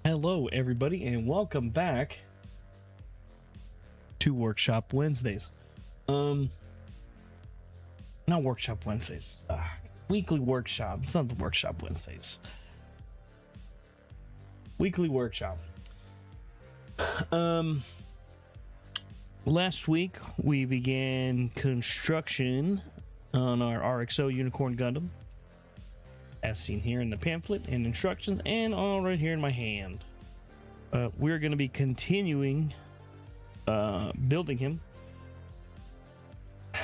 Hello everybody and welcome back to Workshop Wednesdays. Not Workshop Wednesdays. Weekly workshop. It's not the Workshop Wednesdays. Weekly workshop. Last week we began construction on our RX-0 Unicorn Gundam, as seen here in the pamphlet and instructions, and all right here in my hand. We're going to be continuing building him.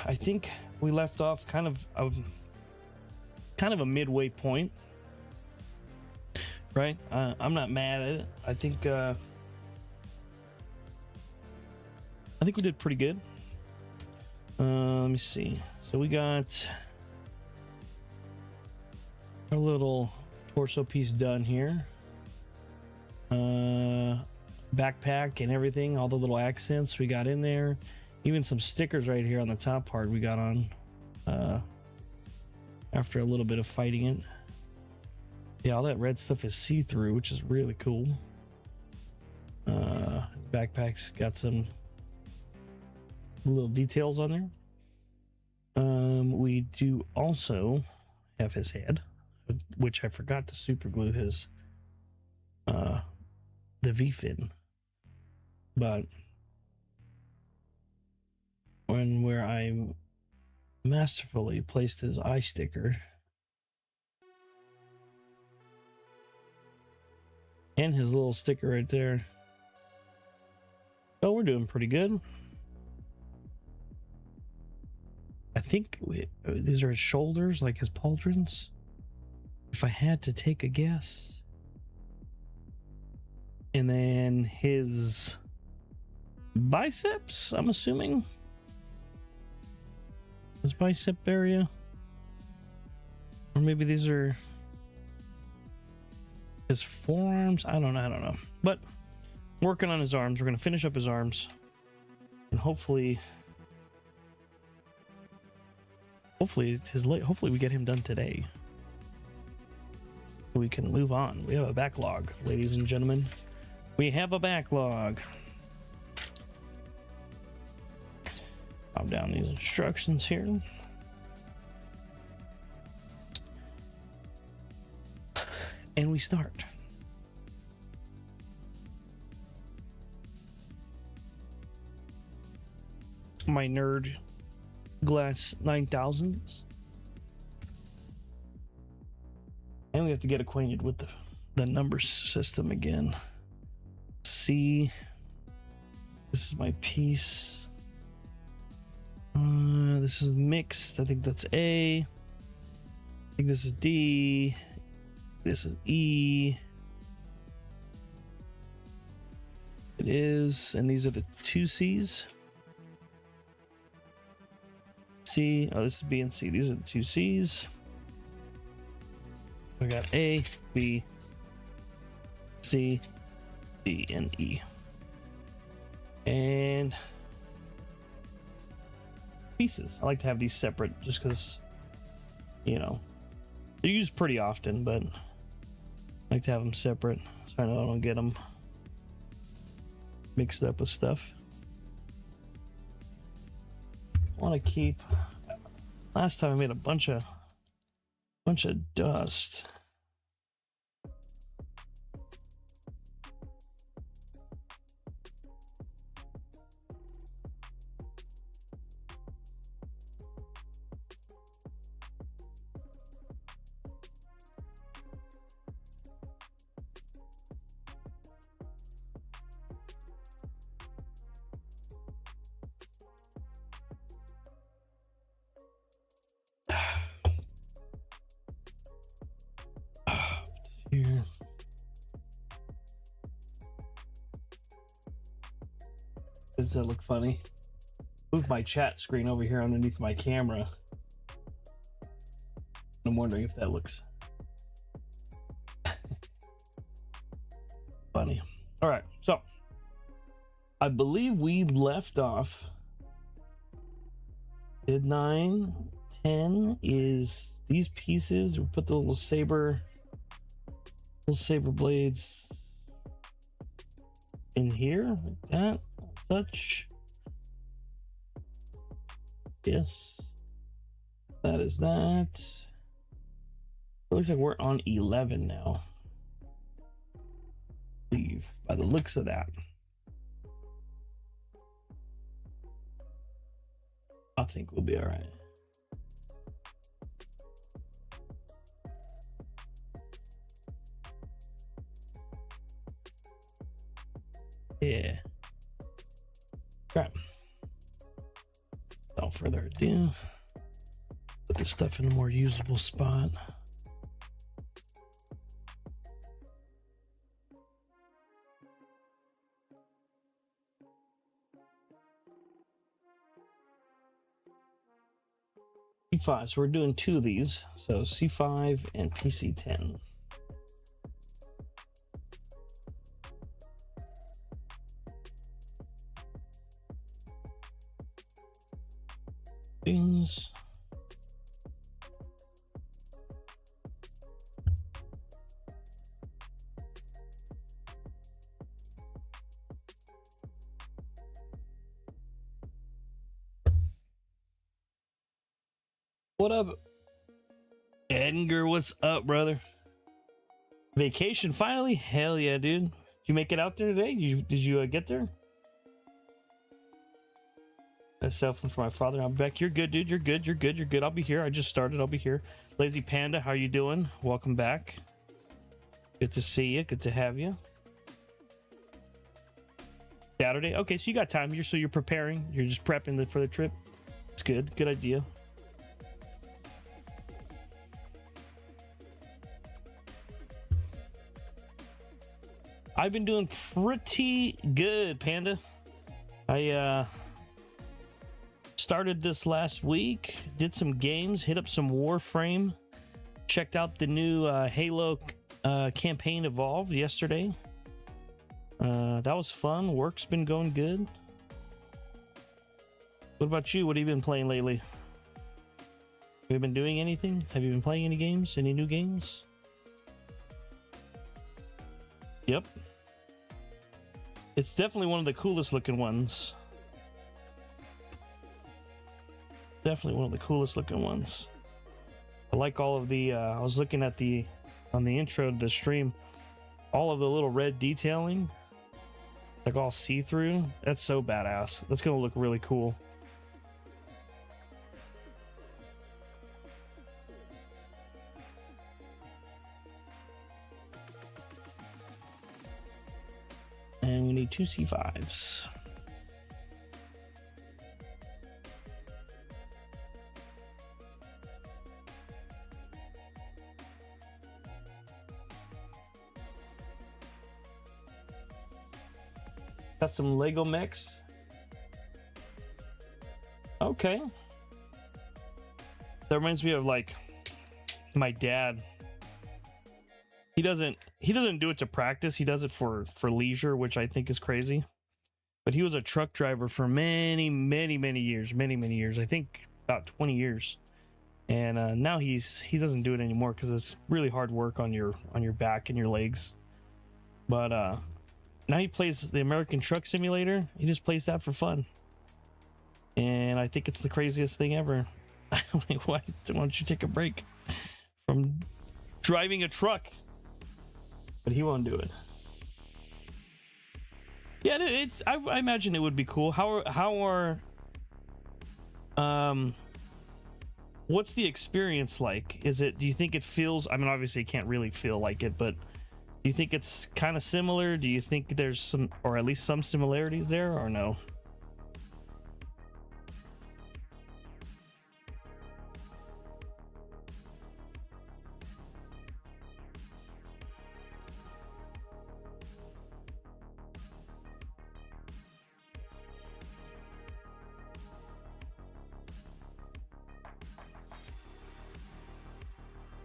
I think we left off kind of a midway point, right? I'm not mad at it. I think we did pretty good. Let me see. So we got a little torso piece done here. Backpack and everything, all the little accents we got in there, even some stickers right here on the top part we got on after a little bit of fighting it. Yeah, all that red stuff is see-through, which is really cool. Backpack's got some little details on there. We do also have his head, which I forgot to super glue his the V-fin, but where I masterfully placed his eye sticker and his little sticker right there. So we're doing pretty good. I think these are his shoulders, like his pauldrons, if I had to take a guess. And then his biceps, I'm assuming. His bicep area. Or maybe these are his forearms. I don't know. But working on his arms. We're going to finish up his arms. And hopefully we get him done today. We can move on. We have a backlog, ladies and gentlemen. We have a backlog. Pop down these instructions here. And we start. My nerd glass 9000s. And we have to get acquainted with the number system again. C. This is my piece. This is mixed. I think that's A. I think this is D. This is E. It is. And these are the two C's. C. Oh, this is B and C. These are the two C's. We got A, B, C, D, and E. And pieces. I like to have these separate just because, you know, they're used pretty often, but I like to have them separate so I know I don't get them mixed up with stuff. I want to keep. Last time I made a bunch of dust. Here. Does that look funny? Move my chat screen over here underneath my camera. I'm wondering if that looks funny. All right, so I believe we left off. Did 9, 10 is these pieces. We put the little saber blades in here like that, such. Yes, that is that. It looks like we're on 11 now. Leave by the looks of that. I think we'll be all right. Yeah. Crap. Without further ado, put this stuff in a more usable spot. C5, so we're doing 2 of these. So C5 and PC10. Things. What up, Edgar? What's up, brother? Vacation finally? Hell yeah, dude! Did you make it out there today? Did you get there? A cell phone for my father. I'm back. You're good, dude. You're good. You're good. You're good. I'll be here. I just started. I'll be here. Lazy Panda, how you doing? Welcome back. Good to see you. Good to have you. Saturday. Okay, so you got time. You're preparing. You're just prepping for the trip. It's good. Good idea. I've been doing pretty good, Panda. I started this last week, did some games, hit up some Warframe, checked out the new Halo campaign Evolved yesterday. That was fun. Work's been going good. What about you? What have you been playing lately? Have you been doing anything? Have you been playing any games? Any new games? Yep. It's definitely one of the coolest looking ones. Definitely one of the coolest looking ones. I like all of the I was looking at on the intro to the stream, all of the little red detailing, like all see-through. That's so badass. That's gonna look really cool. And we need 2 C5s. Got some Lego mechs. Okay. That reminds me of like my dad. He doesn't do it to practice. He does it for leisure, which I think is crazy. But he was a truck driver for many years. I think about 20 years. And now he doesn't do it anymore because it's really hard work on your back and your legs. But now he plays the American Truck Simulator. He just plays that for fun. And I think it's the craziest thing ever. Like, why don't you take a break from driving a truck? But he won't do it. Yeah, I imagine it would be cool. What's the experience like? Do you think it feels, I mean, obviously it can't really feel like it, but do you think it's kind of similar? Do you think there's some, or at least some similarities there, or no?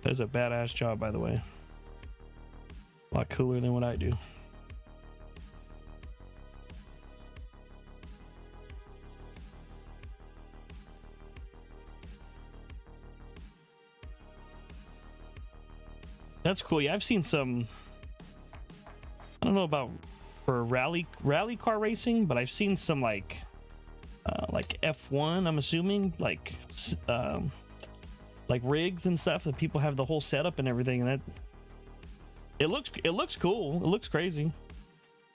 That's a badass job, by the way. A lot cooler than what I do. That's cool. Yeah, I've seen some, I don't know about for rally car racing, but I've seen some like F1, I'm assuming, like rigs and stuff that people have the whole setup and everything, and that it looks cool. It looks crazy. I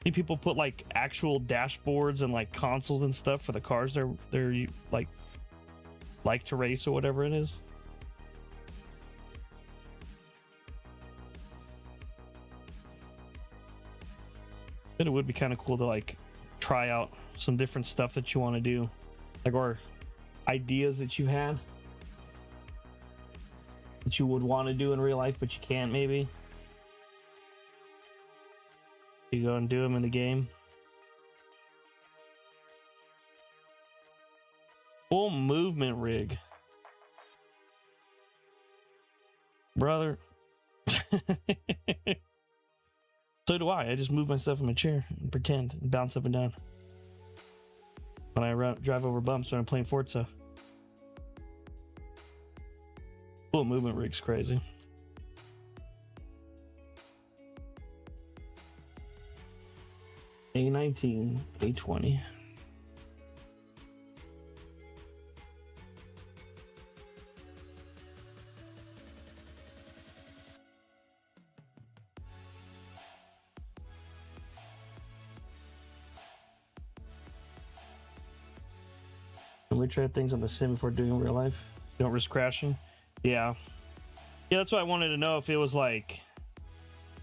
think people put like actual dashboards and like consoles and stuff for the cars they're like to race or whatever it is. But it would be kind of cool to like try out some different stuff that you want to do, like, or ideas that you've had that you would want to do in real life but you can't. Maybe you go and do them in the game. Full movement rig, brother. So do I just move myself in my chair and pretend and bounce up and down when I drive over bumps when I'm playing Forza. Full movement rig's crazy. A19, A20. Can we try things on the sim before doing real life? Don't risk crashing. Yeah, that's what I wanted to know, if it was like,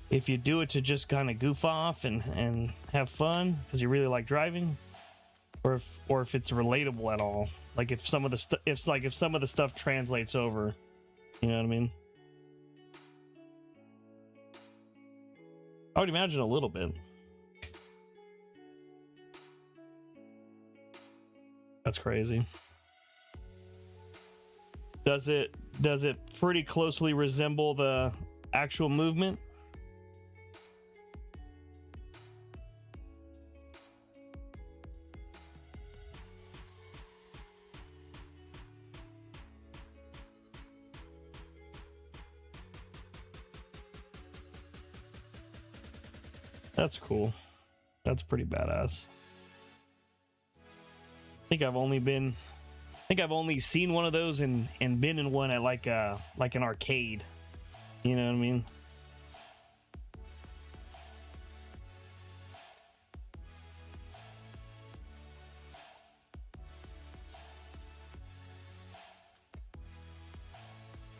if you do it to just kind of goof off and have fun because you really like driving, or if it's relatable at all, like if some of the stuff translates over, you know what I mean? I would imagine a little bit. That's crazy. Does it pretty closely resemble the actual movement? That's cool. That's pretty badass. I think I've only seen one of those and been in one at like an arcade. You know what I mean?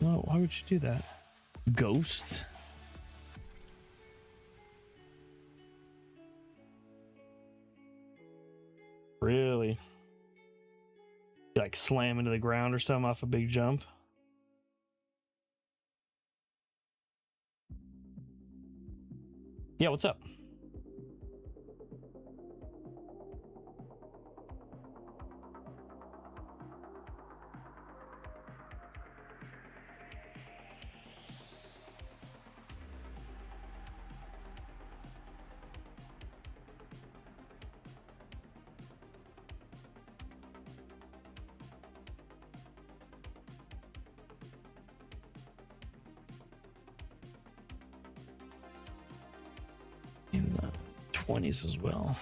No, why would you do that? Ghost? Really? Like slam into the ground or something off a big jump? Yeah, what's up? In the 20s as well.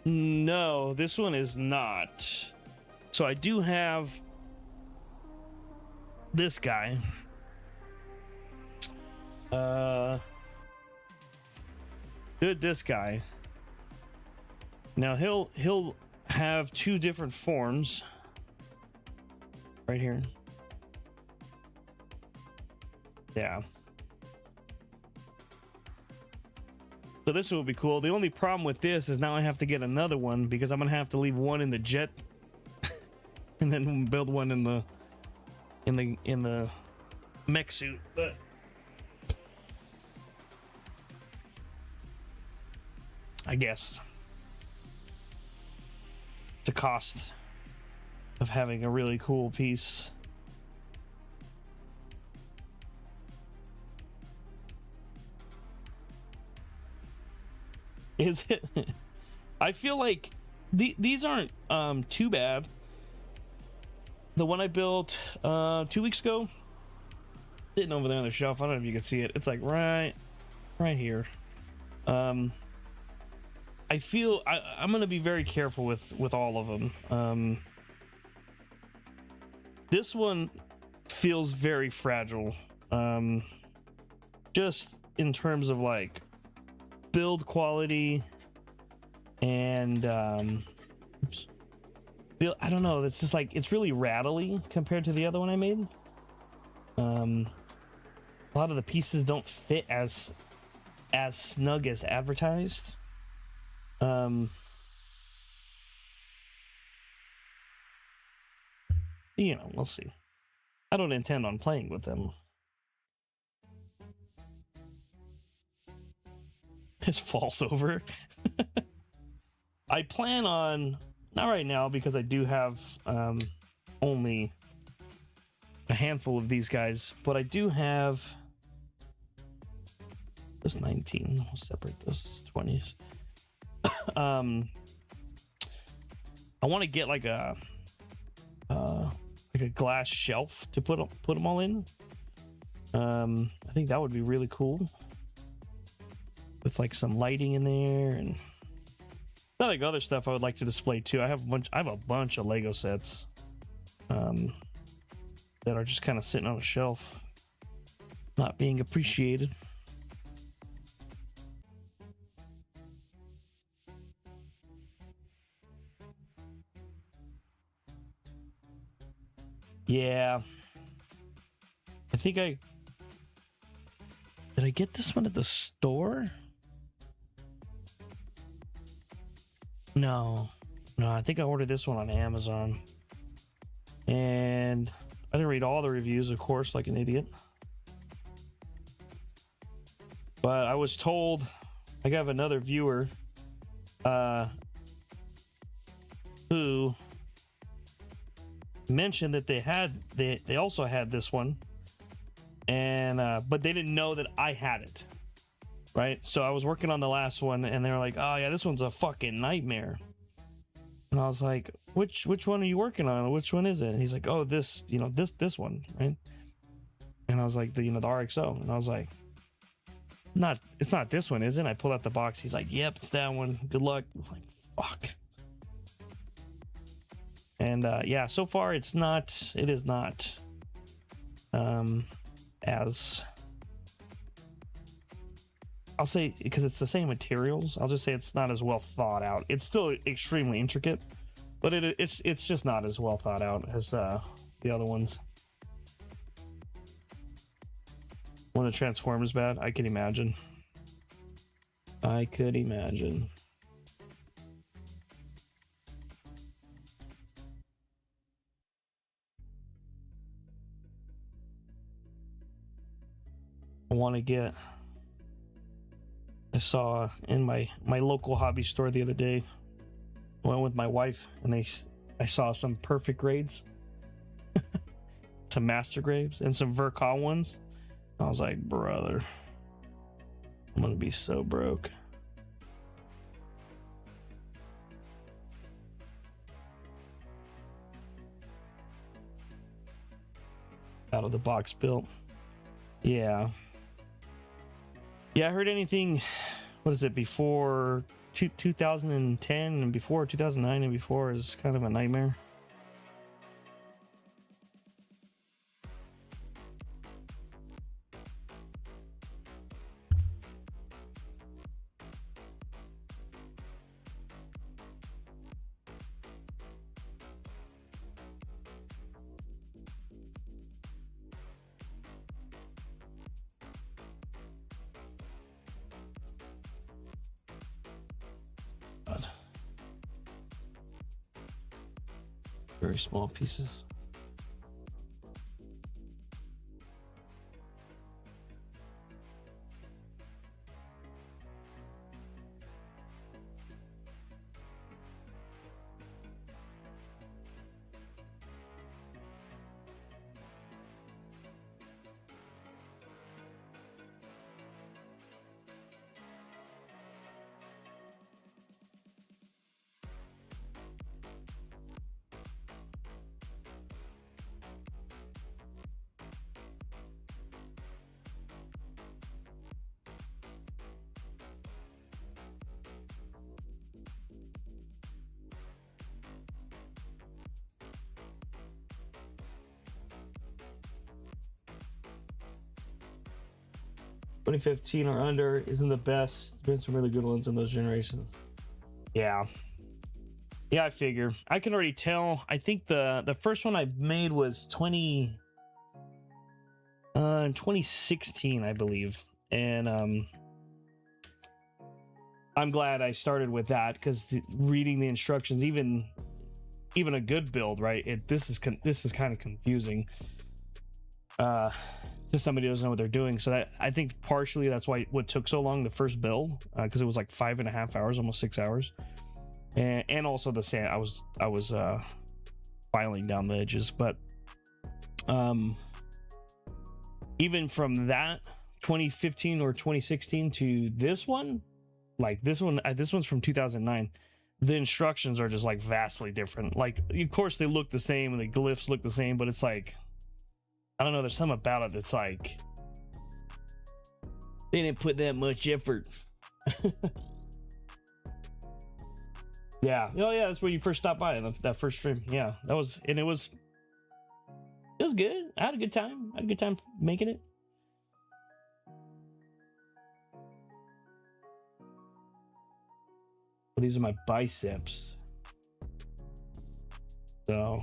No, this one is not. So I do have this guy. This guy. Now he'll have two different forms right here. Yeah. So this will be cool. The only problem with this is now I have to get another one because I'm gonna have to leave one in the jet and then build one in the mech suit. But I guess it's a cost of having a really cool piece. Is it? I feel like these aren't too bad. The one I built 2 weeks ago sitting over there on the shelf. I don't know if you can see it. It's like right here. I feel I'm gonna be very careful with all of them. This one feels very fragile, just in terms of like build quality and I don't know, it's just like it's really rattly compared to the other one I made. A lot of the pieces don't fit as snug as advertised. You know, we'll see. I don't intend on playing with them. It falls over. I plan on, not right now because I do have only a handful of these guys, but I do have this 19. We'll separate those 20s. I want to get like a glass shelf to put them all in. I think that would be really cool with like some lighting in there and like other stuff I would like to display too. I have a bunch of Lego sets that are just kind of sitting on a shelf, not being appreciated. Yeah, I think did I get this one at the store? No, I think I ordered this one on Amazon, and I didn't read all the reviews, of course, like an idiot, but I was told, I have another viewer who mentioned that they also had this one, and but they didn't know that I had it, right? So I was working on the last one and they were like, oh yeah, this one's a fucking nightmare. And I was like, which one are you working on? Which one is it? And he's like, oh, this one, right? And I was like, the RX-0. And I was like, it's not this one, is it? And I pulled out the box. He's like, yep, it's that one. Good luck. I'm like, fuck. And yeah, so far it is not as, I'll say, because it's the same materials, I'll just say it's not as well thought out. It's still extremely intricate, but it's just not as well thought out as the other ones. When the transform is bad, I could imagine. I want to get, I saw in my local hobby store the other day, I went with my wife and I saw some perfect grades, some master grades and some Vercal ones. I was like, brother, I'm gonna be so broke. Out of the box built. Yeah, I heard anything, what is it, before 2010 and before 2009 and before is kind of a nightmare. Very small pieces. 2015 or under isn't the best. There's been some really good ones in those generations. Yeah. Yeah, I figure. I can already tell. I think the first one I made was 2016, I believe. And I'm glad I started with that, because reading the instructions, even a good build, right? This is kind of confusing to somebody who doesn't know what they're doing. So that, I think partially that's why what took so long the first build, because it was like 5.5 hours, almost 6 hours, and also the sand. I was filing down the edges, but even from that 2015 or 2016 to this one, like this one's from 2009. The instructions are just like vastly different. Like, of course they look the same and the glyphs look the same, but it's like, I don't know, there's something about it that's like they didn't put that much effort. Yeah. Oh yeah, that's where you first stopped by in that first stream. Yeah, that was, and it was good. I had a good time. Making it. These are my biceps. So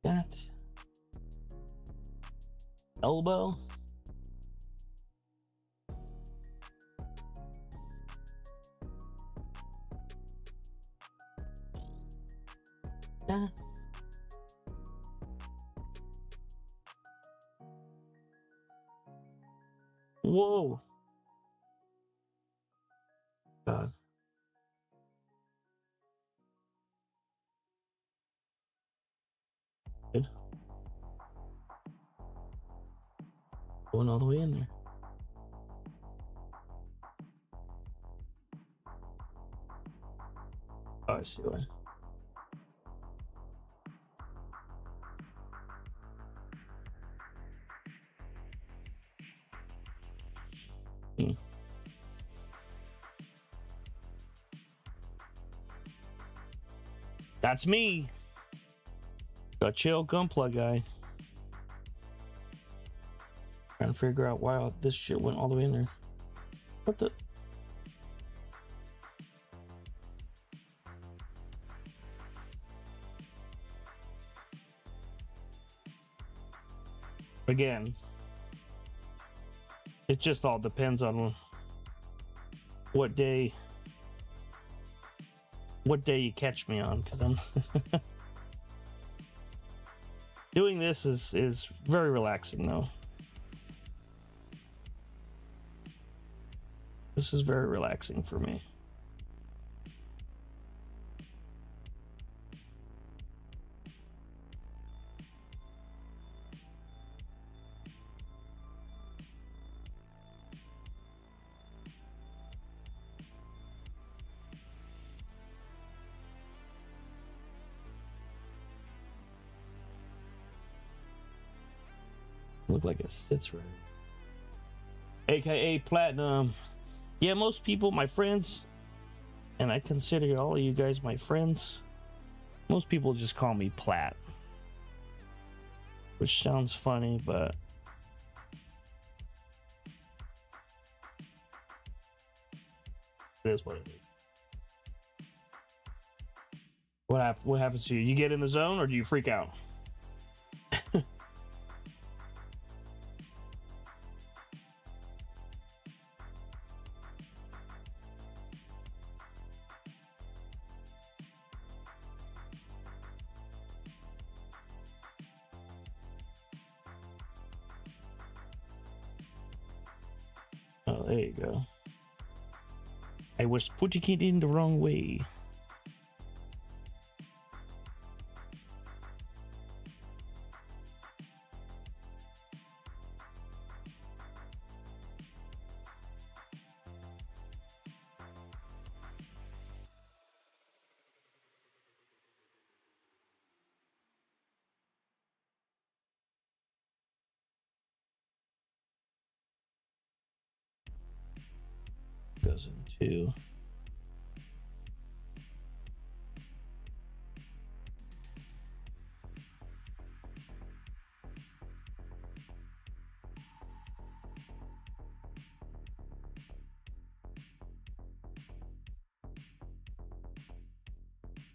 that elbow. That. Whoa. God. Good. Going all the way in there. Oh, I see why. That's me. The chill Gunpla guy. Trying to figure out why this shit went all the way in there. What the? Again, it just all depends on what day you catch me on, because I'm doing this is very relaxing though. This is very relaxing for me. Look like it sits right. AKA Platinum. Yeah, most people, my friends, and I consider all of you guys my friends, most people just call me Plat, which sounds funny, but it is what it is. What happens to you? You get in the zone, or do you freak out? Oh, there you go. I was putting it in the wrong way. goes into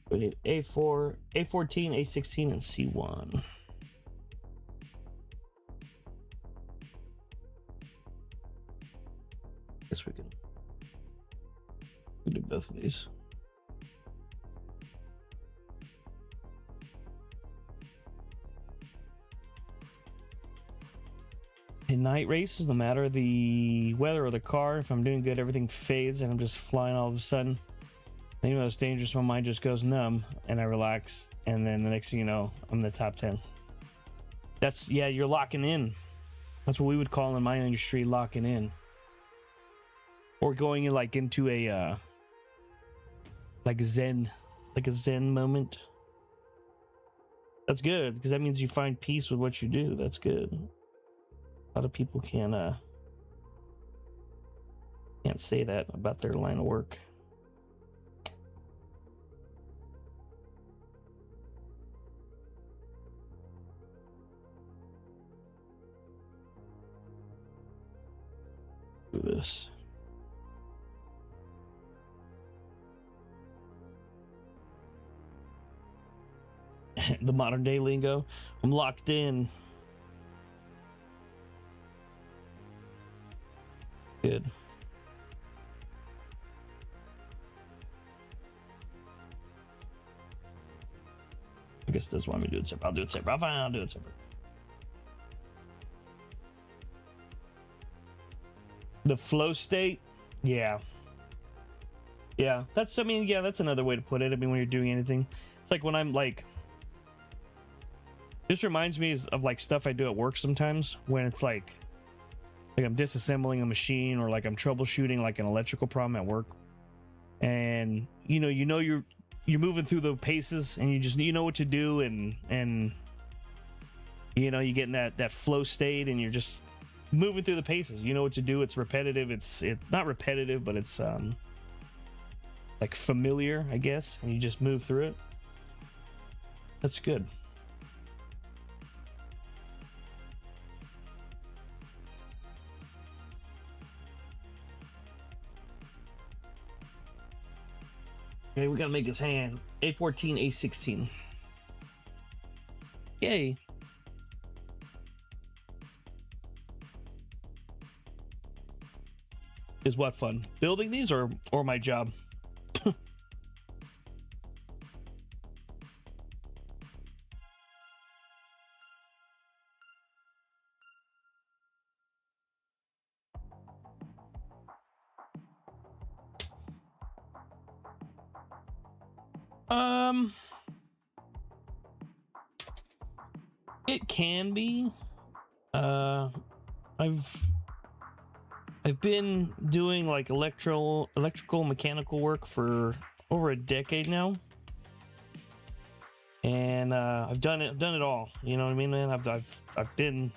we need A4, A14, A16, and C1. Guess we can do both of these. In night races, no matter the weather or the car, if I'm doing good, everything fades and I'm just flying all of a sudden. Even though it's dangerous, my mind just goes numb and I relax. And then the next thing you know, I'm in the top 10. That's, yeah, you're locking in. That's what we would call in my industry locking in. Or going in like into a like zen, like a zen moment. That's good because that means you find peace with what you do. That's good. A lot of people can't say that about their line of work. Do this. The modern day lingo. I'm locked in. Good. I guess this one we do it separate. I'll do it separate. I'll do it separate. The flow state, yeah, that's, I mean, yeah, that's another way to put it. I mean, when you're doing anything, it's like when I'm like, this reminds me of like stuff I do at work sometimes when it's like I'm disassembling a machine or like I'm troubleshooting like an electrical problem at work, and you're moving through the paces and you know what to do, and you get in that flow state and you're just moving through the paces. You know what to do. It's repetitive. It's not repetitive, but it's like familiar, I guess, and you just move through it. That's good. Okay, we gotta make his hand. A14, A16. Yay. Is what fun? Building these or my job? It can be. I've been doing like electrical mechanical work for over a decade now, and I've done it all. You know what I mean, man? I've been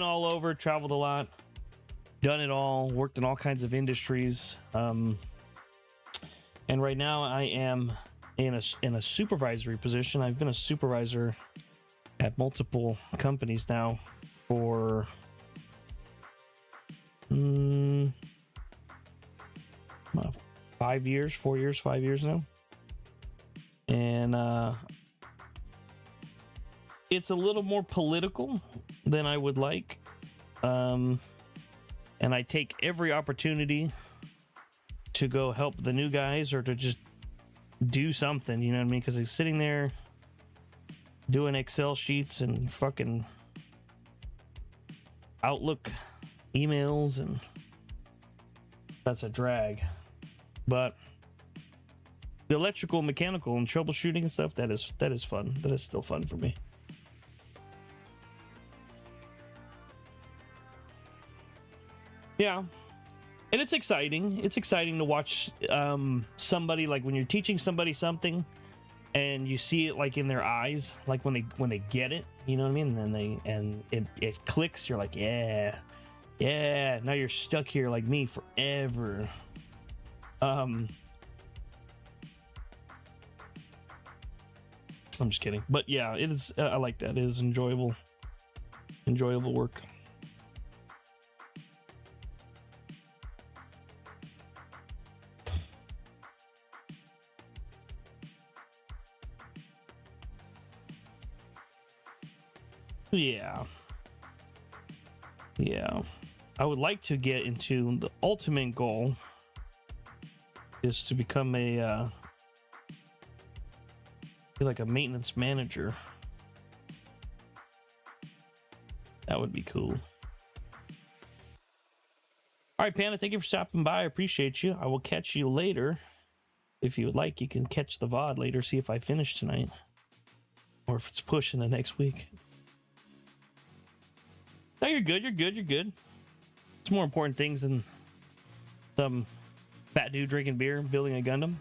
all over, traveled a lot, done it all, worked in all kinds of industries. And right now I am in a supervisory position. I've been a supervisor at multiple companies now for 5 years, 4 years, 5 years now. And it's a little more political than I would like. And I take every opportunity to go help the new guys or to just do something, you know what I mean? Because I'm sitting there doing Excel sheets and fucking Outlook emails, and that's a drag. But the electrical, mechanical, and troubleshooting and stuff, that is fun. That is still fun for me. Yeah. And it's exciting. It's exciting to watch somebody, like when you're teaching somebody something and you see it like in their eyes, like when they get it, you know what I mean? And then it clicks, you're like, yeah, now you're stuck here like me forever. I'm just kidding, but yeah, it is. I like that. It is enjoyable work. Yeah. I would like to get into the ultimate goal is to become a like a maintenance manager. That would be cool. All right, Panda, thank you for stopping by. I appreciate you. I will catch you later. If you would like, you can catch the VOD later, see if I finish tonight. Or if it's pushing the next week. No, you're good. It's more important things than some fat dude drinking beer, building a Gundam.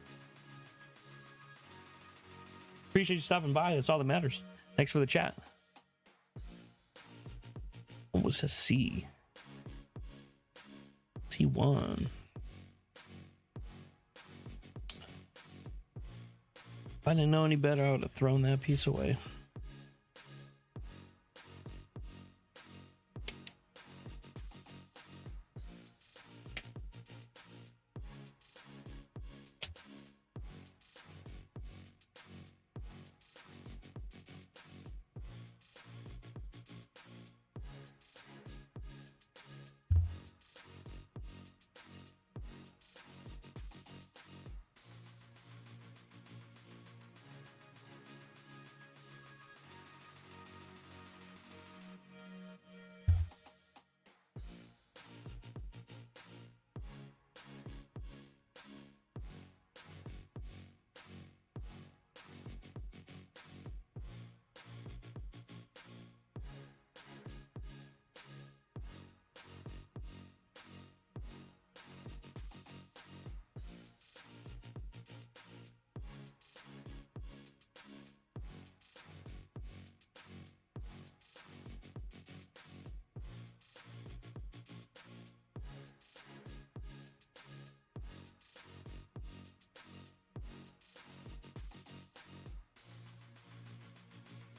Appreciate you stopping by. That's all that matters. Thanks for the chat. What was a C? C1. If I didn't know any better, I would have thrown that piece away.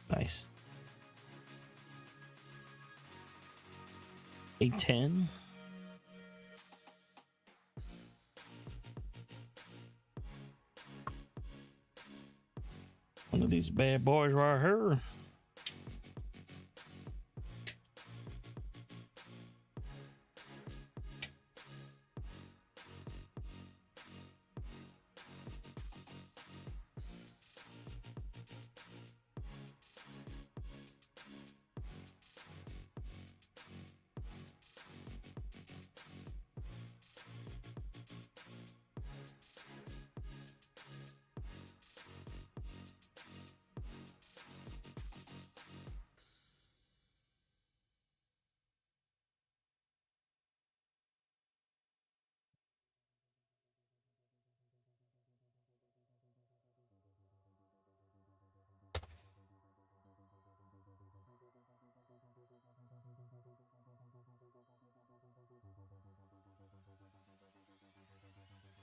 Nice. A 10. One of these bad boys right here.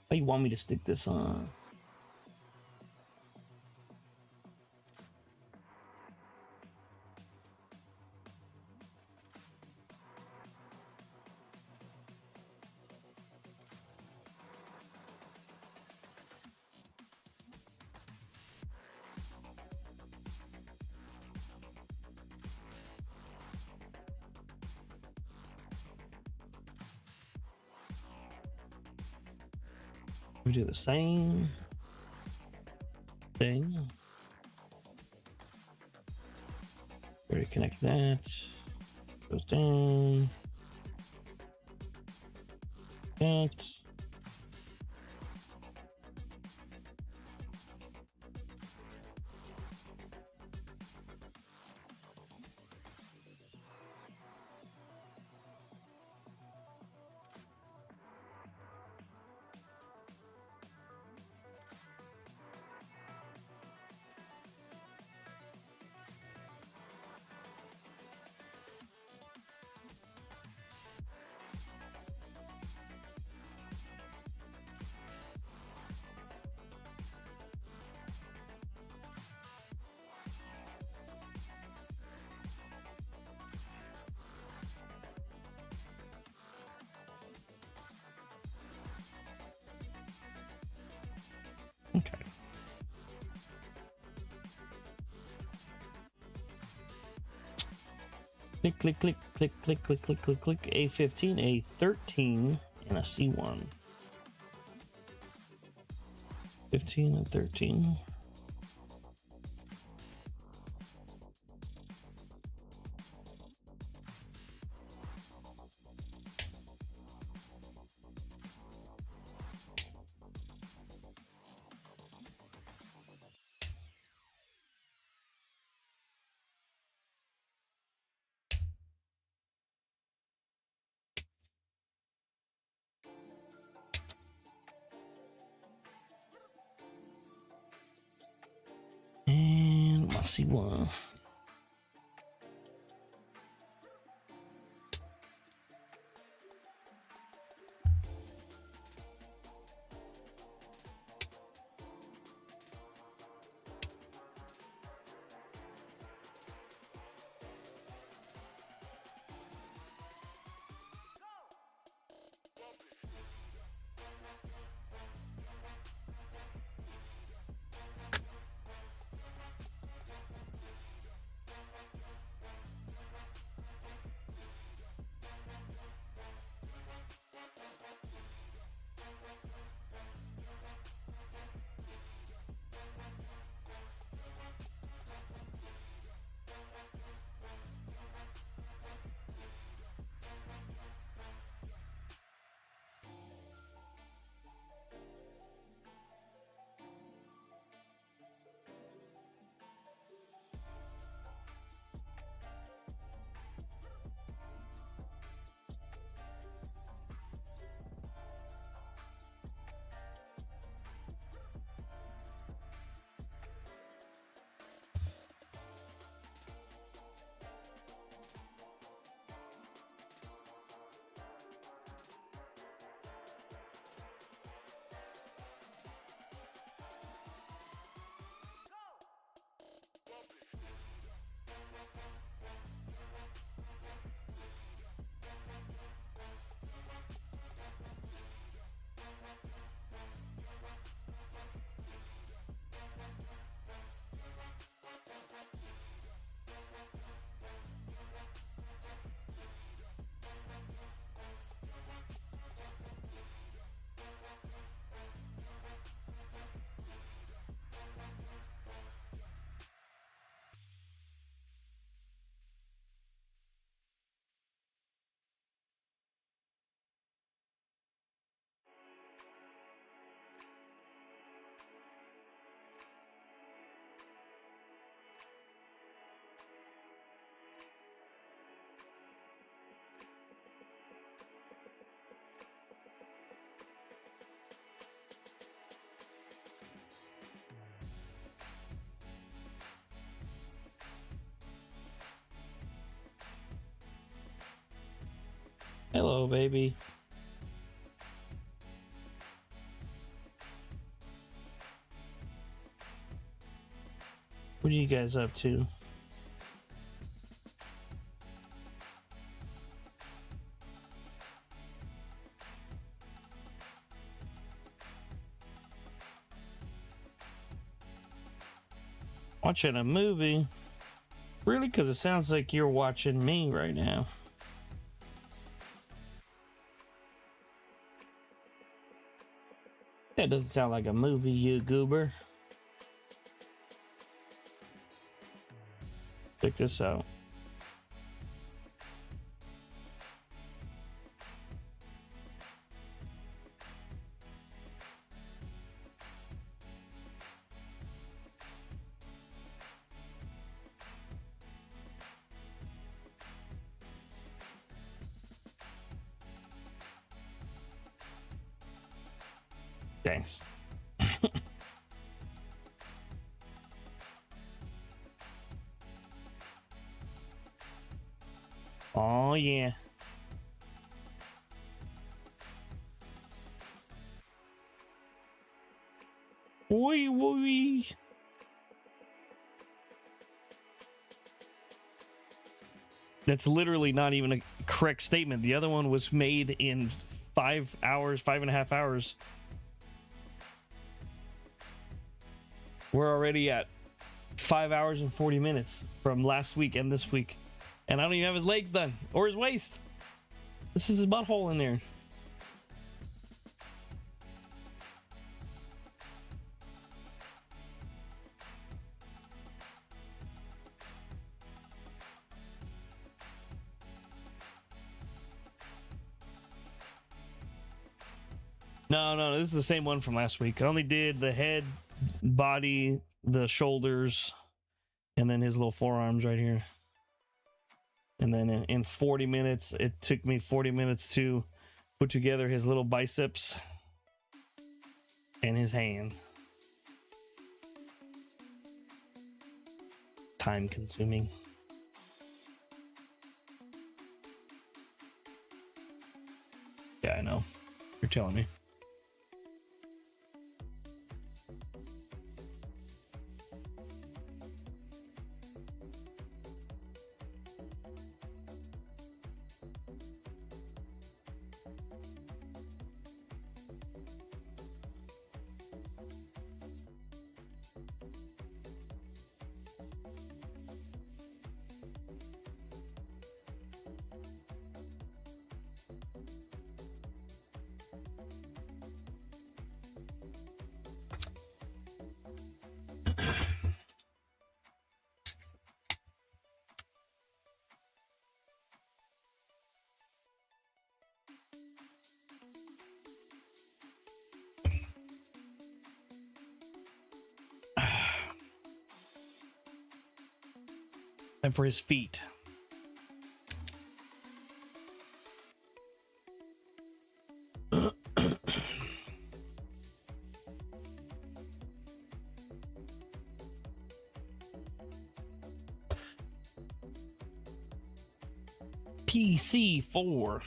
How you want me to stick this on? We do the same thing. Already connect that. Goes down. Connect. Okay. Click, click, click, click, click, click, click, click, click. A15, A13, and a C1. 15 and 13. And my C1. Hello, baby. What are you guys up to? Watching a movie? Really? Because it sounds like you're watching me right now. That doesn't sound like a movie, you goober. Check this out. Thanks. Oh, yeah. Wee wee. That's literally not even a correct statement. The other one was made in 5 hours, 5.5 hours. We're already at 5 hours and 40 minutes from last week and this week. And I don't even have his legs done or his waist. This is his butthole in there. No, this is the same one from last week. I only did the head, body, the shoulders, and then his little forearms right here. And then in 40 minutes, it took me 40 minutes to put together his little biceps and his hand. Time consuming. Yeah, I know. You're telling me. And for his feet. PC4.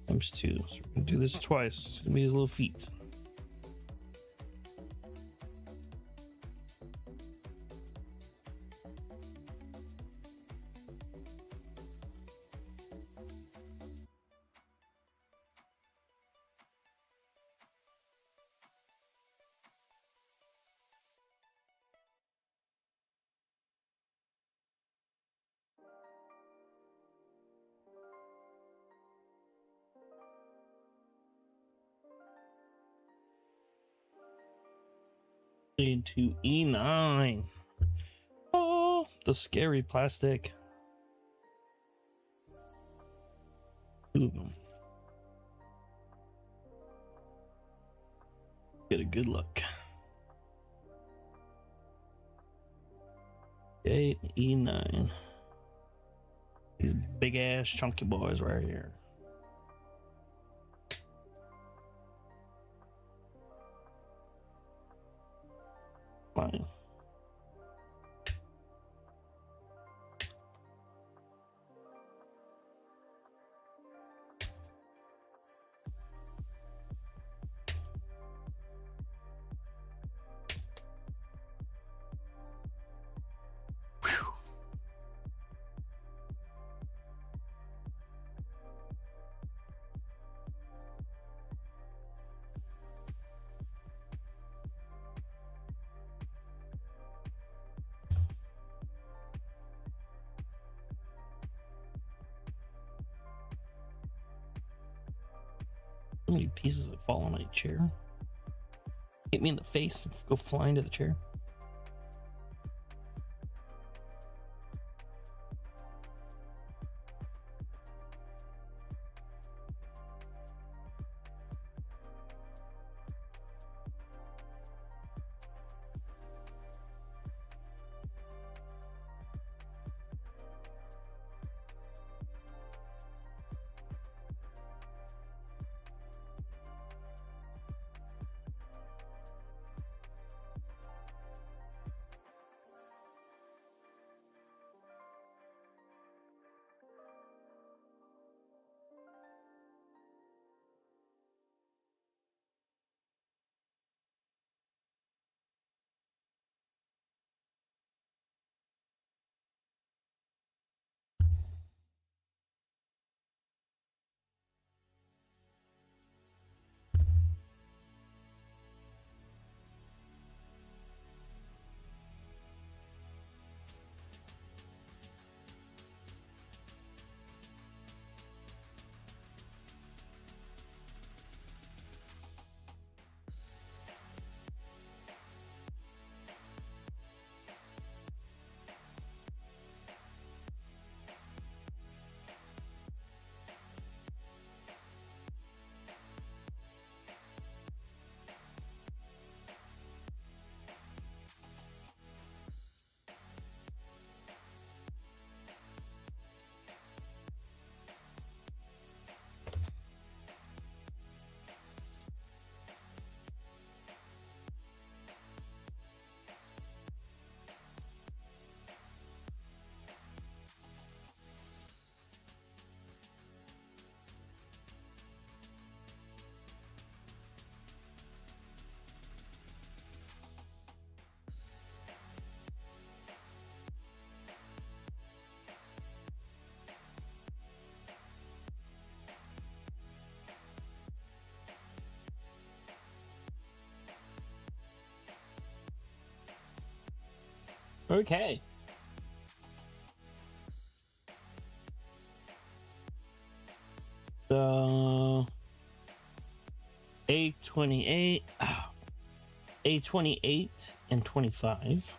Times 2. So we're gonna do this twice. It's gonna be his little feet. Into E9. Oh, the scary plastic. Ooh. Get a good look. Okay, E9. These big ass chunky boys right here. Fine. So many pieces that fall on my chair. Hit me in the face and go flying to the chair. Okay. So A28, A28 and 25.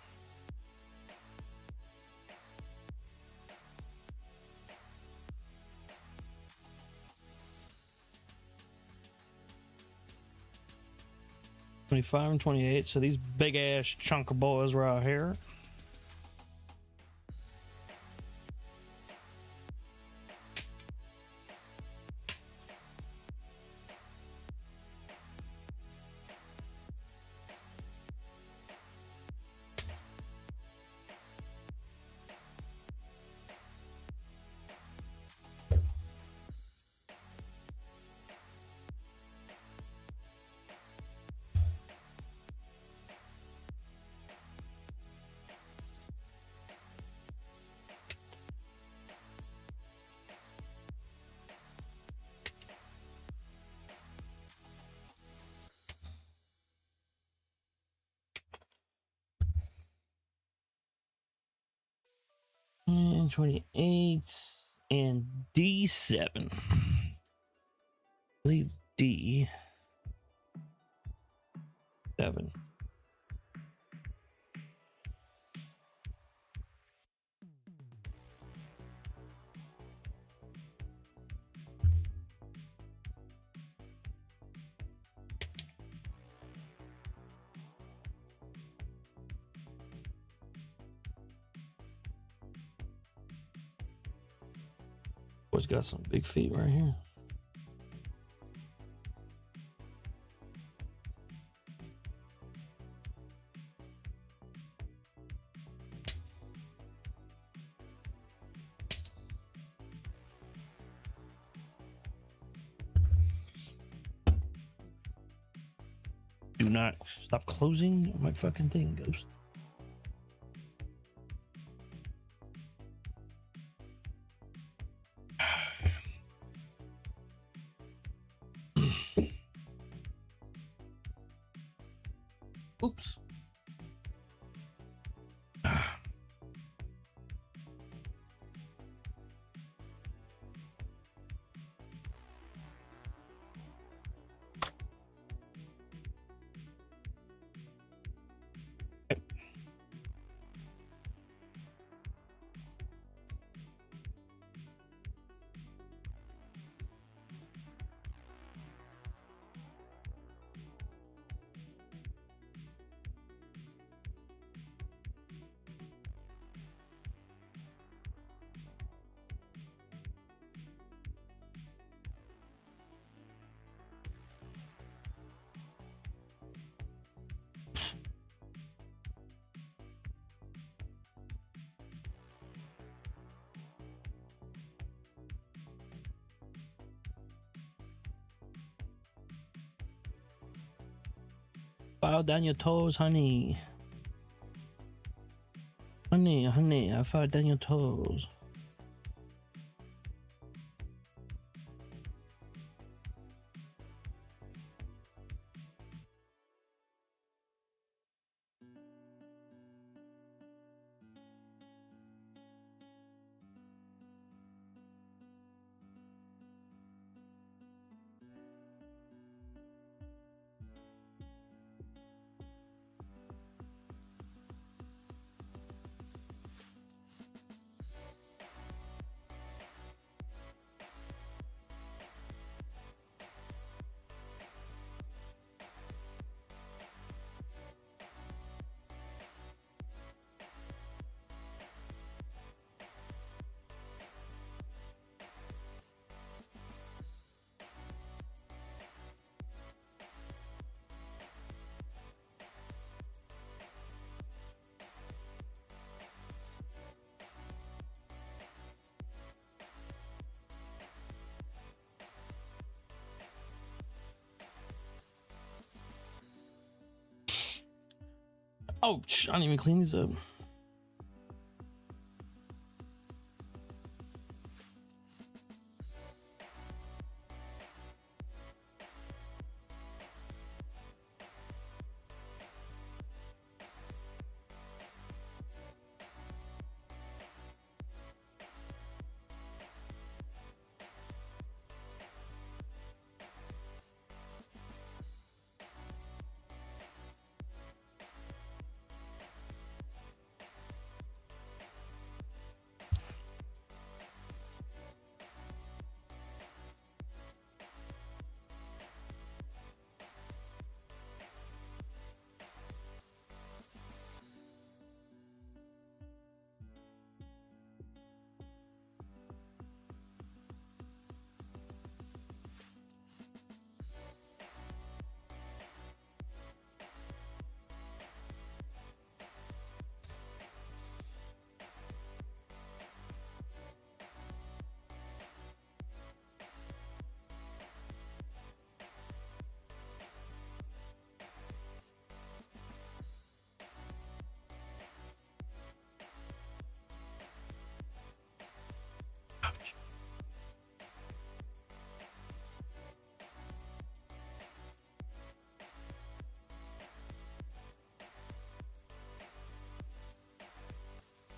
$25 and $28. So these big ass chunk of boys right here. And 28 and D7. I believe D7. Boy's got some big feet right here. Do not stop closing my fucking thing, Ghost. Oops. Bow down your toes, honey. Honey, I fell down your toes. Oh, I didn't even clean these up.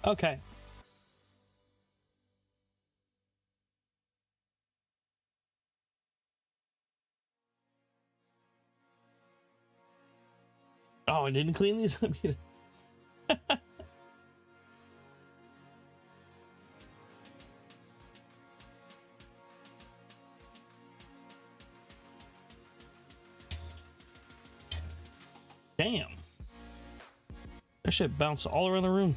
Okay. Oh, I didn't clean these up either. Damn. That shit bounced all around the room.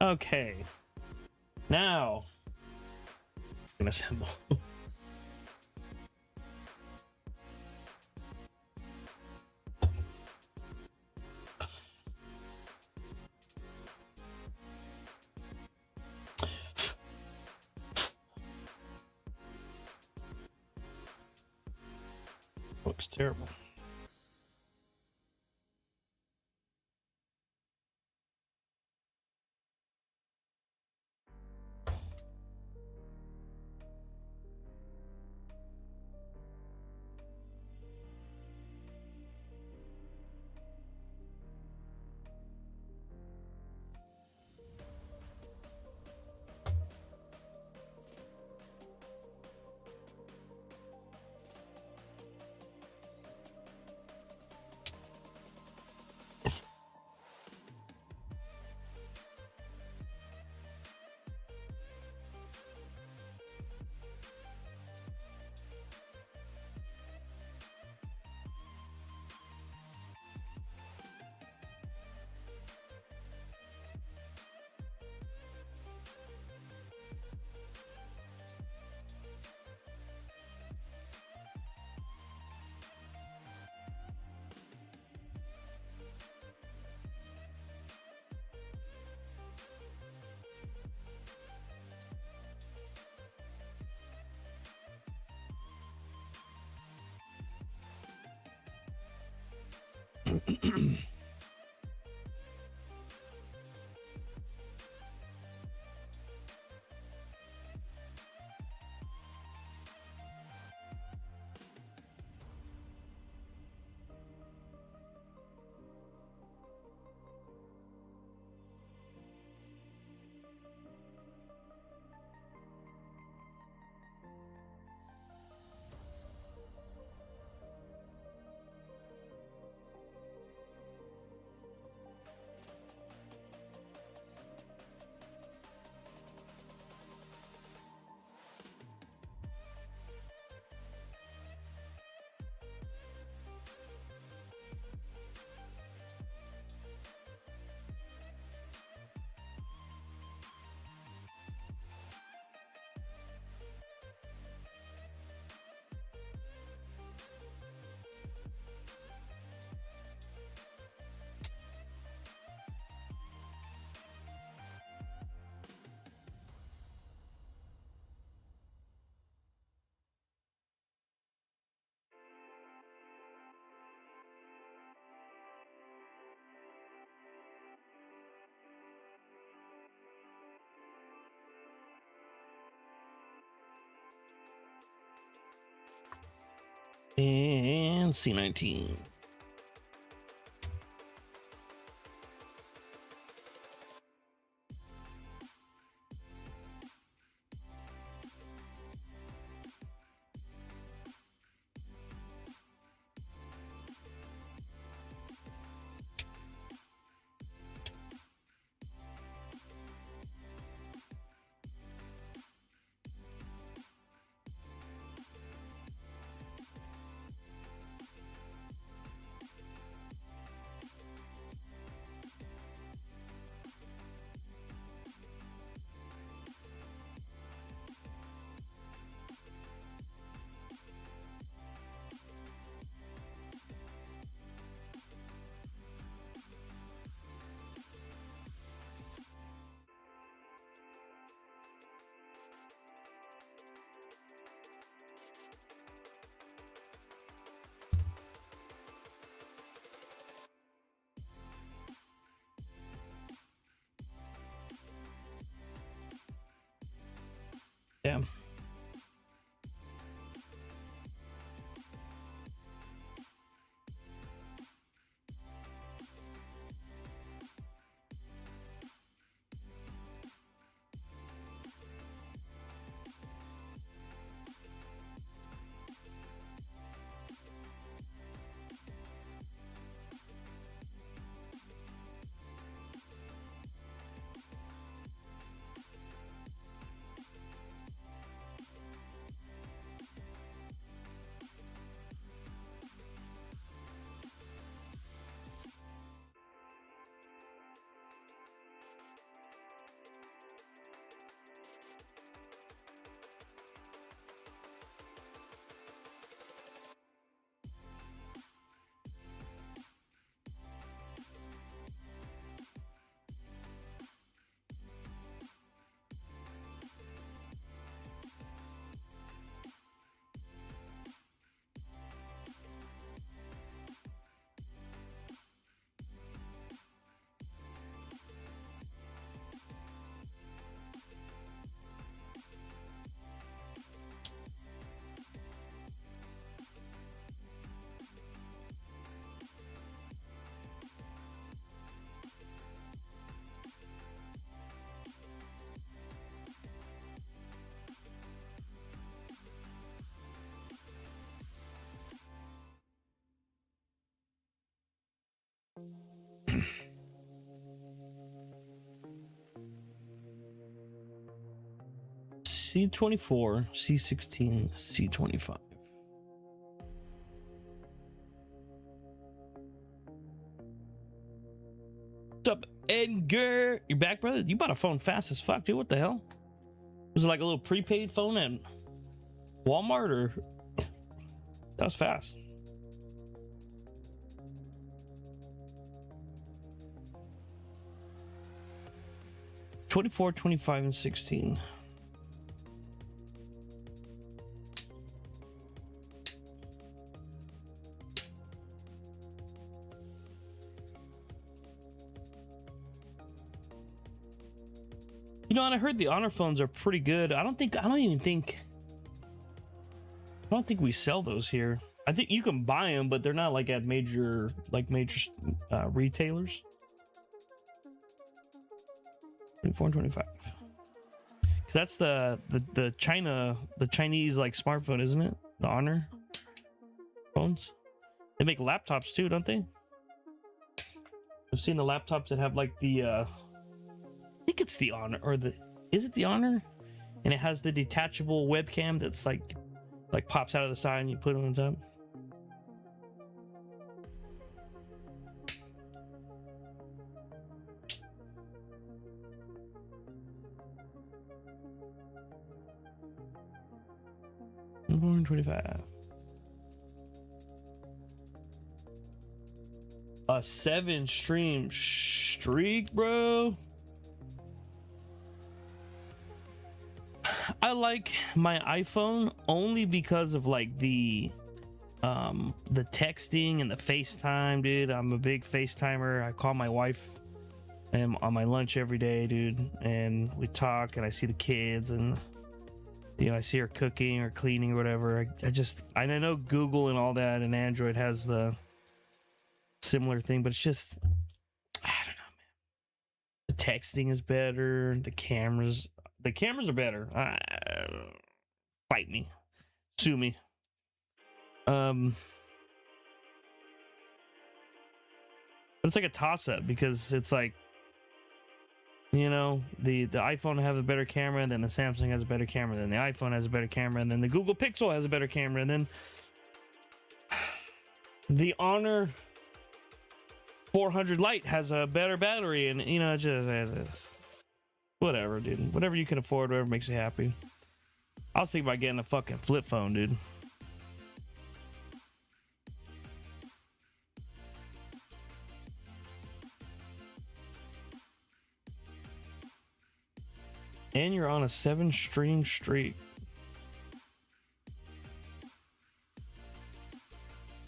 Okay. Now, I'm gonna assemble. Looks terrible. And C19. Yeah. C24, C16, C25. What's up, Edgar? You back, brother? You bought a phone fast as fuck, dude. What the hell? Was it like a little prepaid phone at Walmart, or that was fast? $24, $25, and $16. You know, and I heard the Honor phones are pretty good. I don't think we sell those here. I think you can buy them, but they're not like at major retailers. 24 and 25. That's the Chinese like smartphone, isn't it? The Honor phones. They make laptops too, don't they? I've seen the laptops that have like the I think it's the Honor, or is it the Honor? And it has the detachable webcam that's like pops out of the side and you put it on top. $125. A 7-stream streak, bro. I like my iPhone only because of like the texting and the FaceTime, dude. I'm a big FaceTimer. I call my wife and on my lunch every day, dude, and we talk and I see the kids, and you know, I see her cooking or cleaning or whatever. I know Google and all that and Android has the similar thing, but it's just, I don't know, man. The texting is better. The cameras are better. Fight me, sue me. But it's like a toss up because it's like, you know, the iPhone has a better camera, and then the Samsung has a better camera, then the iPhone has a better camera, and then the Google Pixel has a better camera, and then the Honor 400 Lite has a better battery, and you know, just whatever, dude. Whatever you can afford, whatever makes you happy. I was thinking about getting a fucking flip phone, dude. And you're on a 7-stream streak.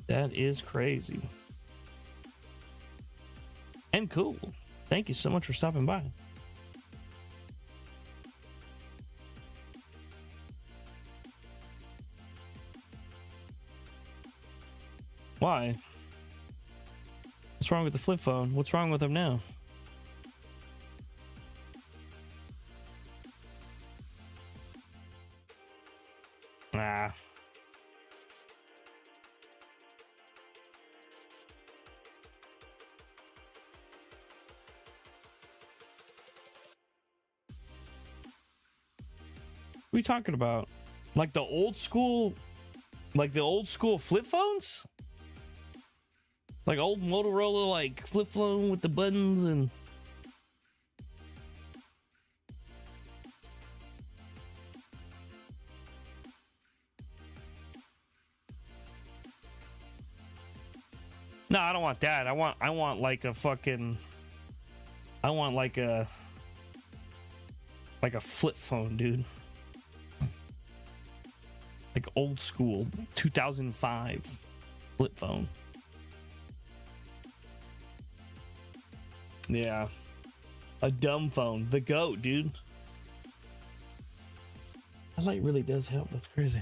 That is crazy. And cool. Thank you so much for stopping by. Why? What's wrong with the flip phone? What's wrong with them now? Nah. What are you talking about? Like the old school flip phones? Like old Motorola, like flip phone with the buttons and... No, I don't want that. I want like a fucking... I want like a flip phone, dude. Like old school 2005 flip phone. Yeah. A dumb phone. The GOAT, dude. That light really does help. That's crazy.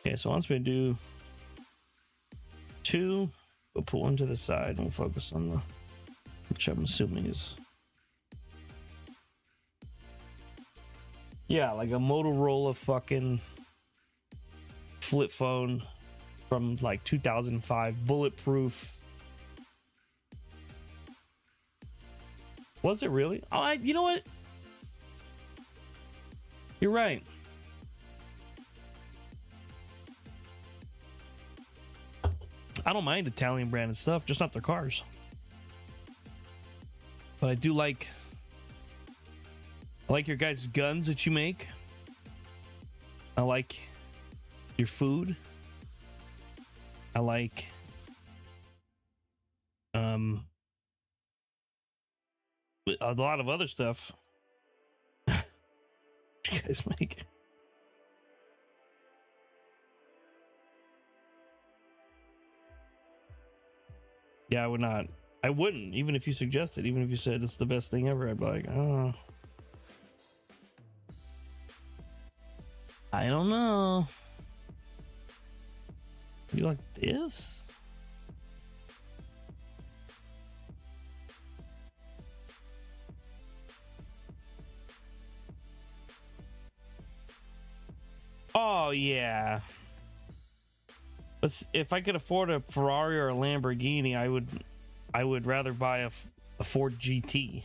Okay, so once we do 2, we'll put 1 to the side and we'll focus on the, which I'm assuming is, yeah, like a Motorola fucking flip phone from like 2005, bulletproof. Was it really? Oh, you know what? You're right. I don't mind Italian branded stuff, just not their cars. But I do like your guys' guns that you make. I like your food. I like a lot of other stuff you guys make. Yeah, I would not. I wouldn't, even if you suggested, even if you said it's the best thing ever, I'd be like, oh, I don't know. You like this? Oh yeah. But if I could afford a Ferrari or a Lamborghini, I would rather buy a Ford GT.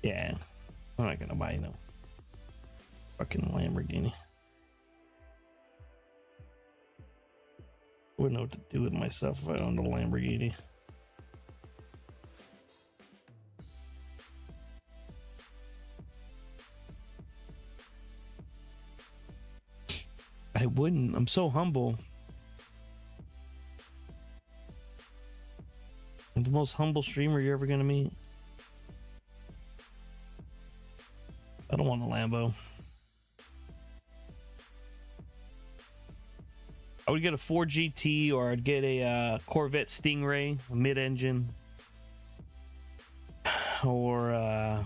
Yeah, I'm not gonna buy no fucking Lamborghini. I wouldn't know what to do with myself if I owned a Lamborghini. I wouldn't. I'm so humble. I'm the most humble streamer you're ever gonna meet. I don't want a Lambo. I would get a Ford GT, or I'd get a Corvette Stingray, a mid-engine, or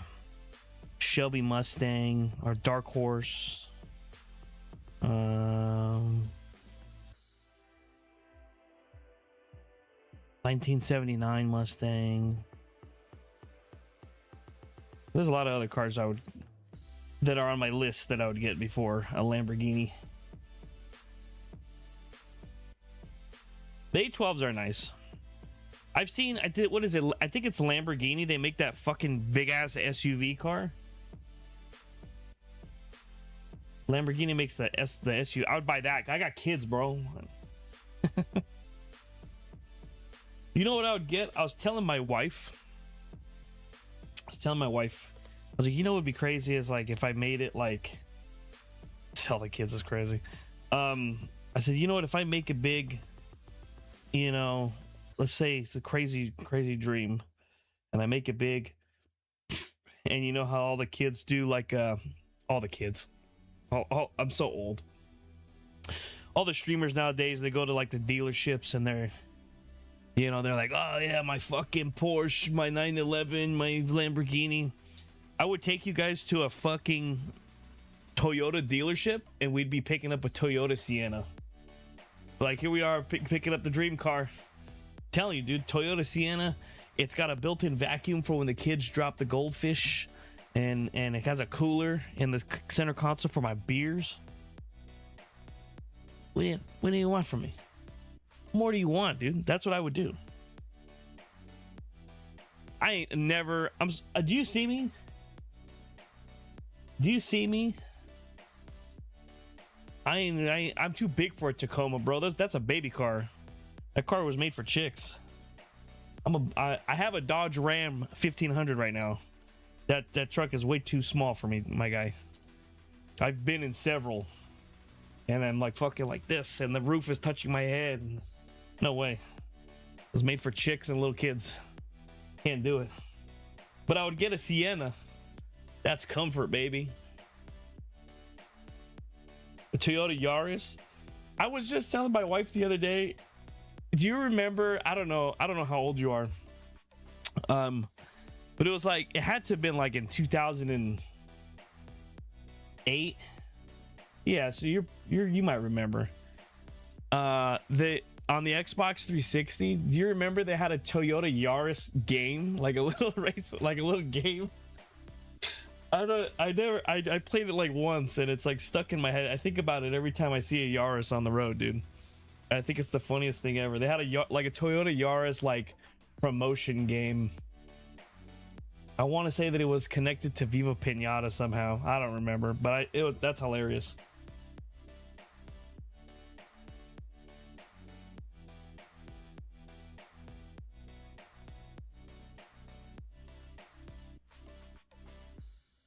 Shelby Mustang, or Dark Horse. 1979 Mustang. There's a lot of other cars that are on my list that I would get before a Lamborghini. The A12s are nice. I've seen, what is it? I think it's Lamborghini. They make that fucking big ass SUV car. Lamborghini makes the SUV. I would buy that. I got kids, bro. You know what I would get? I was telling my wife. I was like, you know what would be crazy is like if I made it like, tell the kids is crazy. I said, you know what? If I make it big, you know, let's say it's a crazy dream, and I make it big, and you know how all the kids do, like all the kids. Oh, I'm so old. All the streamers nowadays, they go to like the dealerships and they're like, oh yeah, my fucking Porsche, my 911, my Lamborghini. I would take you guys to a fucking Toyota dealership and we'd be picking up a Toyota Sienna. Like, here we are picking up the dream car. Telling you, dude, Toyota Sienna. It's got a built-in vacuum for when the kids drop the goldfish, and it has a cooler in the center console for my beers. What do you want from me? What more do you want, dude? That's what I would do. I ain't never. Do you see me? Do you see me? I'm too big for a Tacoma, bro. That's a baby car. That car was made for chicks. I have a Dodge Ram 1500 right now. That truck is way too small for me, my guy. I've been in several, and I'm like fucking like this, and the roof is touching my head. No way. It was made for chicks and little kids. Can't do it. But I would get a Sienna. That's comfort, baby. A Toyota Yaris. I was just telling my wife the other day. Do you remember? I don't know how old you are. But it was like, it had to have been like in 2008. Yeah, so you might remember. On the Xbox 360, do you remember they had a Toyota Yaris game, like a little race, like a little game? I played it like once, and it's like stuck in my head. I think about it every time I see a Yaris on the road, dude. I think it's the funniest thing ever. They had a Toyota Yaris like promotion game. I want to say that it was connected to Viva Pinata somehow. I don't remember, but that's hilarious.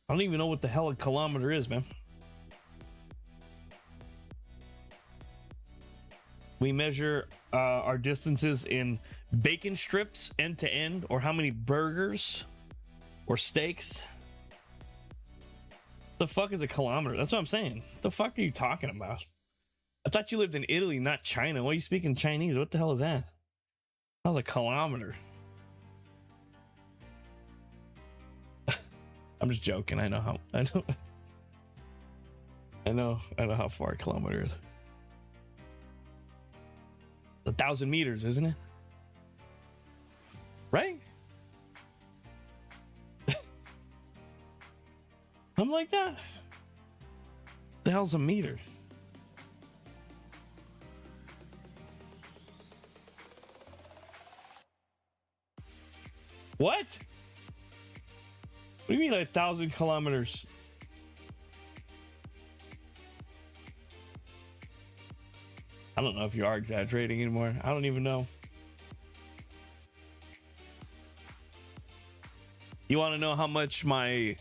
I don't even know what the hell a kilometer is, man. We measure our distances in bacon strips end to end, or how many burgers or steaks. The fuck is a kilometer? That's what I'm saying. What the fuck are you talking about? I thought you lived in Italy, not China. Why are you speaking Chinese? What the hell is that? That was a kilometer. I'm just joking. I know how far a kilometer is. 1,000 meters, isn't it? Right? Something like that. The hell's a meter? What? What do you mean 1,000 kilometers? I don't know if you are exaggerating anymore. I don't even know. You want to know how much my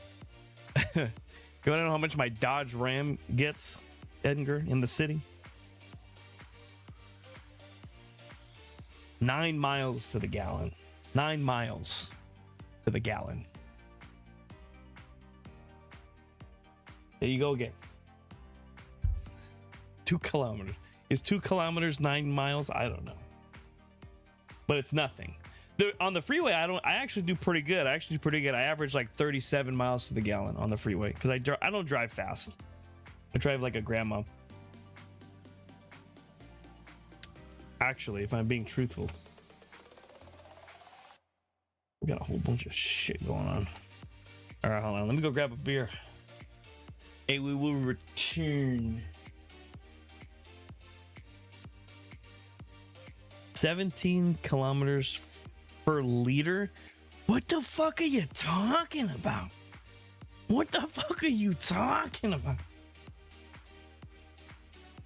Dodge Ram gets, Edgar, in the city? 9 miles to the gallon. 9 miles to the gallon. There you go again. 2 kilometers. Is 2 kilometers 9 miles? I don't know, but it's nothing. On the freeway, I actually do pretty good. I average like 37 miles to the gallon on the freeway because I don't drive fast. I drive like a grandma. Actually, if I'm being truthful, we got a whole bunch of shit going on. All right, hold on. Let me go grab a beer. Hey, we will return. 17 kilometers per liter. What the fuck are you talking about? What the fuck are you talking about?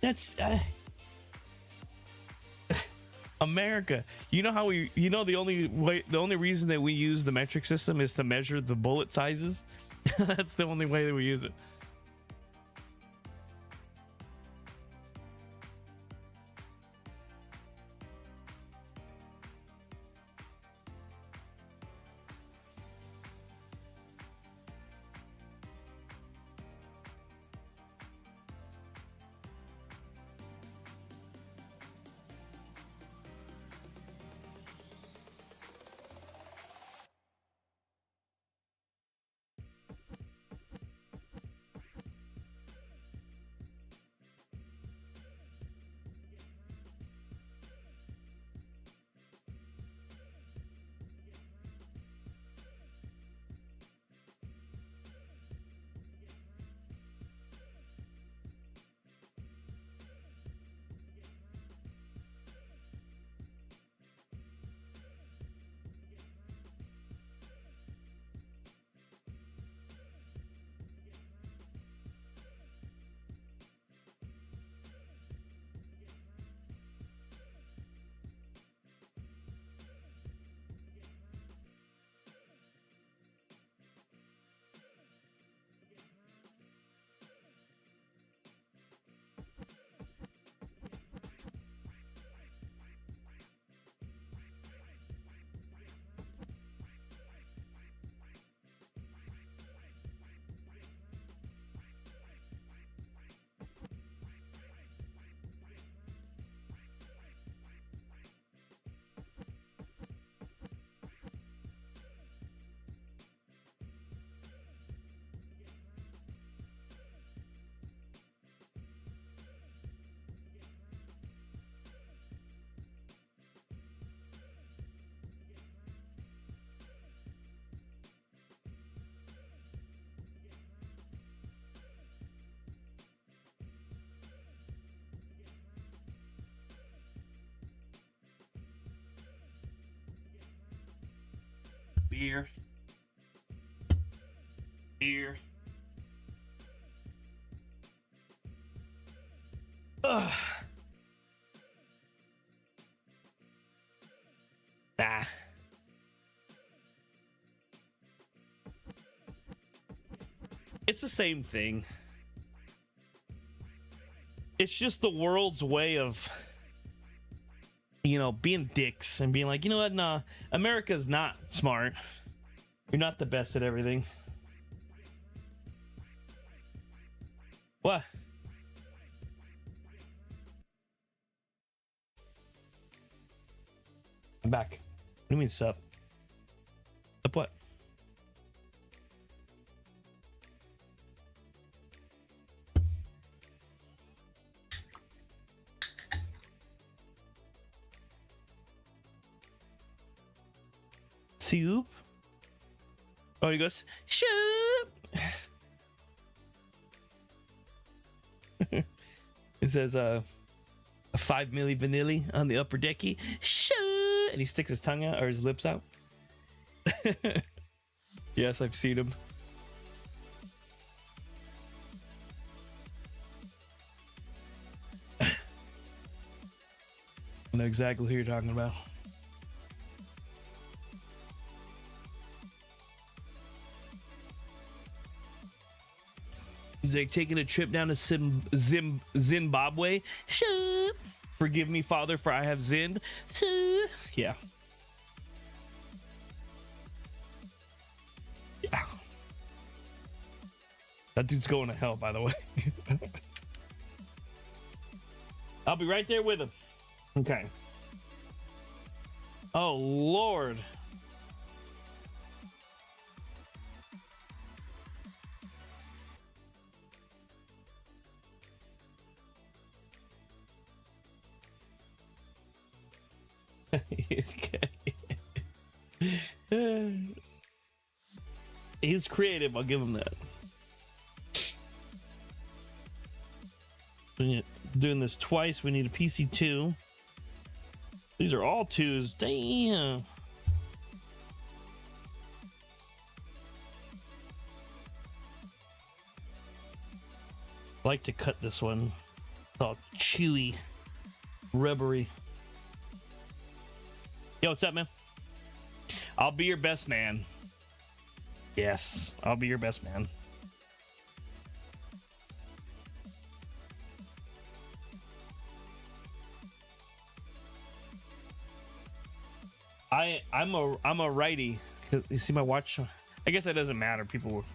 That's America. You know how the only reason that we use the metric system is to measure the bullet sizes. That's the only way that we use it. Beer. Ugh. Nah. It's the same thing. It's just the world's way of, being dicks and being like, you know what? Nah, America's not smart. You're not the best at everything. What? I'm back. What do you mean sup? Up what? Soup? Oh, he goes, soup. It says a 5 milli vanilli on the upper decky. Soup. And he sticks his tongue out or his lips out. Yes, I've seen him. I know exactly who you're talking about. He's like taking a trip down to Zimbabwe. Shoot. Forgive me, Father, for I have sinned. Yeah. Yeah. That dude's going to hell, by the way. I'll be right there with him. Okay. Oh, Lord. He's creative, I'll give him that. Doing this twice, we need a PC2. These are all twos. Damn. I like to cut this one. It's all chewy, rubbery. Yo, what's up, man? I'll be your best man. Yes, I'll be your best man. I'm a righty. You see my watch? I guess that doesn't matter. People.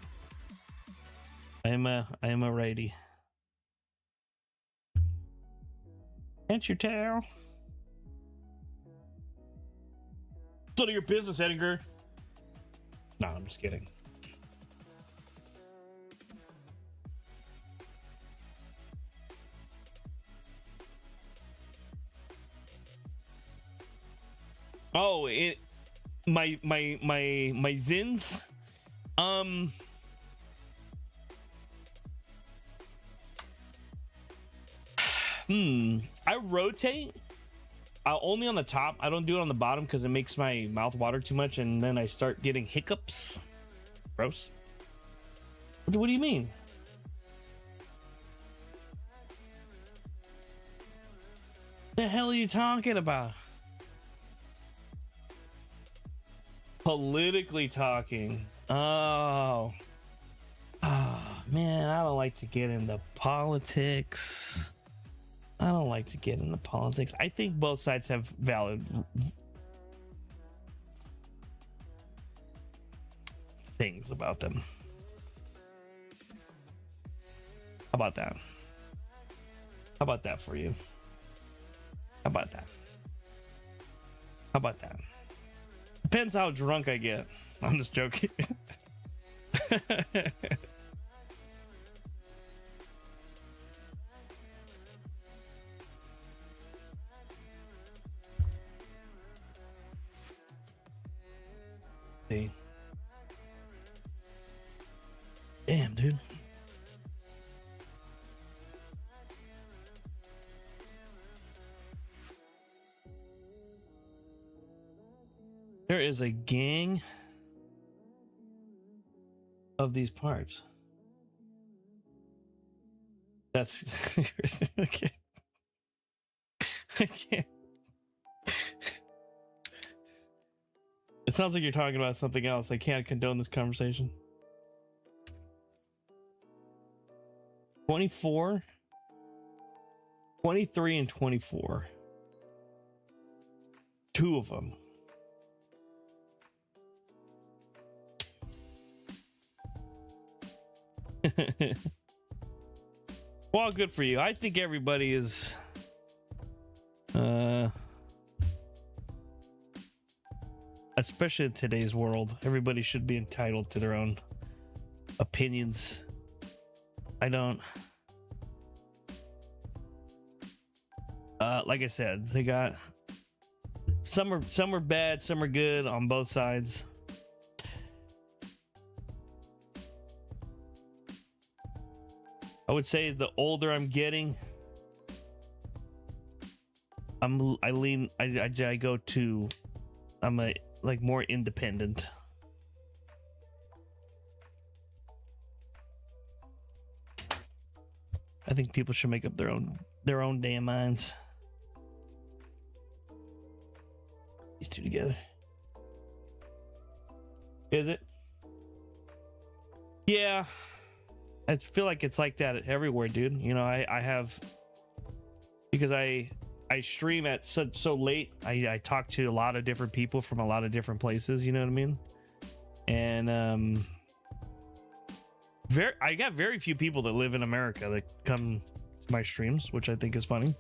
I am a righty. Can't you tell? It's none of your business, Edgar. No, I'm just kidding. Oh, my Zins. I rotate. Only on the top. I don't do it on the bottom because it makes my mouth water too much, and then I start getting hiccups. Gross. What do you mean? The hell are you talking about? Politically talking. Oh, man, I don't like to get into politics. I don't like to get into politics. I think both sides have valid things about them. How about that? How about that for you? How about that? How about that? Depends how drunk I get. I'm just joking. See. Damn, dude. There is a gang of these parts. That's I can't. I can't. It sounds like you're talking about something else. I can't condone this conversation. 24, 23, and 24. Two of them. Well, good for you. I think everybody is especially in today's world, everybody should be entitled to their own opinions. I don't like I said, they got some are bad, some are good on both sides. I would say the older I'm getting, I'm more independent. I think people should make up their own damn minds. These two together. Is it? Yeah. I feel like it's like that everywhere, dude. You know, I have, because I stream at so late. I talk to a lot of different people from a lot of different places. You know what I mean? And I got very few people that live in America that come to my streams, which I think is funny.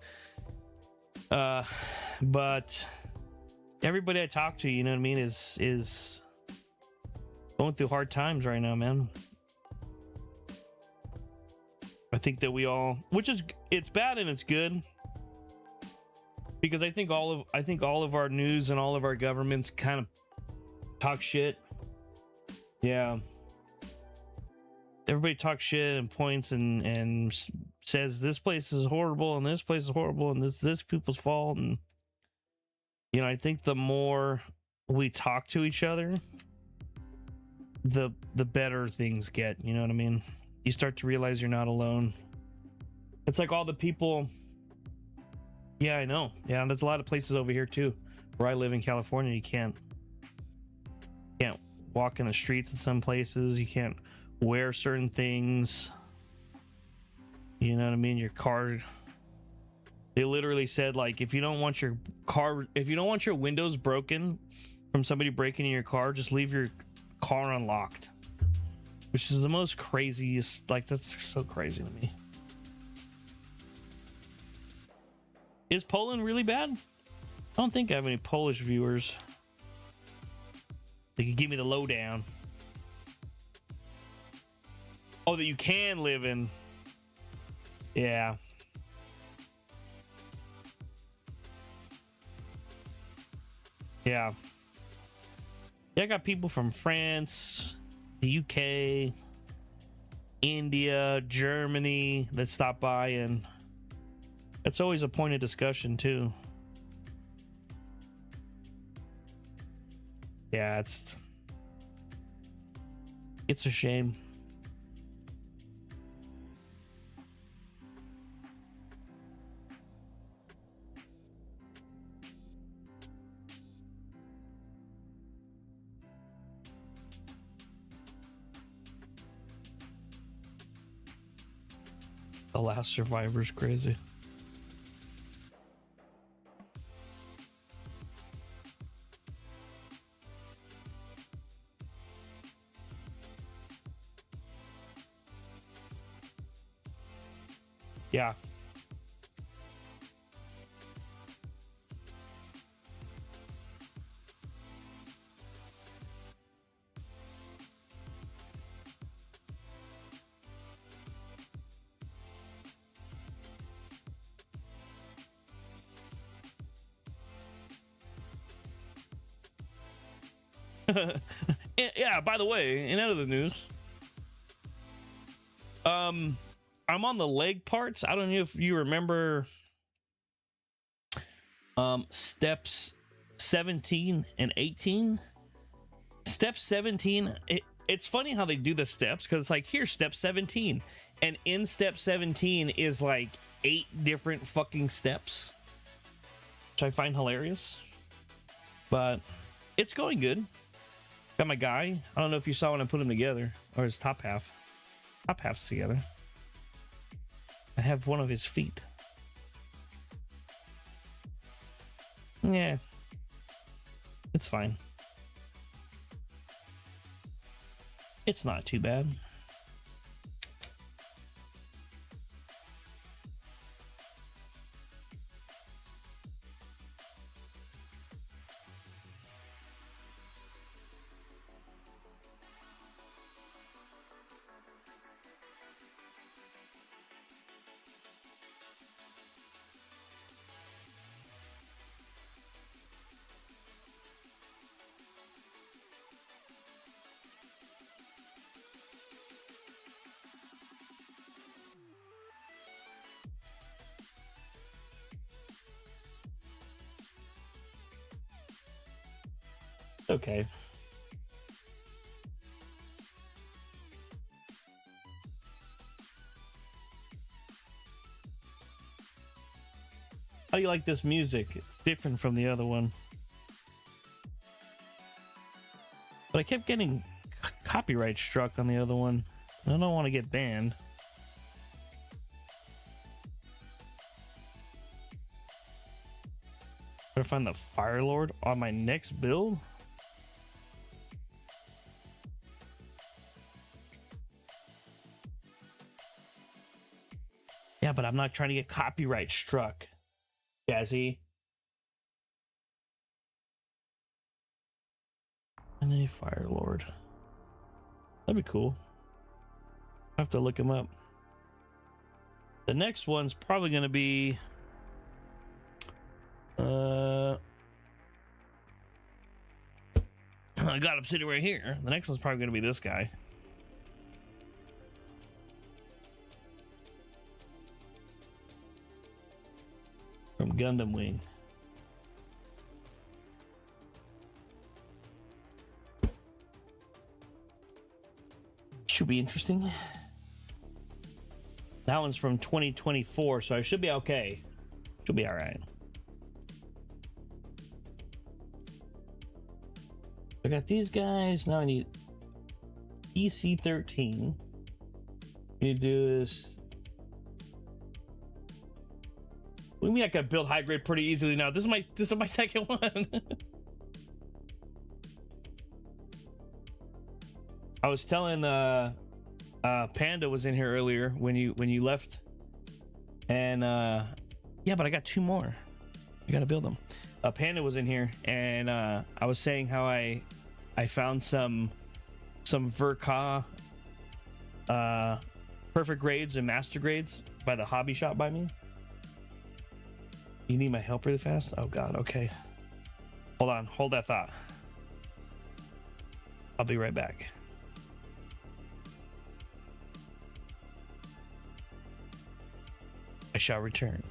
But everybody I talk to, you know what I mean, is going through hard times right now, man. I think that we all, which is, it's bad and it's good, because I think all of our news and all of our governments kind of talk shit. Yeah. Everybody talks shit and points and says this place is horrible and this place is horrible and this people's fault. And, you know, I think the more we talk to each other, the better things get. You know what I mean? You start to realize you're not alone. It's like all the people. Yeah, I know. Yeah, there's a lot of places over here too. Where I live in California, you can't walk in the streets in some places. You can't wear certain things. You know what I mean? Your car, they literally said, like, if you don't want your windows broken from somebody breaking in your car, just leave your car unlocked. Which is the most craziest, like, that's so crazy to me. Is Poland really bad? I don't think I have any Polish viewers. They could give me the lowdown. Oh, that you can live in. Yeah. Yeah. Yeah, I got people from France, the UK, India, Germany that stop by, and it's always a point of discussion too. Yeah, it's a shame. The Last Survivor's crazy. Yeah. Yeah, by the way, in other news, I'm on the leg parts. I don't know if you remember steps 17 and 18. Step 17, it's funny how they do the steps, because it's like, here's step 17, and in step 17 is like 8 different fucking steps, which I find hilarious. But it's going good. Got my guy. I don't know if you saw when I put him together, or his top half. Top half's together. I have one of his feet. Yeah. It's fine. It's not too bad. Okay. How do you like this music? It's different from the other one. But I kept getting copyright struck on the other one. I don't want to get banned. Better find the Fire Lord on my next build. Yeah, but I'm not trying to get copyright struck, Jazzy. And a Fire Lord. That'd be cool. I have to look him up. The next one's probably going to be I got him sitting right here. The next one's probably going to be this guy. From Gundam Wing. Should be interesting. That one's from 2024, so I should be okay. Should be all right. I got these guys. Now I need EC13. I need to do this. What do you mean I can build high grade pretty easily now? This is my second one. I was telling Panda was in here earlier when you left, and yeah, but I got two more. I gotta build them. Panda was in here, and I was saying how I found some Verka perfect grades and master grades by the hobby shop by me. You need my help really fast? Oh god, okay. Hold on, hold that thought. I'll be right back. I shall return.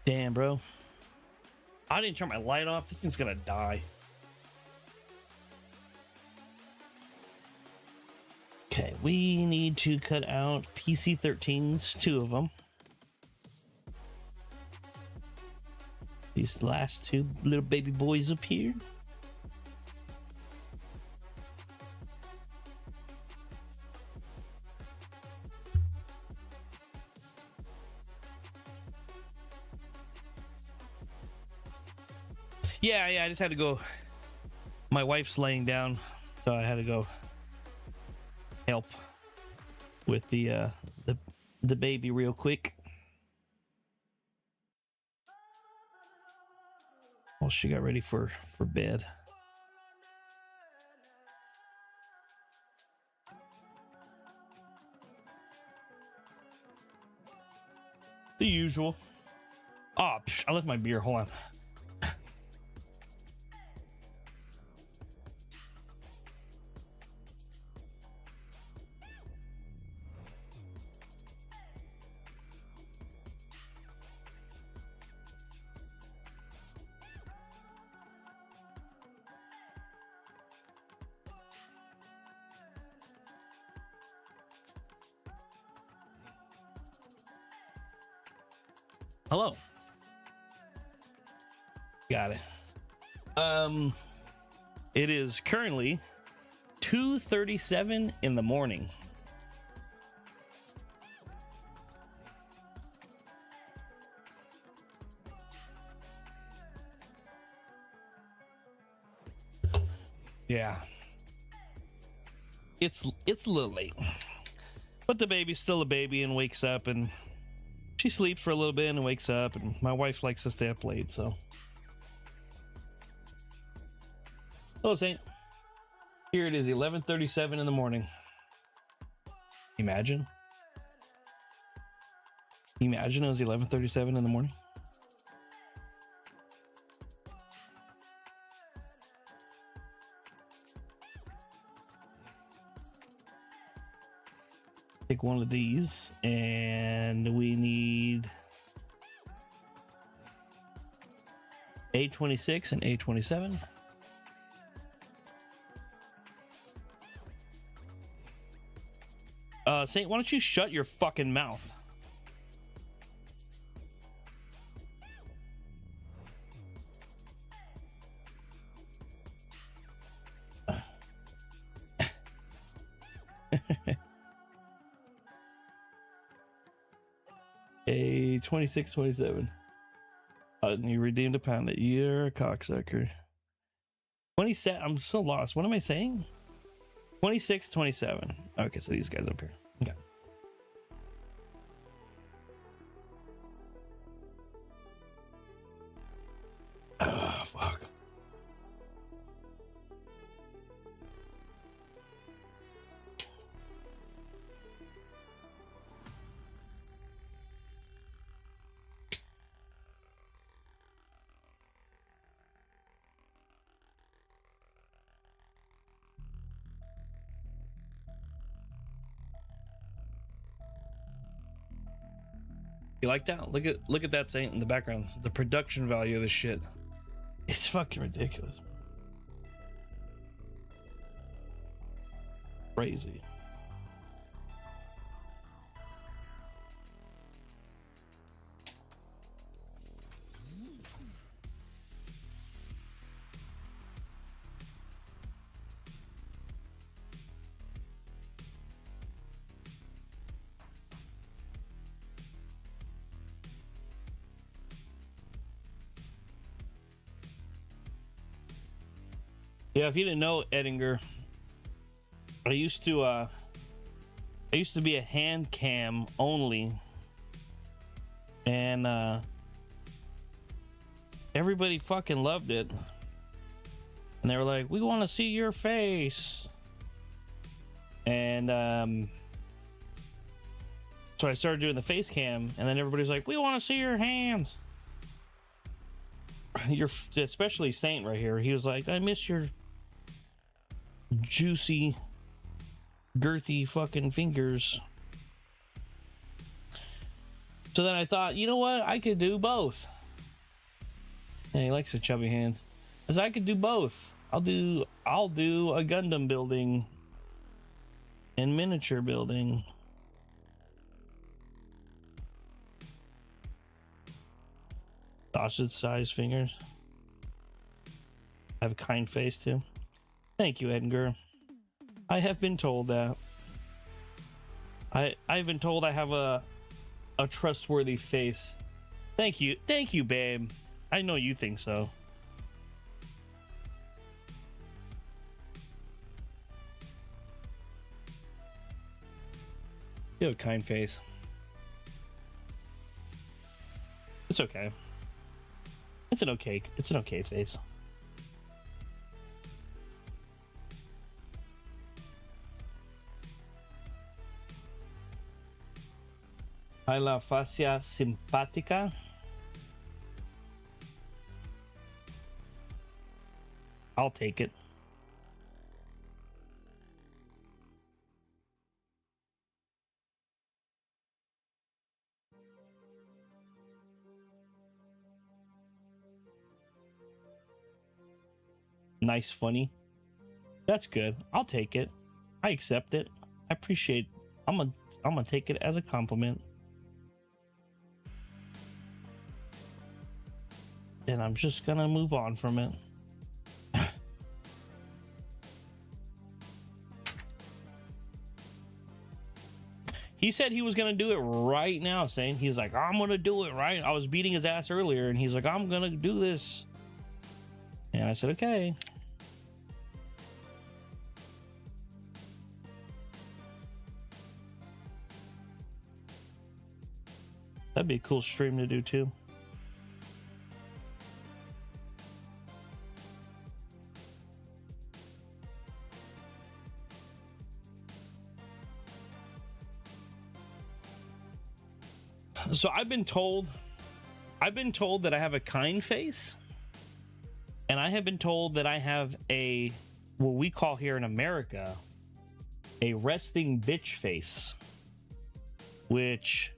Damn, bro. I didn't turn my light off. This thing's gonna die. Okay, we need to cut out PC-13s, 2 of them. These last 2 little baby boys up here. Yeah, I just had to go. My wife's laying down, so I had to go help with the baby real quick. Well, she got ready for bed. The usual. Oh, I left my beer. Hold on. Hello. Got it. It is currently 2:37 in the morning. Yeah. It's a little late. But the baby's still a baby and wakes up and she sleeps for a little bit and wakes up, and my wife likes to stay up late, so. Hello, Saint. Here it is, 11:37 in the morning. Imagine it was 11:37 in the morning. Take one of these, and we need A26 and A27. Saint, why don't you shut your fucking mouth? A26, 27. You redeemed a pound. You're a cocksucker. 27. I'm so lost. What am I saying? 26, 27. Okay, so these guys up here. Okay. Oh, fuck. You like that? Look at that Saint in the background. The production value of this shit. It's fucking ridiculous. Crazy. Yeah, if you didn't know, Edinger, I used to be a hand cam only, and everybody fucking loved it, and they were like, "We want to see your face," and so I started doing the face cam, and then everybody's like, "We want to see your hands." Especially Saint right here. He was like, "I miss your juicy, girthy fucking fingers." So then I thought, you know what? I could do both. Yeah, he likes the chubby hands. As I could do both. I'll do a Gundam building and miniature building. Sausage sized fingers. I have a kind face too. Thank you, Edgar. I have been told that. I've been told I have a trustworthy face. Thank you, babe. I know you think so. You have a kind face. It's okay. It's an okay face. Hay la fascia simpática. I'll take it. Nice, funny. That's good. I'll take it. I accept it. I appreciate. I'm gonna take it as a compliment. And I'm just gonna move on from it. He said he was gonna do it right now, saying he's like, I'm gonna do it right. I was beating his ass earlier, and he's like, I'm gonna do this. And I said, okay. That'd be a cool stream to do too. So I've been told that I have a kind face, and I have been told that I have a, what we call here in America, a resting bitch face, which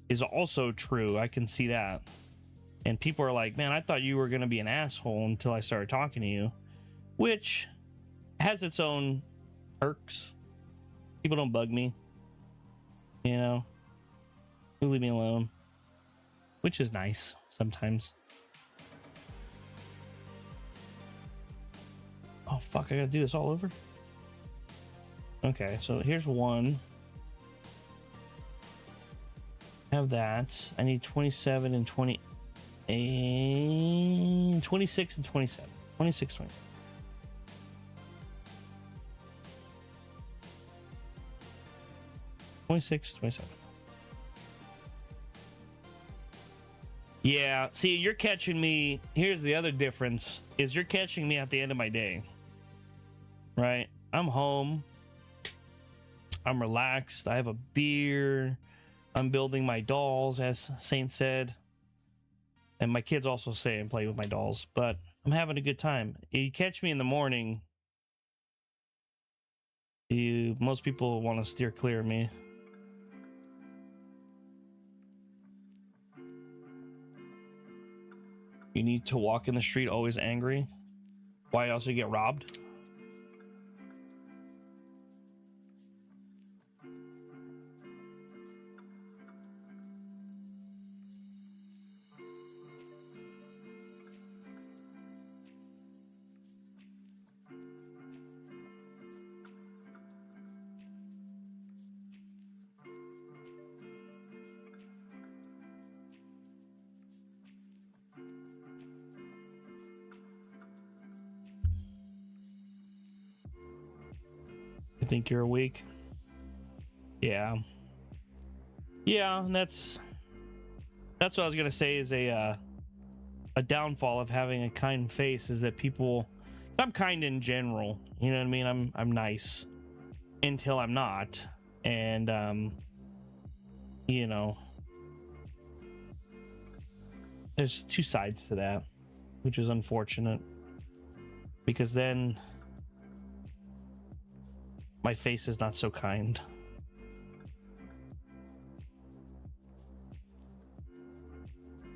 is also true. I can see that. And people are like, man, I thought you were going to be an asshole until I started talking to you, which has its own perks. People don't bug me, you know. Leave me alone, which is nice sometimes. Oh fuck, I gotta do this all over. Okay, so here's one. Have that. I need 27 and 28, 26 and 27. 26, 27. Yeah, see, you're catching me. Here's the other difference, is you're catching me at the end of my day, right? I'm home. I'm relaxed. I have a beer. I'm building my dolls, as Saint said. And my kids also say and play with my dolls, but I'm having a good time. You catch me in the morning, most people want to steer clear of me. You need to walk in the street always angry. Why else you get robbed? I think you're weak. Yeah. Yeah, and that's what I was gonna say is a downfall of having a kind face is that people, I'm kind in general, you know what I mean? I'm nice until I'm not. And you know, there's two sides to that, which is unfortunate, because then my face is not so kind.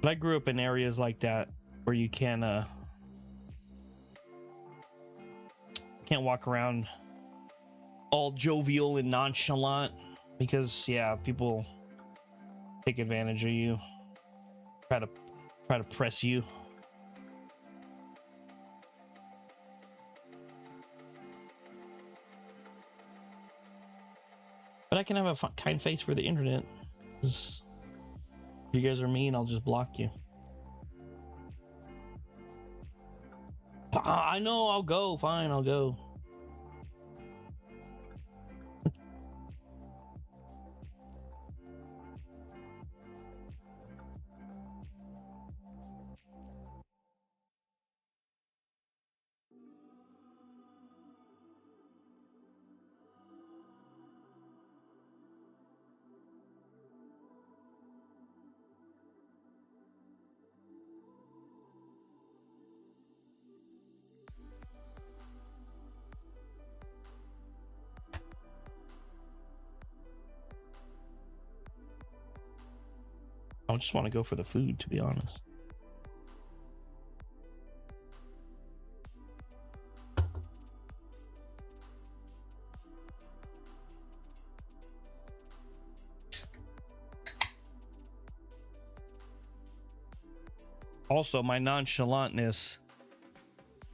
But I grew up in areas like that where you can't walk around all jovial and nonchalant because yeah, people take advantage of you, try to press you. But I can have a kind face for the internet. If you guys are mean, I'll just block you. I know, I'll go. Fine, I'll go. I just want to go for the food, to be honest. Also, my nonchalantness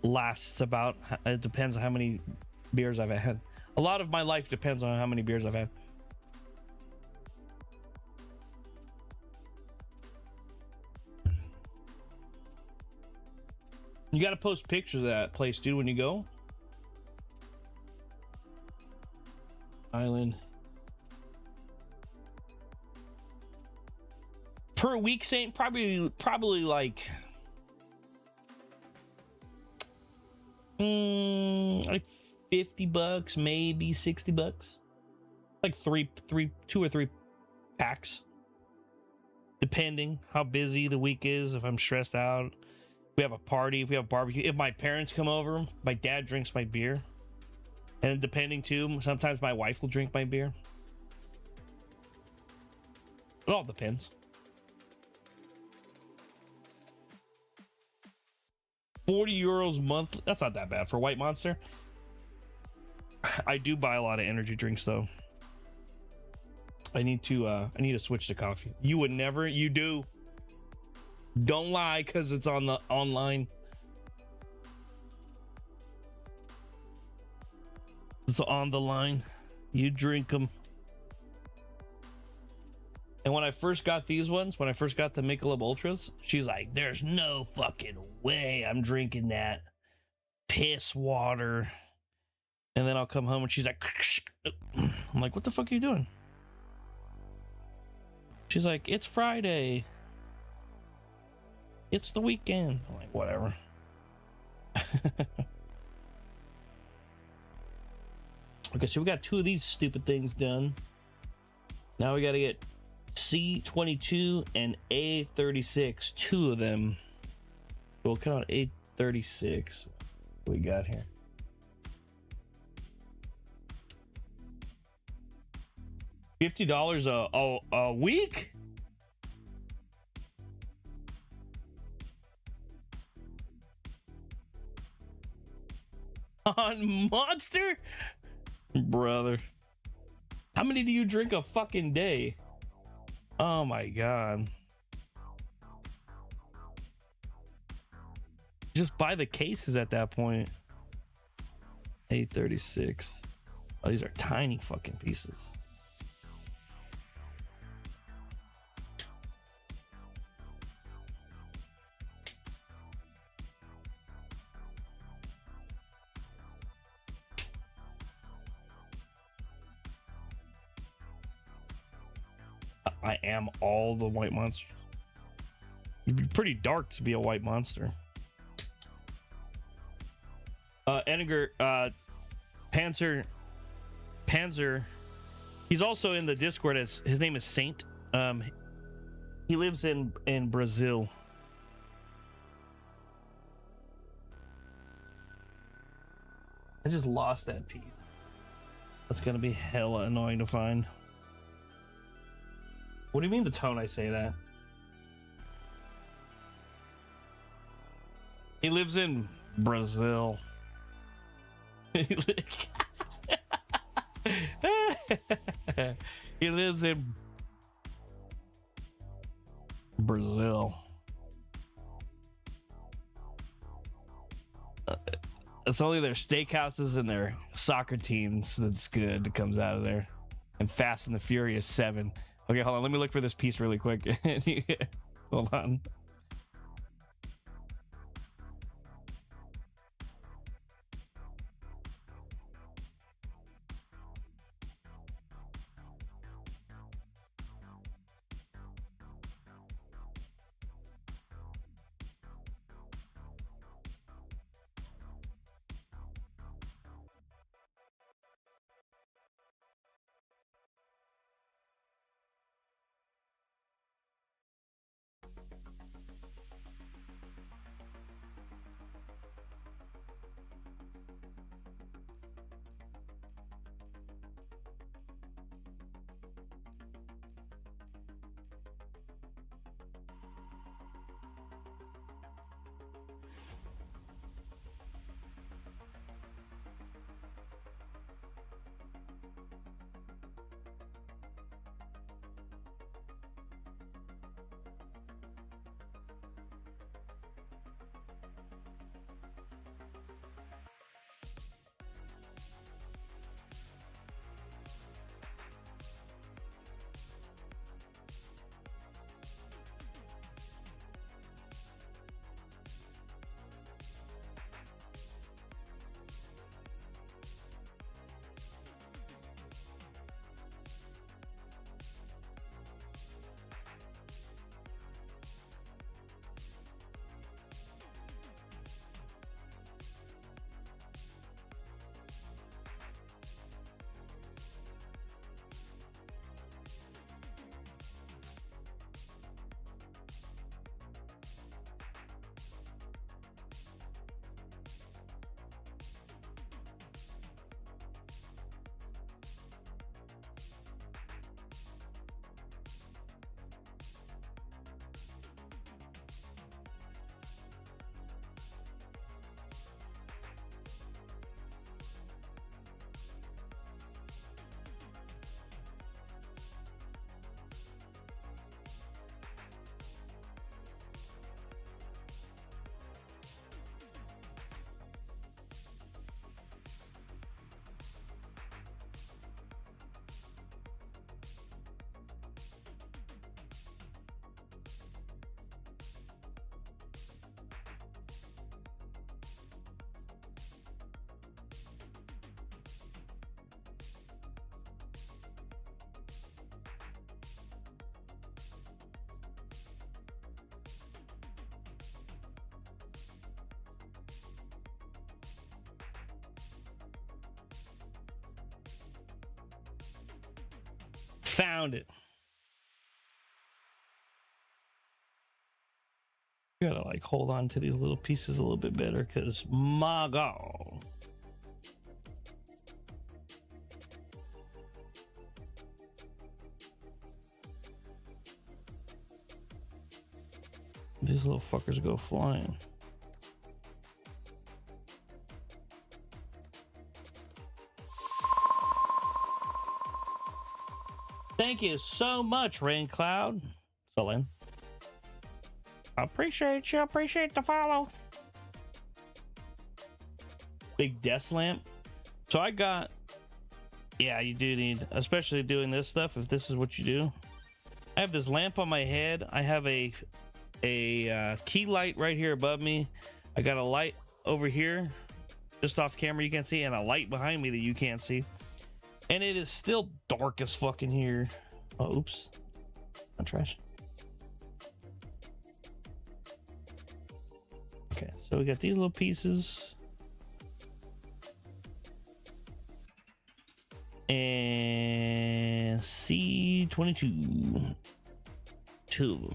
lasts about, it depends on how many beers I've had. A lot of my life depends on how many beers I've had. You got to post pictures of that place, dude, when you go. Island. Per week, Saint, probably like like $50, maybe $60. Like two or three packs. Depending how busy the week is, if I'm stressed out. If we have a party, if we have barbecue, if my parents come over, my dad drinks my beer. And depending too, sometimes my wife will drink my beer. It all depends. 40 euros a month. That's not that bad for White Monster. I do buy a lot of energy drinks though. I need to switch to coffee. You would never, you do. Don't lie, because it's on the online. It's on the line. You drink them. And when I first got these ones, when I first got the Michelob Ultras, she's like, there's no fucking way I'm drinking that piss water. And then I'll come home and she's like, I'm like, what the fuck are you doing? She's like, it's Friday. It's the weekend. I'm like, whatever. Okay, so we got two of these stupid things done. Now we got to get C22 and A36. Two of them. We'll cut out A36. What we got here? $50 a week? On Monster? Brother. How many do you drink a fucking day? Oh my god. Just buy the cases at that point. 836. Oh, these are tiny fucking pieces. I am all the white monsters. You'd be pretty dark to be a white monster. Edgar, Panzer. He's also in the Discord as his name is Saint. He lives in Brazil. I just lost that piece. That's gonna be hella annoying to find. What do you mean the tone I say that? He lives in Brazil. He lives in Brazil. It's only their steakhouses and their soccer teams that's good that comes out of there. And Fast and the Furious 7. Okay, hold on. Let me look for this piece really quick. Hold on. Found it. Gotta like hold on to these little pieces a little bit better because my god. These little fuckers go flying. Thank you so much, Rain Cloud. Solin. Appreciate you. Appreciate the follow. Big desk lamp. So I got, yeah, you do need, especially doing this stuff, if this is what you do. I have this lamp on my head. I have a key light right here above me. I got a light over here, just off camera you can't see, and a light behind me that you can't see. And it is still dark as fucking here. Oh, oops. Not trash. Okay, so we got these little pieces. And C22. Two.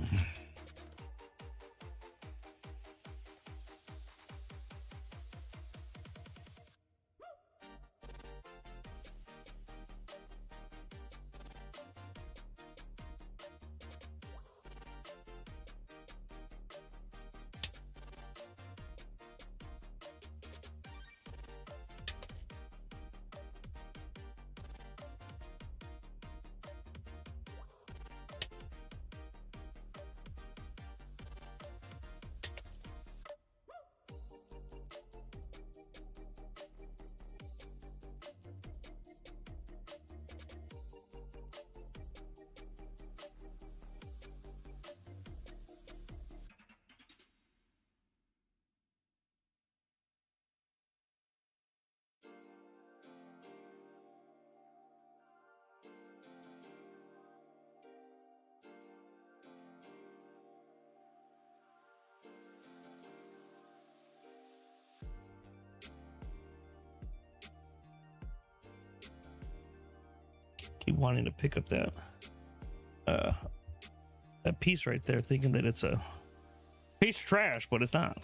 wanting to pick up that that piece right there, thinking that it's a piece of trash, but it's not.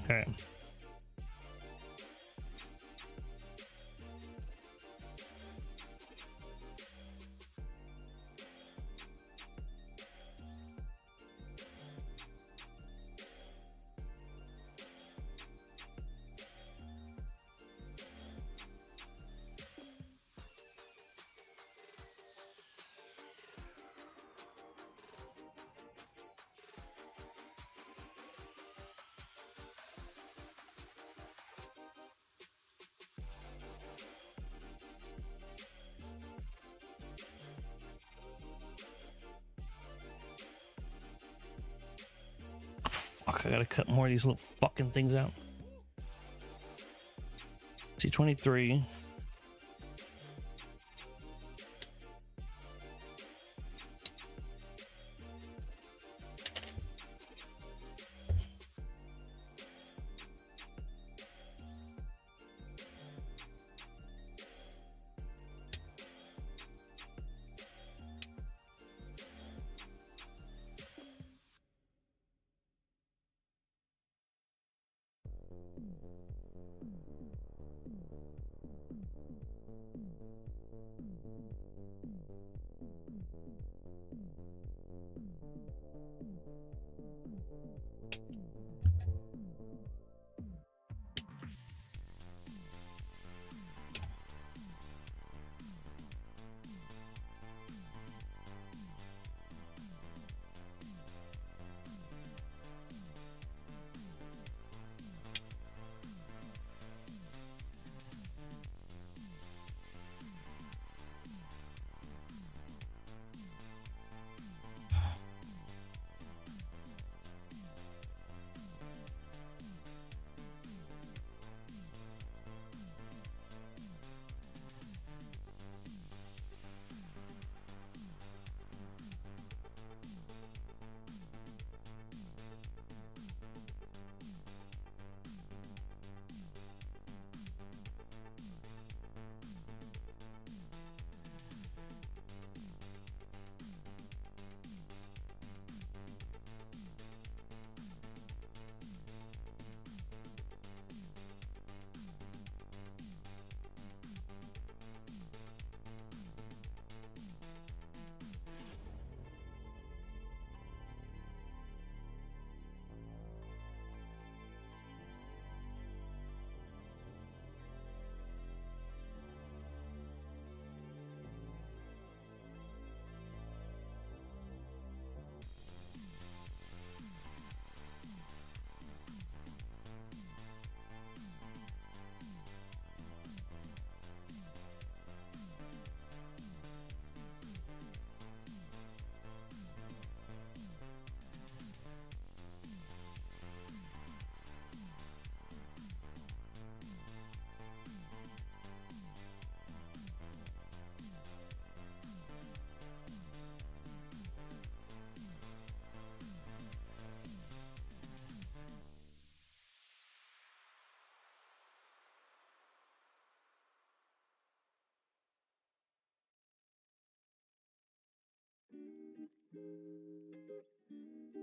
Okay. Fuck, I gotta cut more of these little fucking things out. See, 23.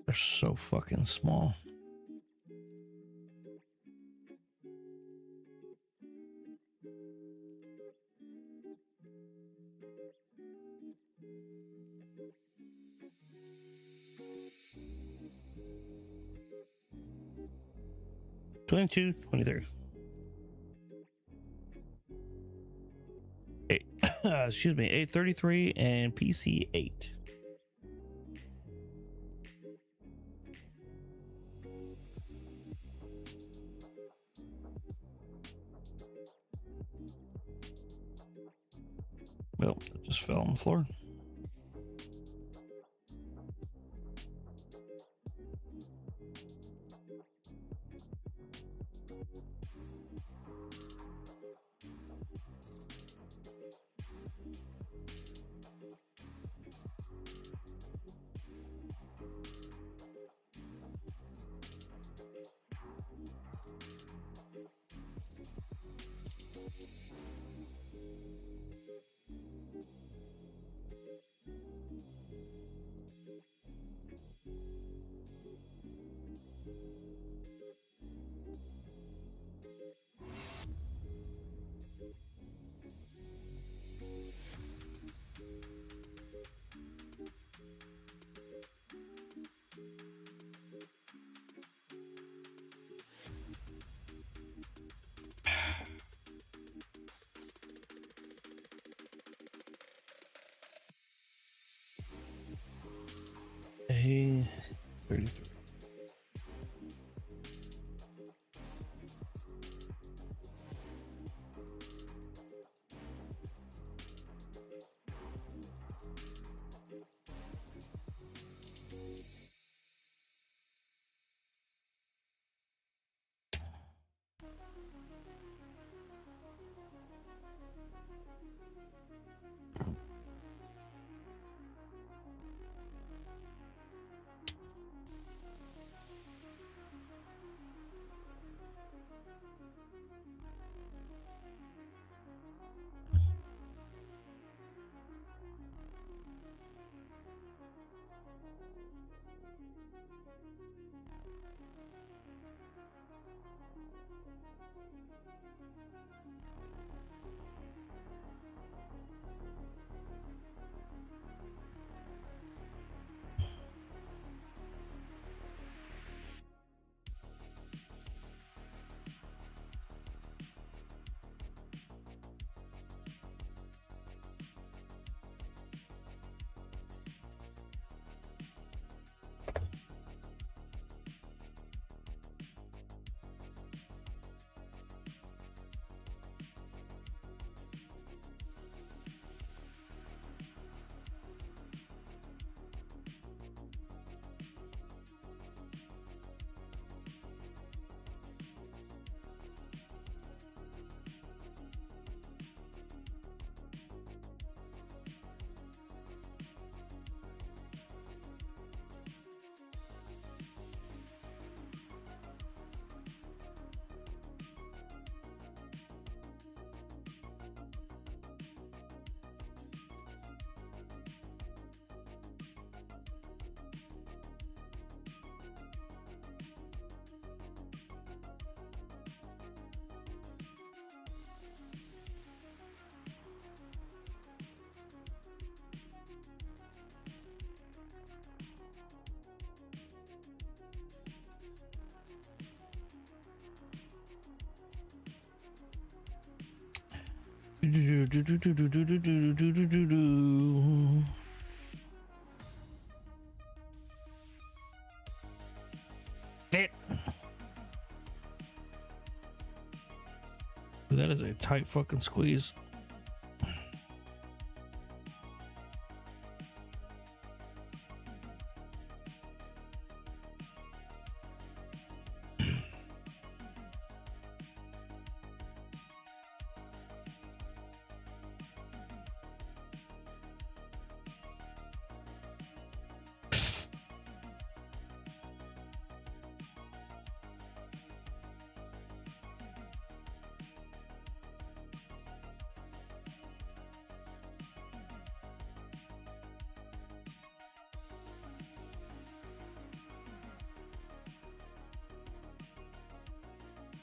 They're so fucking small. $22, $23. Excuse me, $8.33 and PC 8. Well, Just fell on the floor. A 33. Fit. That is a tight fucking squeeze.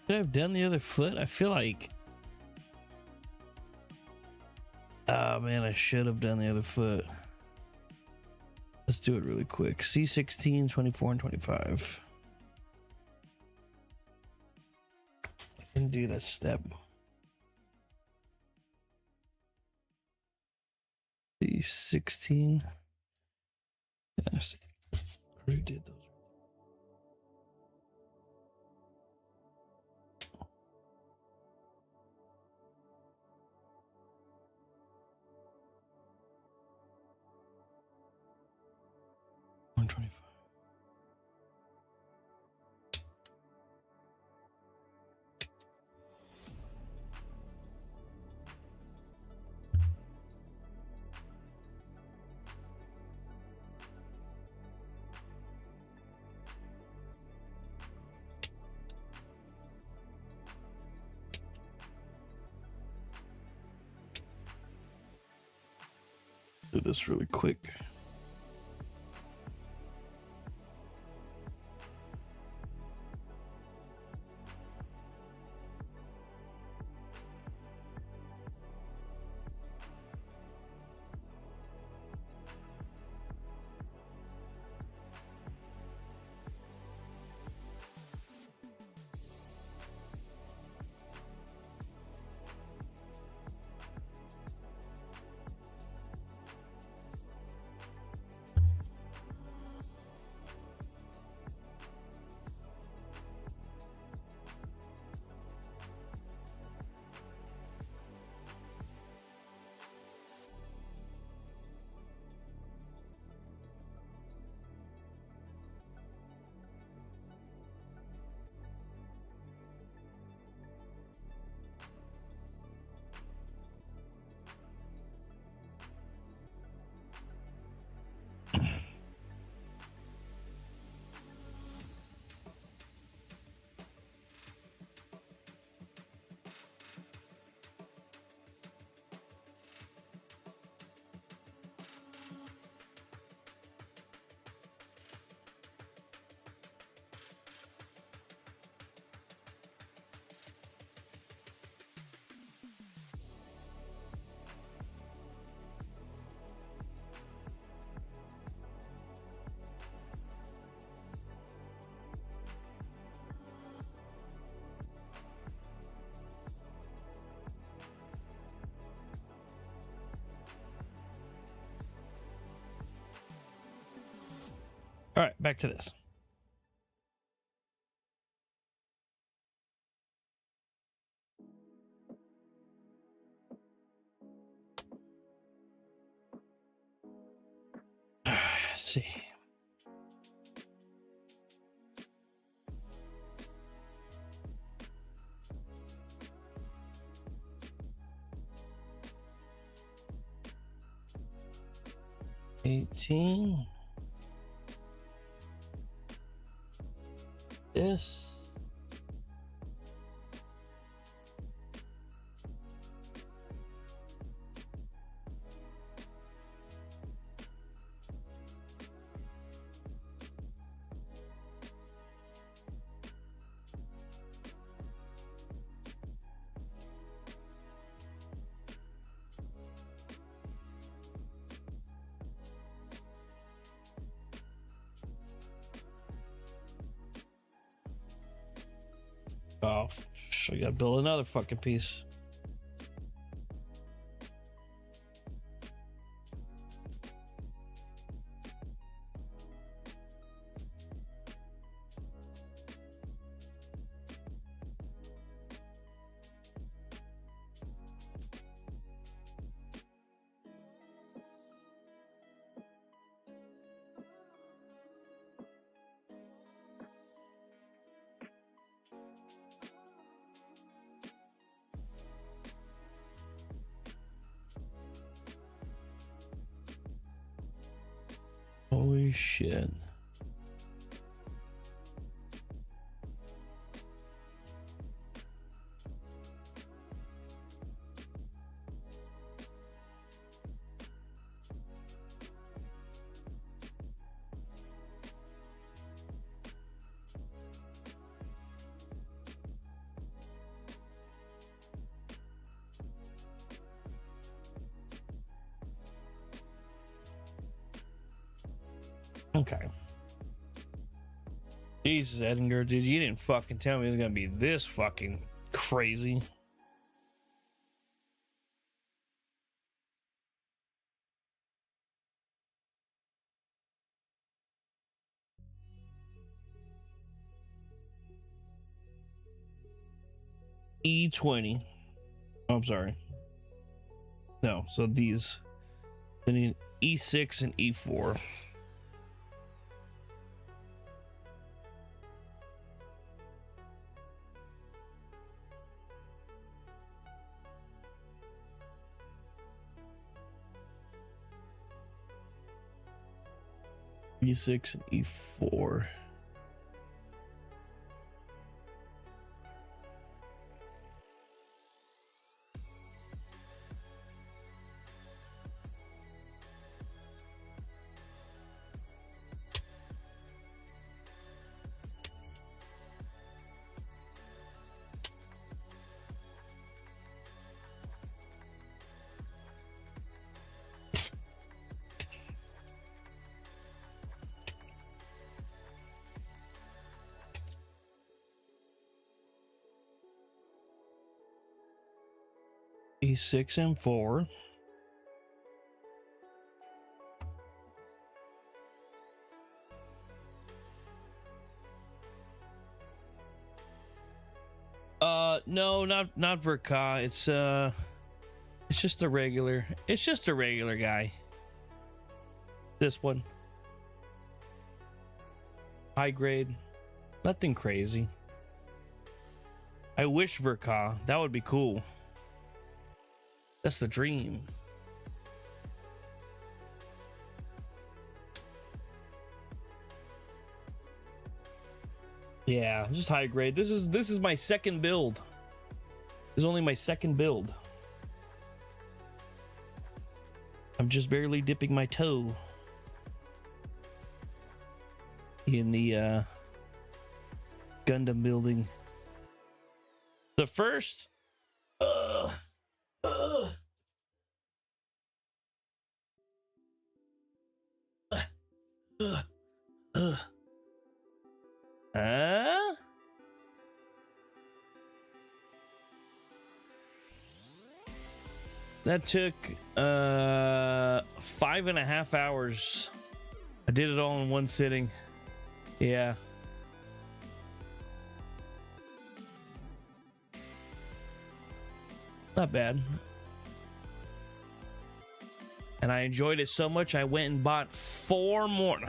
Should I have done the other foot? I feel like, oh man, I should have done the other foot. Let's do it really quick. C16, 24, and 25. I can do that step. C16. Yes, I already did those. 125. Do this really quick. All right, back to this. Let's see. $18. This. Oh, I gotta build another fucking piece. Holy shit. Okay. Jesus, Edinger, dude, you didn't fucking tell me it was gonna be this fucking crazy. E20. Oh, I'm sorry. No, so these. I need E6 and E4. E6 and E4. E6 and 4. No, not Verka. It's just a regular. It's just a regular guy. This one. High grade. Nothing crazy. I wish Verka. That would be cool. That's the dream. Yeah, just high grade. This is my second build. This is only my second build. I'm just barely dipping my toe in the Gundam building. The first that took 5.5 hours. I did it all in one sitting. Yeah. Not bad. And I enjoyed it so much I went and bought 4 more.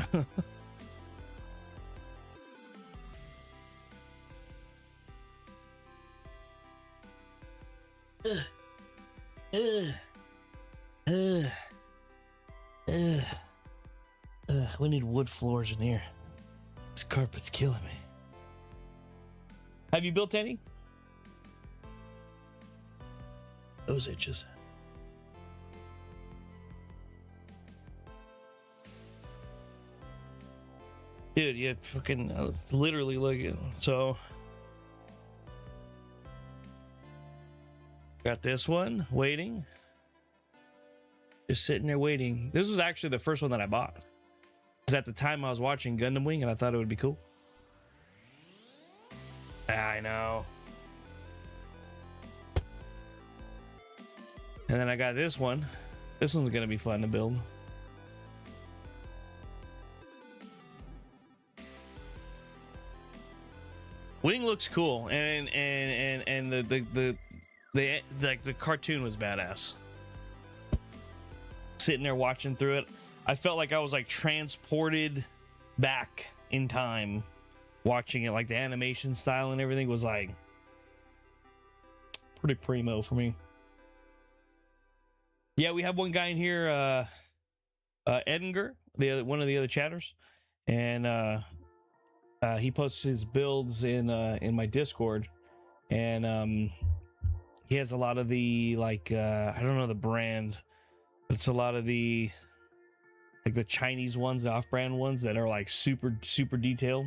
We need wood floors in here. This carpet's killing me. Have you built any? Those itches. Dude, you fucking literally look at. So got this one waiting. Just sitting there waiting. This was actually the first one that I bought. Because at the time I was watching Gundam Wing and I thought it would be cool. I know. And then I got this one. This one's gonna be fun to build. Wing looks cool, and the like the cartoon was badass. Sitting there watching through it, I felt like I was like transported back in time, watching it. Like the animation style and everything was like pretty primo for me. Yeah, we have one guy in here, Edinger, one of the other chatters, and he posts his builds in my Discord, and he has a lot of the like I don't know the brand, but it's a lot of the like the Chinese ones, the off-brand ones that are like super detailed.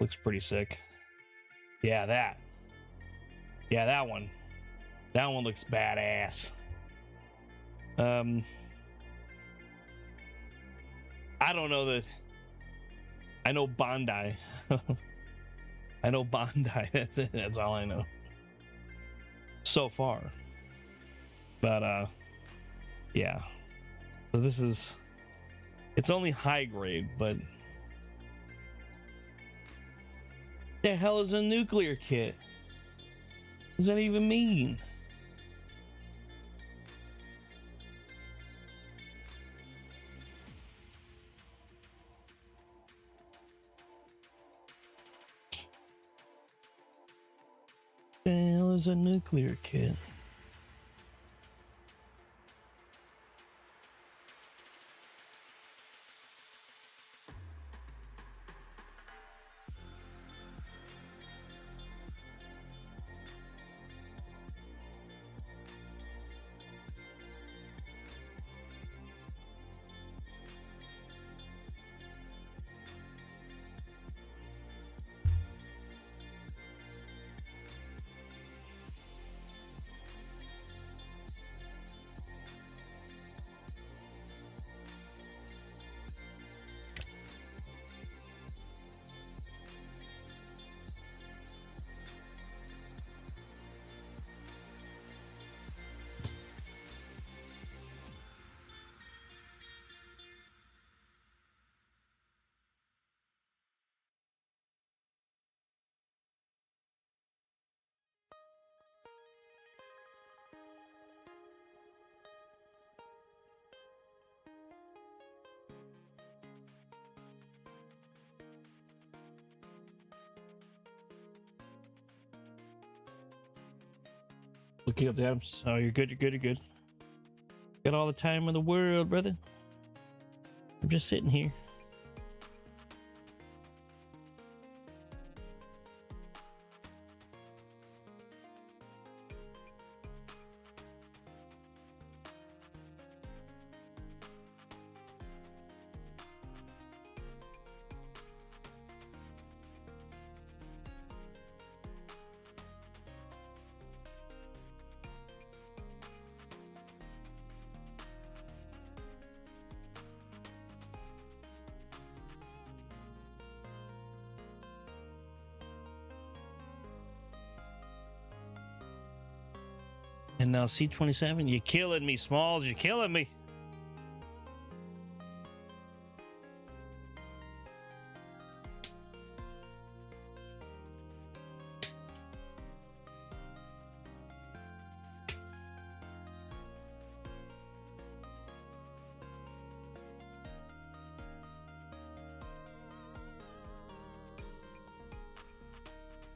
Looks pretty sick. Yeah, that one looks badass. I don't know that. I know Bandai. I know Bandai. That's all I know so far. But yeah. So this is. It's only high grade, but the hell is a nuclear kit? What does that even mean? The hell is a nuclear kit? Looking up the items. Oh, you're good. You're good. You're good. Got all the time in the world, brother. I'm just sitting here. And now C27, you're killing me, Smalls. You're killing me.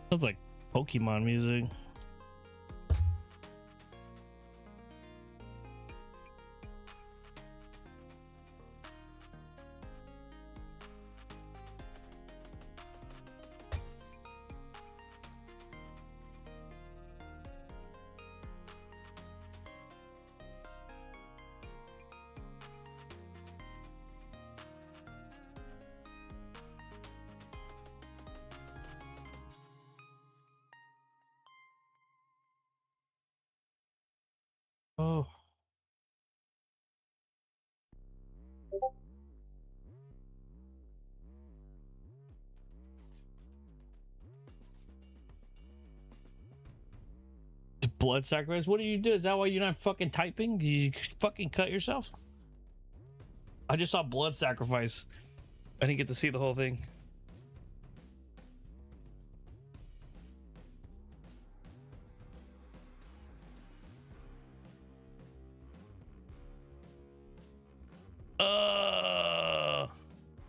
Sounds like Pokemon music. Oh. The blood sacrifice? What do you do? Is that why you're not fucking typing? Did you fucking cut yourself? I just saw blood sacrifice. I didn't get to see the whole thing.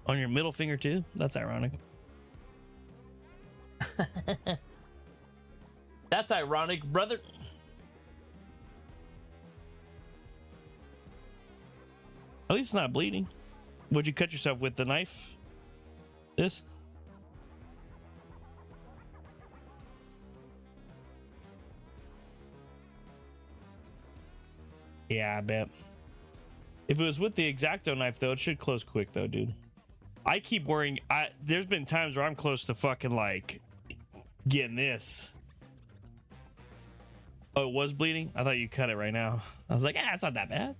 On your middle finger too? That's ironic. That's ironic, brother. At least it's not bleeding. Would you cut yourself with the knife? This? Yeah, I bet. If it was with the X-Acto knife, though, it should close quick, though, dude. I keep worrying. There's been times where I'm close to fucking, like, getting this. Oh, it was bleeding? I thought you cut it right now. I was like, it's not that bad.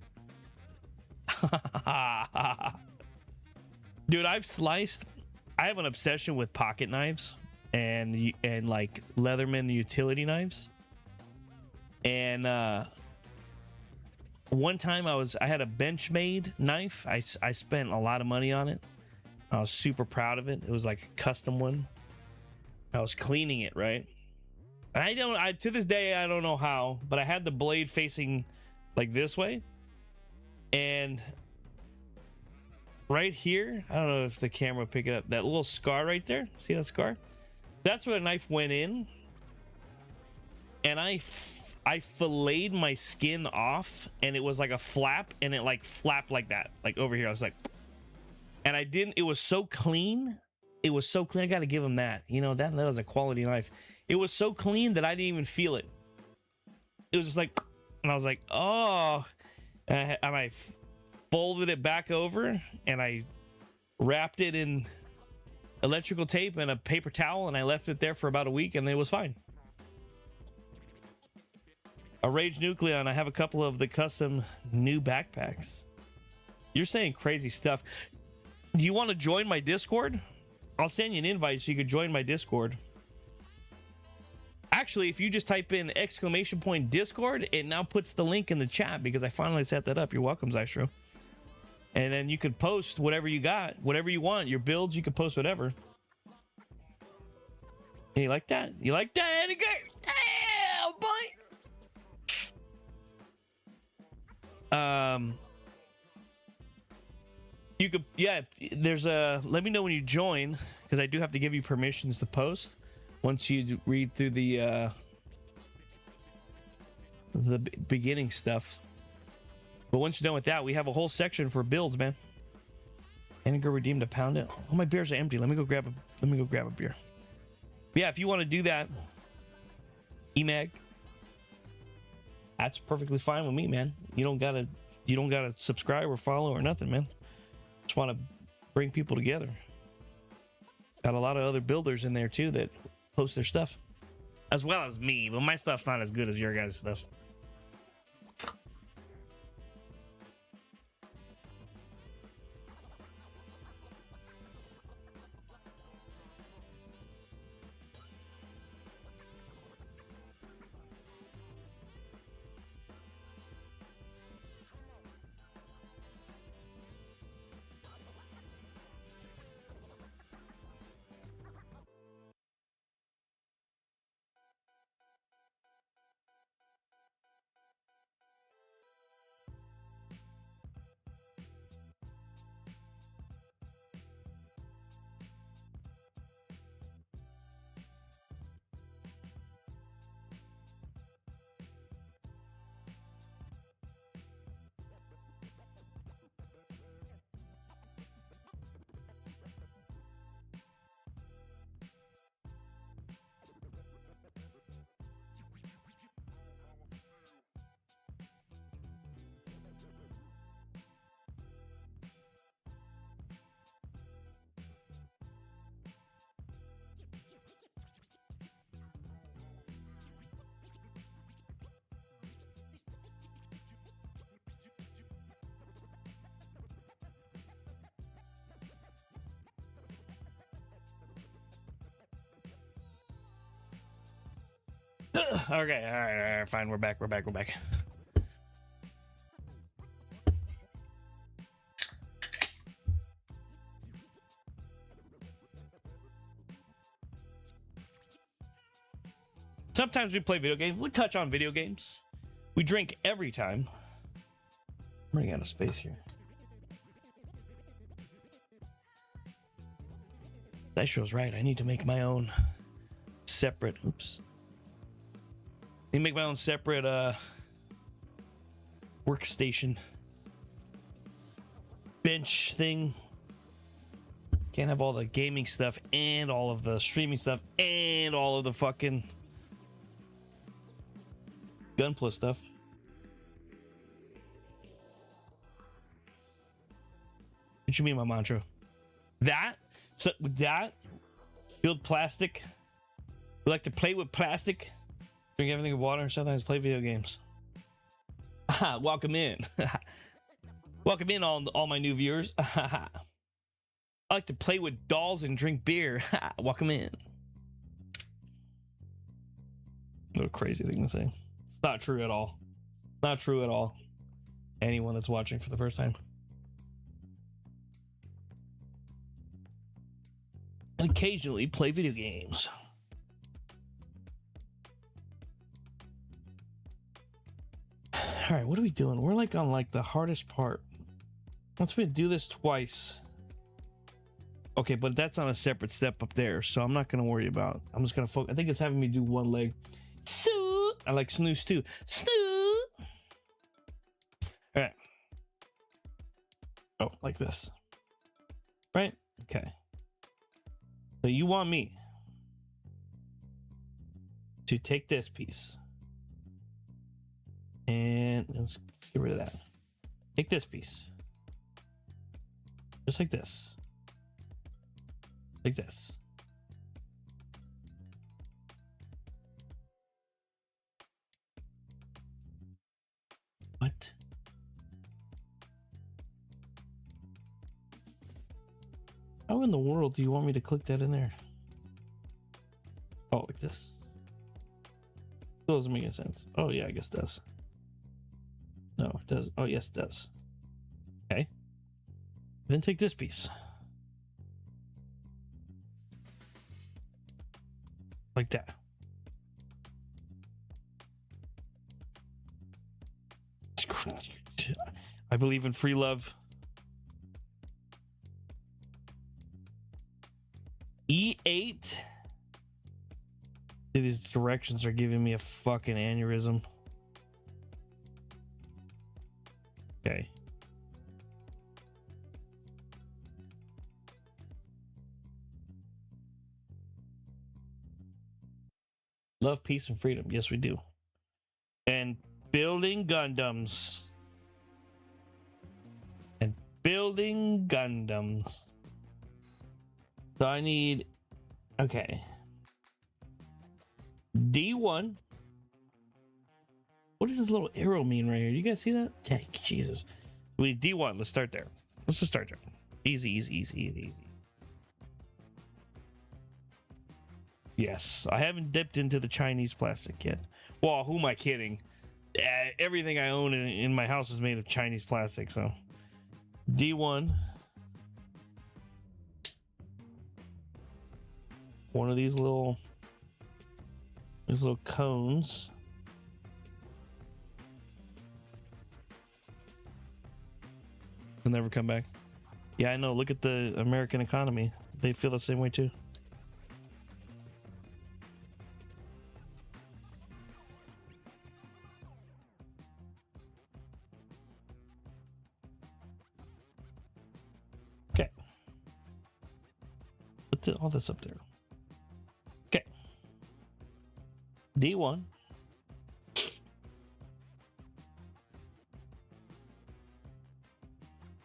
Dude, I've sliced. I have an obsession with pocket knives and like Leatherman utility knives. And one time I had a Benchmade knife. I spent a lot of money on it. I was super proud of it. It was like a custom one. I was cleaning it, right? And to this day, I don't know how, but I had the blade facing like this way. And right here, I don't know if the camera will pick it up, that little scar right there. See that scar? That's where the knife went in. And I filleted my skin off, and it was like a flap, and it like flapped like that, like over here. I was like, and it was so clean. It was so clean. I got to give him that. You know, that was a quality knife. It was so clean that I didn't even feel it. It was just like, and I was like, oh, and I folded it back over, and I wrapped it in electrical tape and a paper towel, and I left it there for about a week, and it was fine. A Rage Nucleon, I have a couple of the custom new backpacks. You're saying crazy stuff. Do you want to join my Discord? I'll send you an invite so you can join my Discord. Actually, if you just type in !Discord, it now puts the link in the chat because I finally set that up. You're welcome, Zystro. And then you can post whatever you got, whatever you want. Your builds, you can post whatever. You like that? You like that, Eddie? Damn, boy! You could, yeah, there's let me know when you join, because I do have to give you permissions to post once you read through the the beginning stuff. But once you're done with that, we have a whole section for builds, man. And go redeem to pound it. Oh, my beers are empty. Let me go grab a beer. But yeah, if you want to do that, EMAG, that's perfectly fine with me, man. You don't gotta subscribe or follow or nothing, man. Just want to bring people together. Got a lot of other builders in there too that post their stuff, as well as me. But my stuff's not as good as your guys' stuff. Okay, all right, fine. We're back. Sometimes we play video games. We touch on video games. We drink every time. I'm running out of space here. That show's right. I need to make my own separate. Oops. I need to make my own separate workstation bench thing. Can't have all the gaming stuff and all of the streaming stuff and all of the fucking Gunpla stuff. What you mean, my mantra? That? So with that, build plastic. We like to play with plastic. Drink everything with water and sometimes play video games. Welcome in. Welcome in, all my new viewers. I like to play with dolls and drink beer. Welcome in. What a crazy thing to say. It's not true at all. Not true at all. Anyone that's watching for the first time. And occasionally play video games. All right, what are we doing? We're like on like the hardest part. Once we do this twice. Okay, but that's on a separate step up there, so I'm not gonna worry about. I'm just gonna focus. I think it's having me do one leg. So I like snooze too. Snooze. All right. Oh, like this. Right? Okay. So you want me to take this piece and let's get rid of that. Take this piece. Just like this. Like this. What? How in the world do you want me to click that in there? Oh, like this. Still doesn't make any sense. Oh yeah, I guess it does. No, it does. Oh yes, it does. Okay. Then take this piece. Like that. I believe in free love. E8. These directions are giving me a fucking aneurysm. Love, peace, and freedom. Yes, we do. And building Gundams. And building Gundams. So I need... Okay. D1. What does this little arrow mean right here? You guys see that? Dang, Jesus. We need D1. Let's start there. Let's just start there. Easy, easy, easy, easy, easy. Yes, I haven't dipped into the Chinese plastic yet. Well, who am I kidding? Everything I own in my house is made of Chinese plastic, so. D1. One of these little cones. They'll never come back. Yeah, I know. Look at the American economy. They feel the same way too. Okay. Put all this up there. Okay. D1.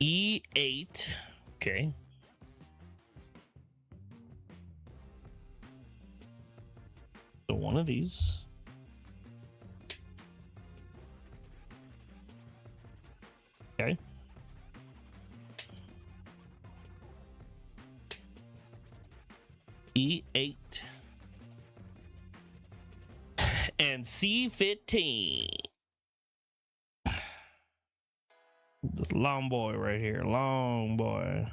E8. Okay. So one of these. Okay. E8. And C15. This long boy right here. Long boy.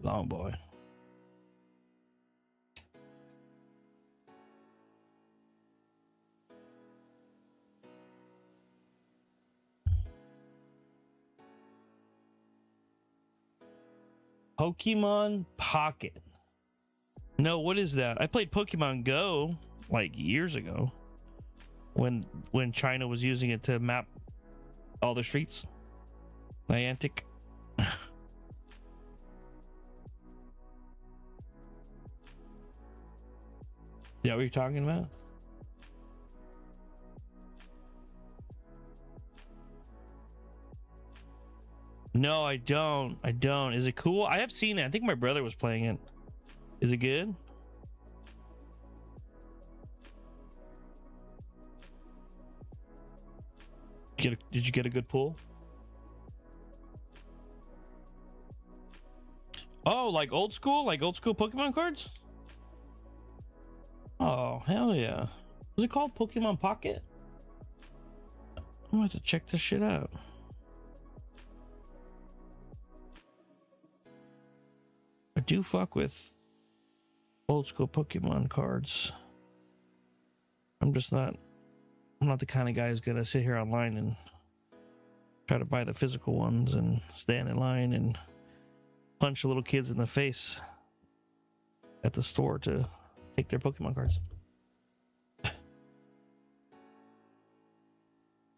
Long boy. Pokemon Pocket. No, what is that? I played Pokemon Go like years ago when China was using it to map all the streets. Niantic. Yeah, what you're talking about? No, I don't. I don't. Is it cool? I have seen it. I think my brother was playing it. Is it good? Did you get a good pull? Oh, like old school Pokemon cards? Oh, hell yeah. Was it called Pokemon Pocket? I'm gonna have to check this shit out. I do fuck with old school Pokemon cards. I'm not the kind of guy who's gonna sit here online and try to buy the physical ones and stand in line and punch little kids in the face at the store to take their Pokemon cards.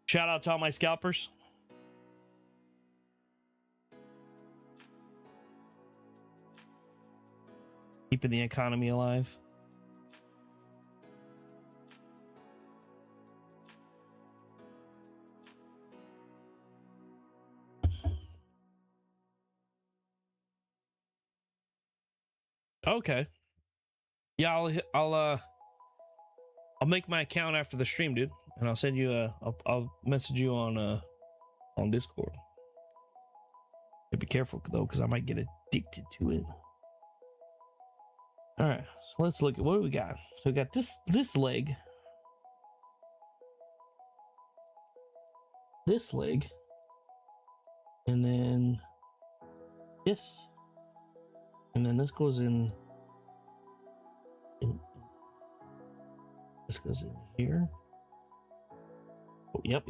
Shout out to all my scalpers. Keeping the economy alive. Okay. Yeah, I'll make my account after the stream, dude, and I'll send you I'll message you on Discord. Be careful though, because I might get addicted to it. All right, so let's look at what do we got. So we got this leg, and then this, and then this goes in. This goes in here. Oh, yep.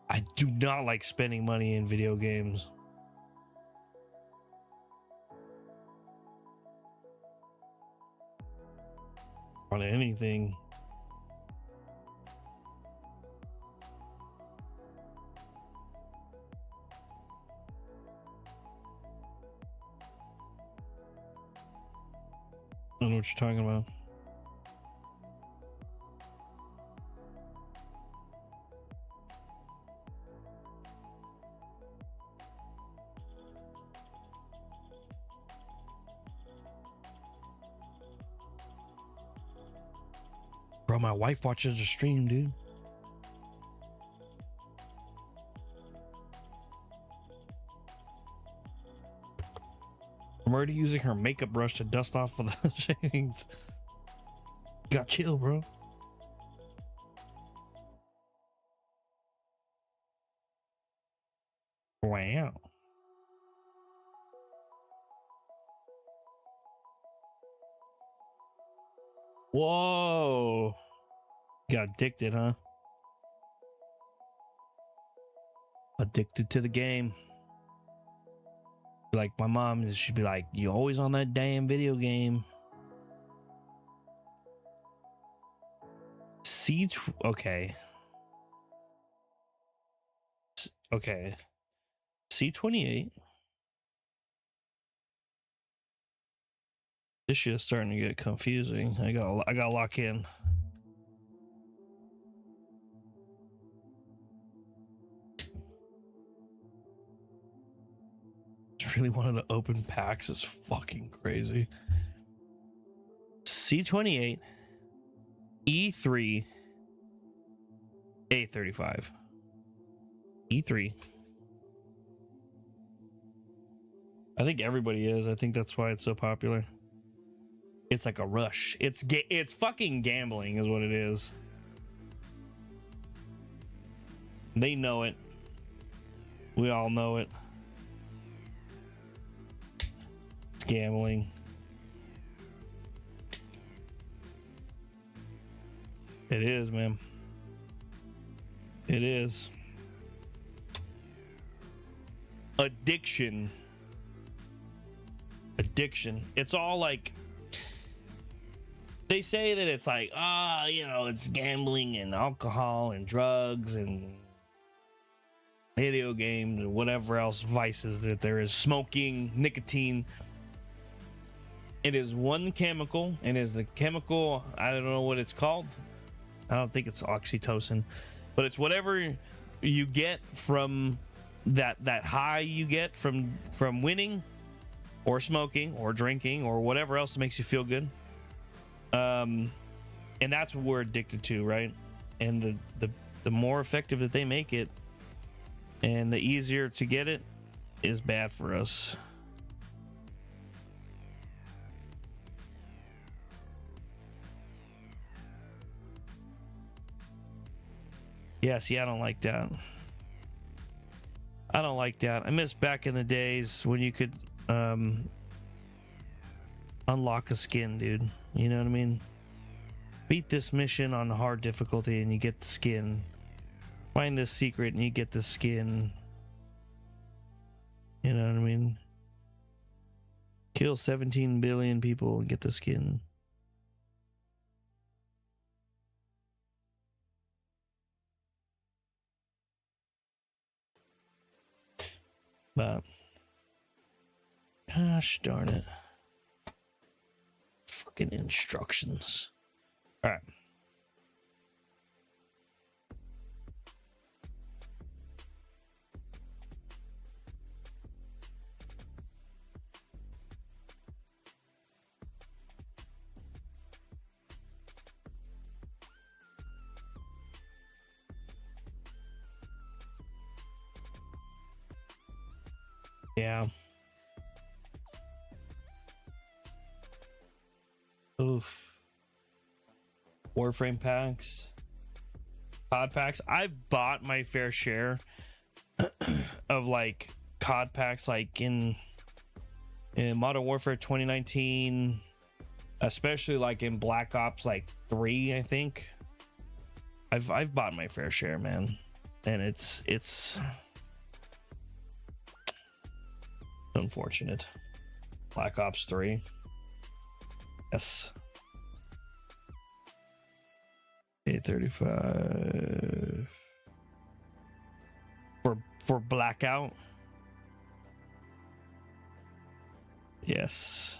I do not like spending money in video games. On anything. what you're talking about. Bro, my wife watches the stream, dude. I'm already using her makeup brush to dust off of the shades. You got chill, bro. Wow. Whoa. Got addicted, huh? Addicted to the game. Like my mom, she'd be like, "You always on that damn video game." Okay. Okay. C28. This shit's starting to get confusing. I gotta lock in. Really wanted to open packs is fucking crazy. C28, E3, A35, E3. I think everybody is. I think that's why it's so popular. It's like a rush. It's fucking gambling is what it is. They know it. We all know it. It's gambling. It is, man. It is. Addiction. It's all like, they say that it's like, it's gambling and alcohol and drugs and video games and whatever else vices that there is, smoking, nicotine. It is one chemical, and is the chemical, I don't know what it's called. I don't think it's oxytocin, but it's whatever you get from that high you get from winning or smoking or drinking or whatever else that makes you feel good. And that's what we're addicted to, right? And the more effective that they make it and the easier to get it is bad for us. Yeah, see, I don't like that. I miss back in the days when you could unlock a skin, dude. You know what I mean? Beat this mission on hard difficulty and you get the skin. Find this secret and you get the skin. You know what I mean? Kill 17 billion people and get the skin. But gosh darn it. Fucking instructions. All right. Yeah. Oof. Warframe packs. COD packs. I've bought my fair share of like COD packs, like in Modern Warfare 2019, especially like in Black Ops like 3, I think. I've bought my fair share, man. And it's unfortunate. Black Ops 3. Yes. A35 for Blackout. Yes.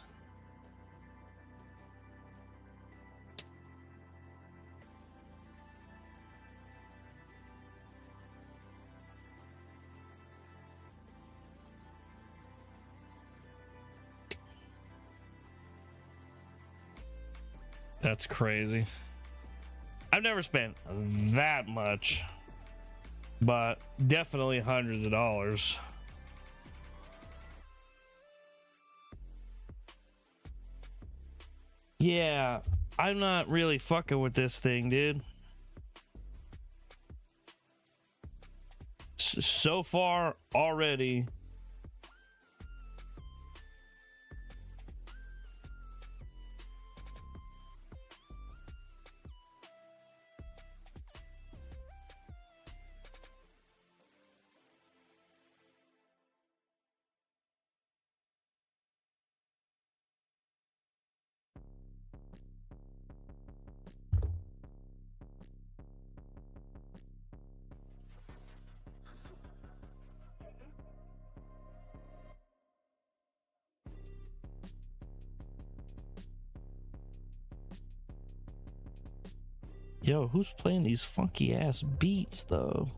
That's crazy. I've never spent that much, but definitely hundreds of dollars. Yeah, I'm not really fucking with this thing, dude. So far already. Yo, who's playing these funky ass beats though?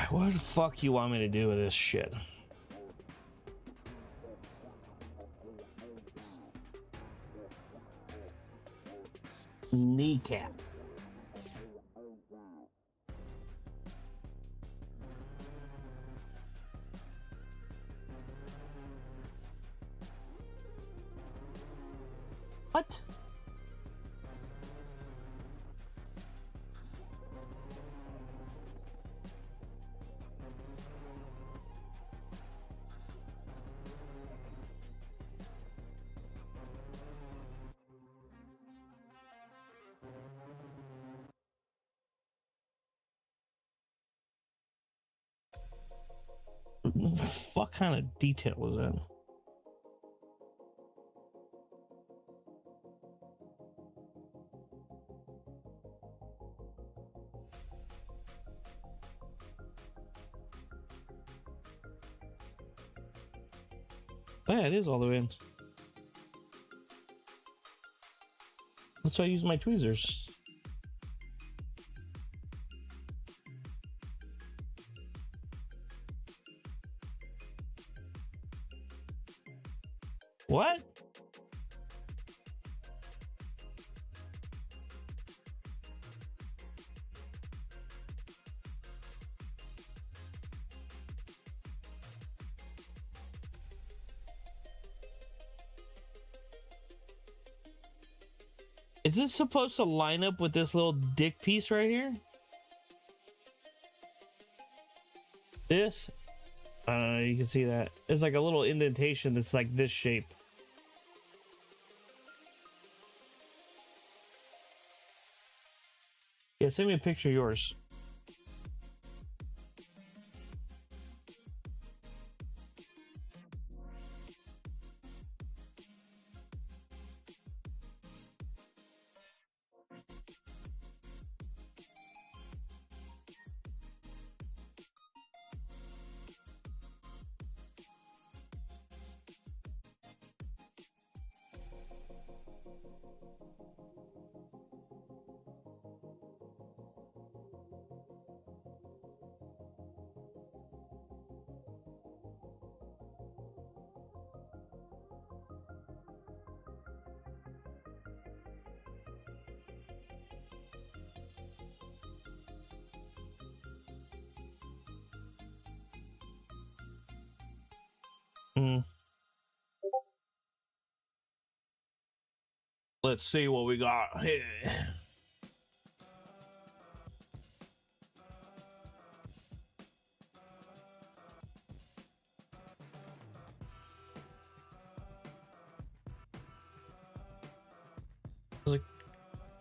What the fuck you want me to do with this shit? Kneecap. What? What kind of detail was that? Oh, yeah, it is all the way in. That's why I use my tweezers. What? Is it supposed to line up with this little dick piece right here? This? You can see that. It's like a little indentation that's like this shape. Yeah, send me a picture of yours. Let's see what we got here.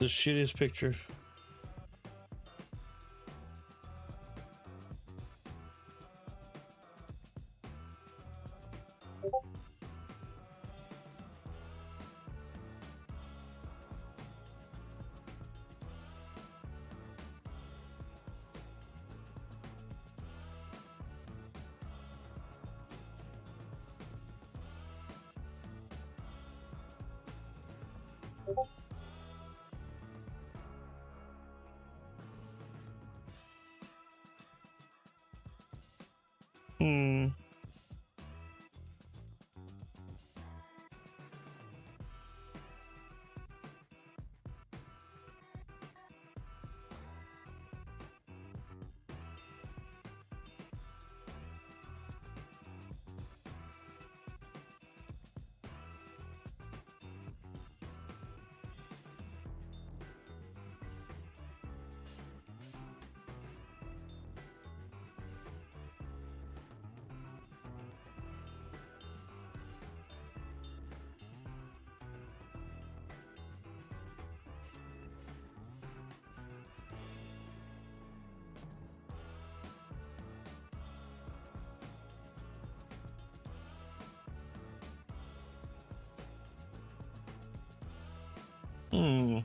The shittiest picture. Hmm. Hmm.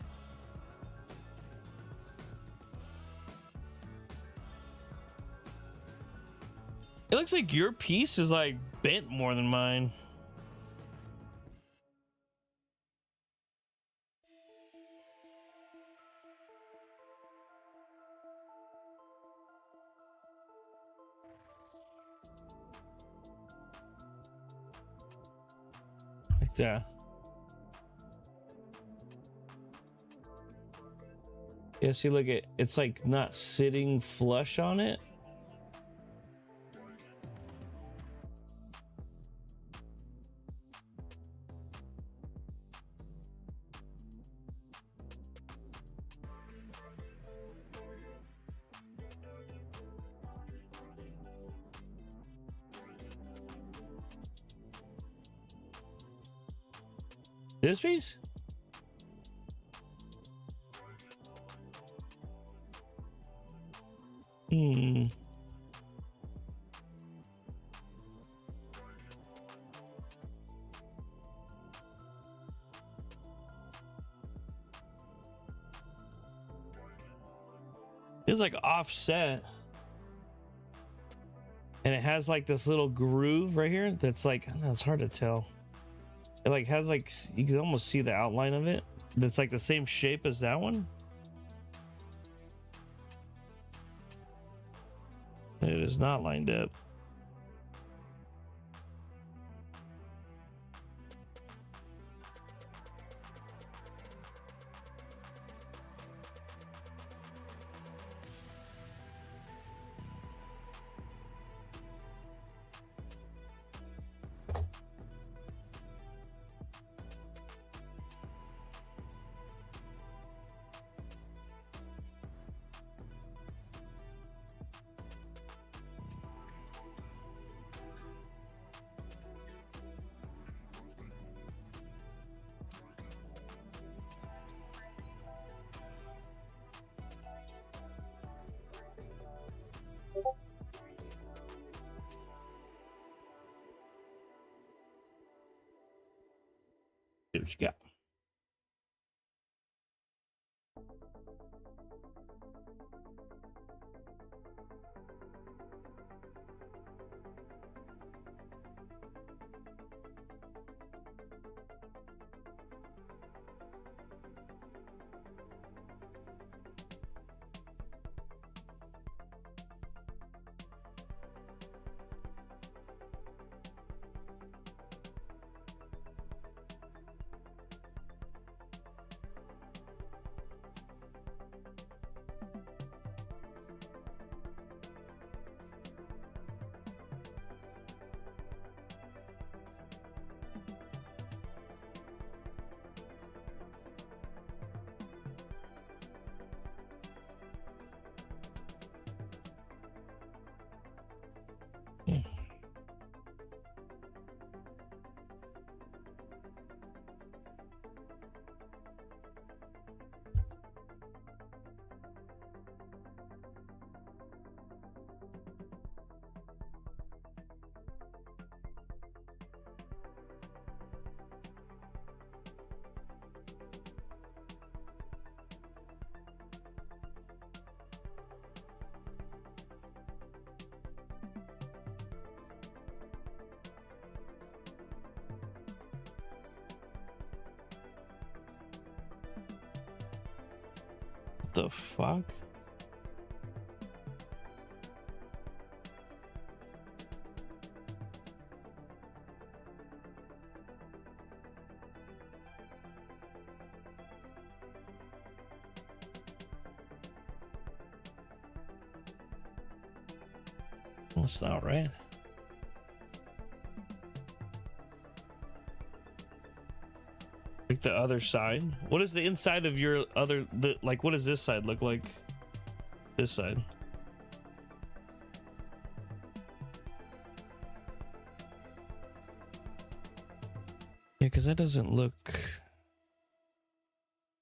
It looks like your piece is like bent more than mine. Like that. Yeah, see, look, it's like not sitting flush on it. This piece? Hmm. It's like offset. And it has like this little groove right here that's like, I don't know, it's hard to tell. It like has like, you can almost see the outline of it. That's like the same shape as that one. It is not lined up. See what you got. the fuck? That's not right. Like the other side. What is the inside of your other, like, what does this side look like? This side. Yeah, because that doesn't look.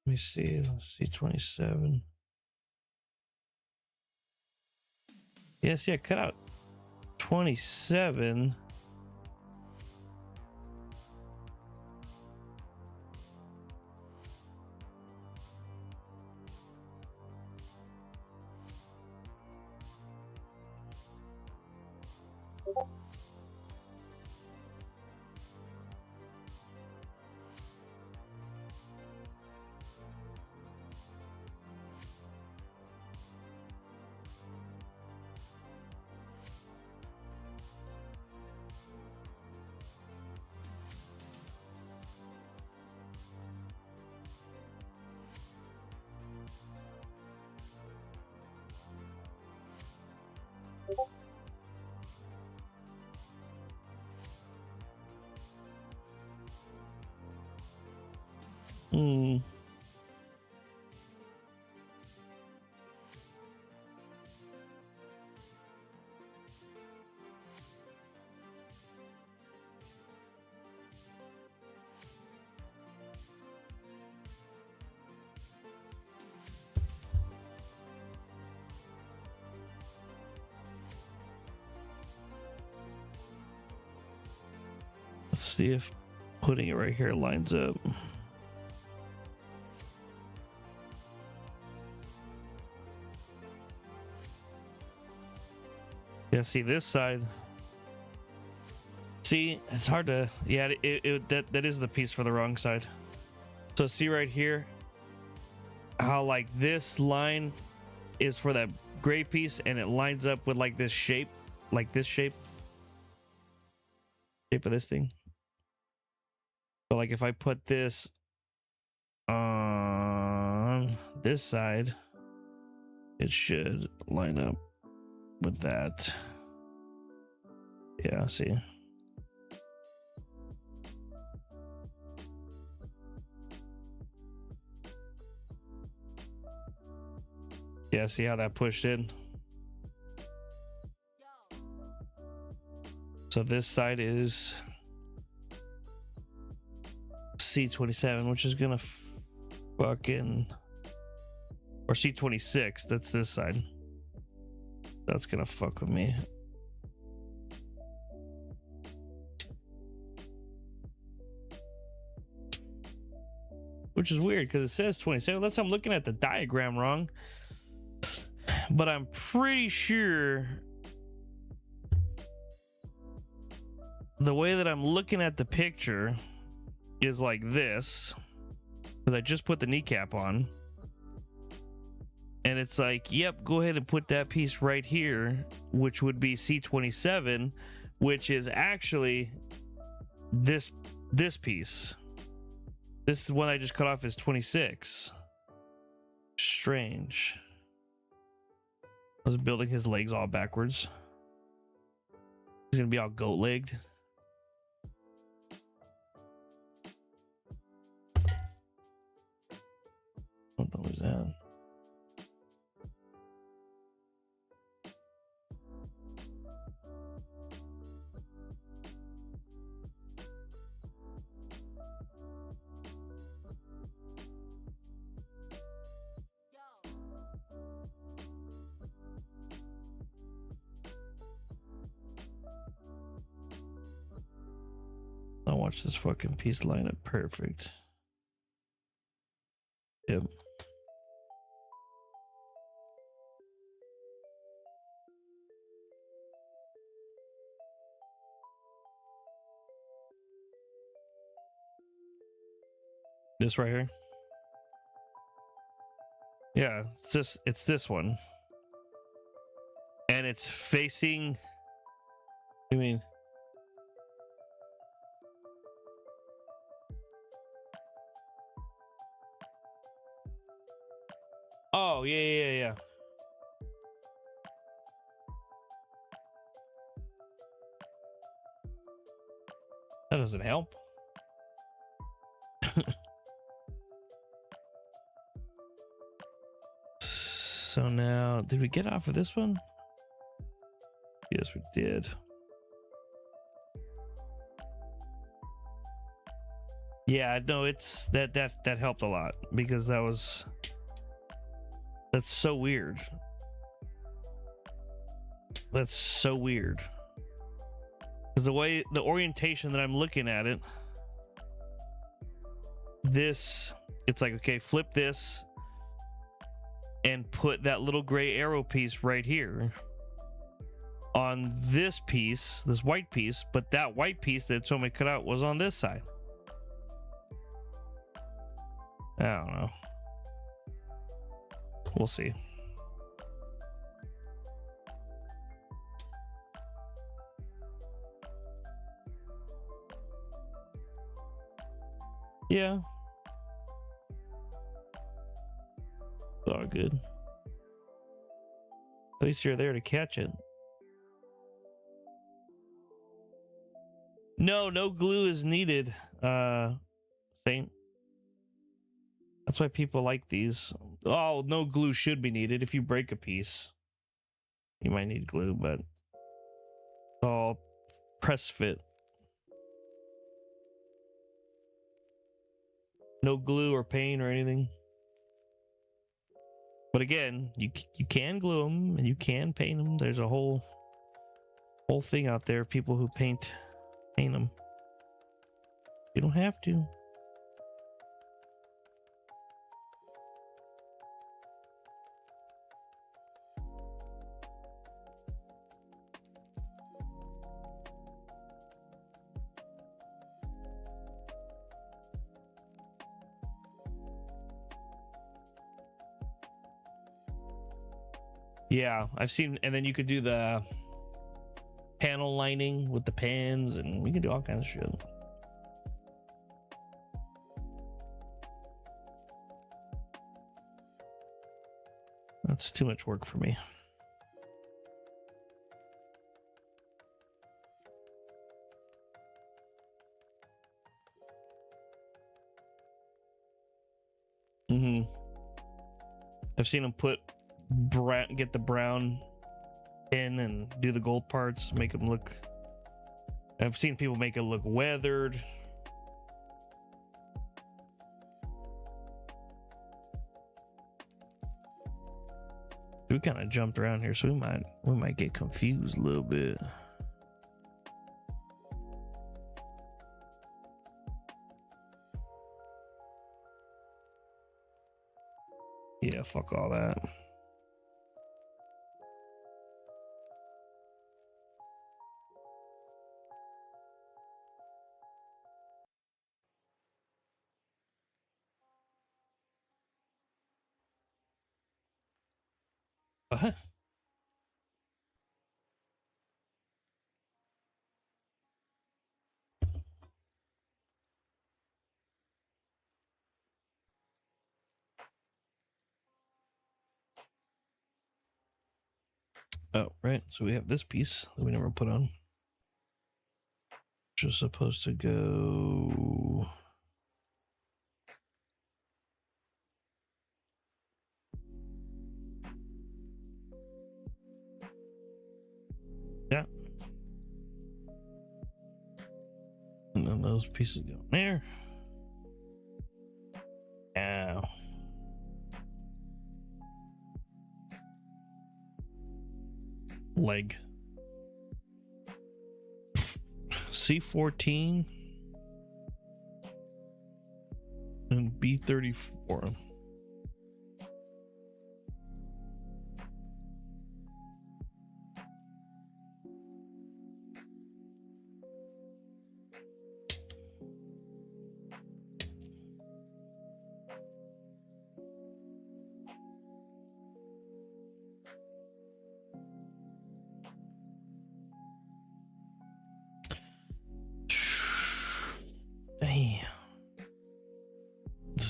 Let me see. C27. Yes, yeah, cut out 27. Hmm. Let's see if putting it right here lines up. Yeah, see this side. See, it's hard to. Yeah, that is the piece for the wrong side. So see right here, how like this line is for that gray piece, and it lines up with like this shape, like this shape of this thing. So like if I put this on this side, it should line up with that. Yeah, see. Yeah, see how that pushed in? So this side is C27, which is gonna fucking, or C26, that's this side. That's gonna fuck with me. Which is weird because it says 27, unless I'm looking at the diagram wrong. But I'm pretty sure the way that I'm looking at the picture is like this, because I just put the kneecap on, and it's like, yep, go ahead and put that piece right here, which would be C27, which is actually this piece. This one I just cut off is 26. Strange. I was building his legs all backwards. He's gonna be all goat-legged. What was that? I'll watch this fucking piece line up perfect. Yep. This right here. Yeah, it's this one. And it's facing, I mean, oh, yeah. That doesn't help. So now, did we get off of this one? Yes, we did. Yeah, no, it's that helped a lot because that's so weird. That's so weird. Because the orientation that I'm looking at it, it's like, okay, flip this and put that little gray arrow piece right here on this piece, this white piece, but that white piece that it told me to cut out was on this side. I don't know. We'll see. Yeah. It's all good. At least you're there to catch it. No glue is needed, Saint. That's why people like these. Oh, no glue should be needed. If you break a piece, you might need glue, but it's all press fit. No glue or paint or anything. But again, you can glue them and you can paint them. There's a whole thing out there. People who paint them. You don't have to. Yeah, I've seen, and then you could do the panel lining with the pans, and we can do all kinds of shit. That's too much work for me. I've seen them get the brown in and do the gold parts, make them look. I've seen people make it look weathered. We kind of jumped around here, so we might get confused a little bit. Yeah, fuck all that. What? Oh, right. So we have this piece that we never put on. Which is supposed to go. Yeah. And then those pieces go there. Ow. Leg. C14 and B34.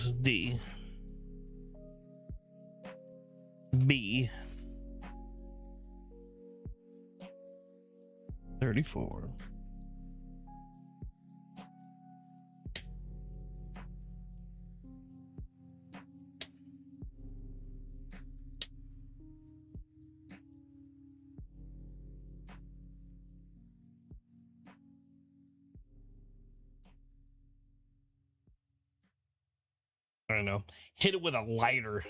This is D. B. 34. I don't know. Hit it with a lighter.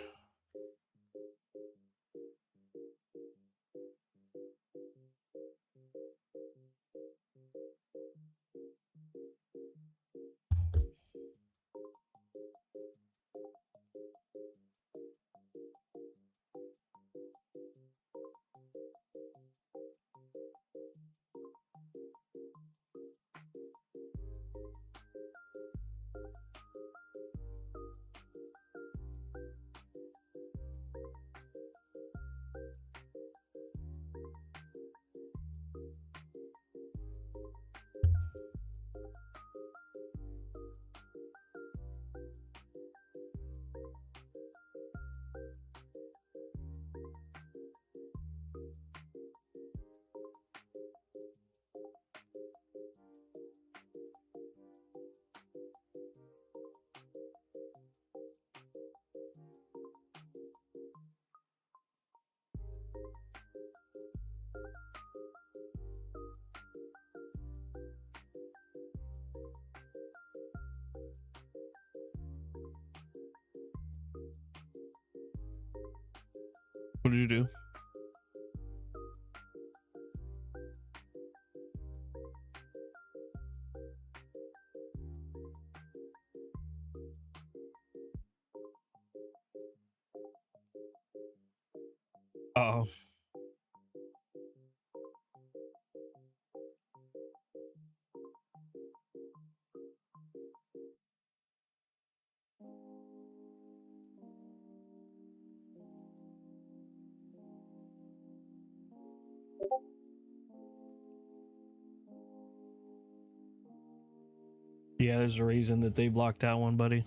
What did you do? Uh-oh. Yeah, there's a reason that they blocked that one, buddy.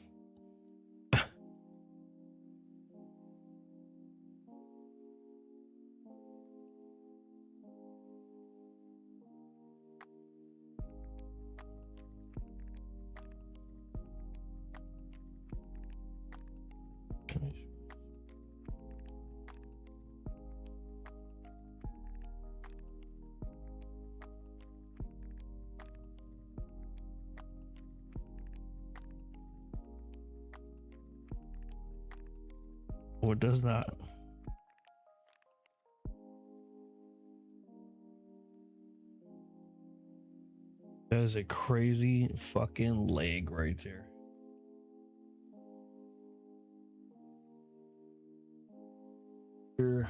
Or does not. That is a crazy fucking leg right there. Here.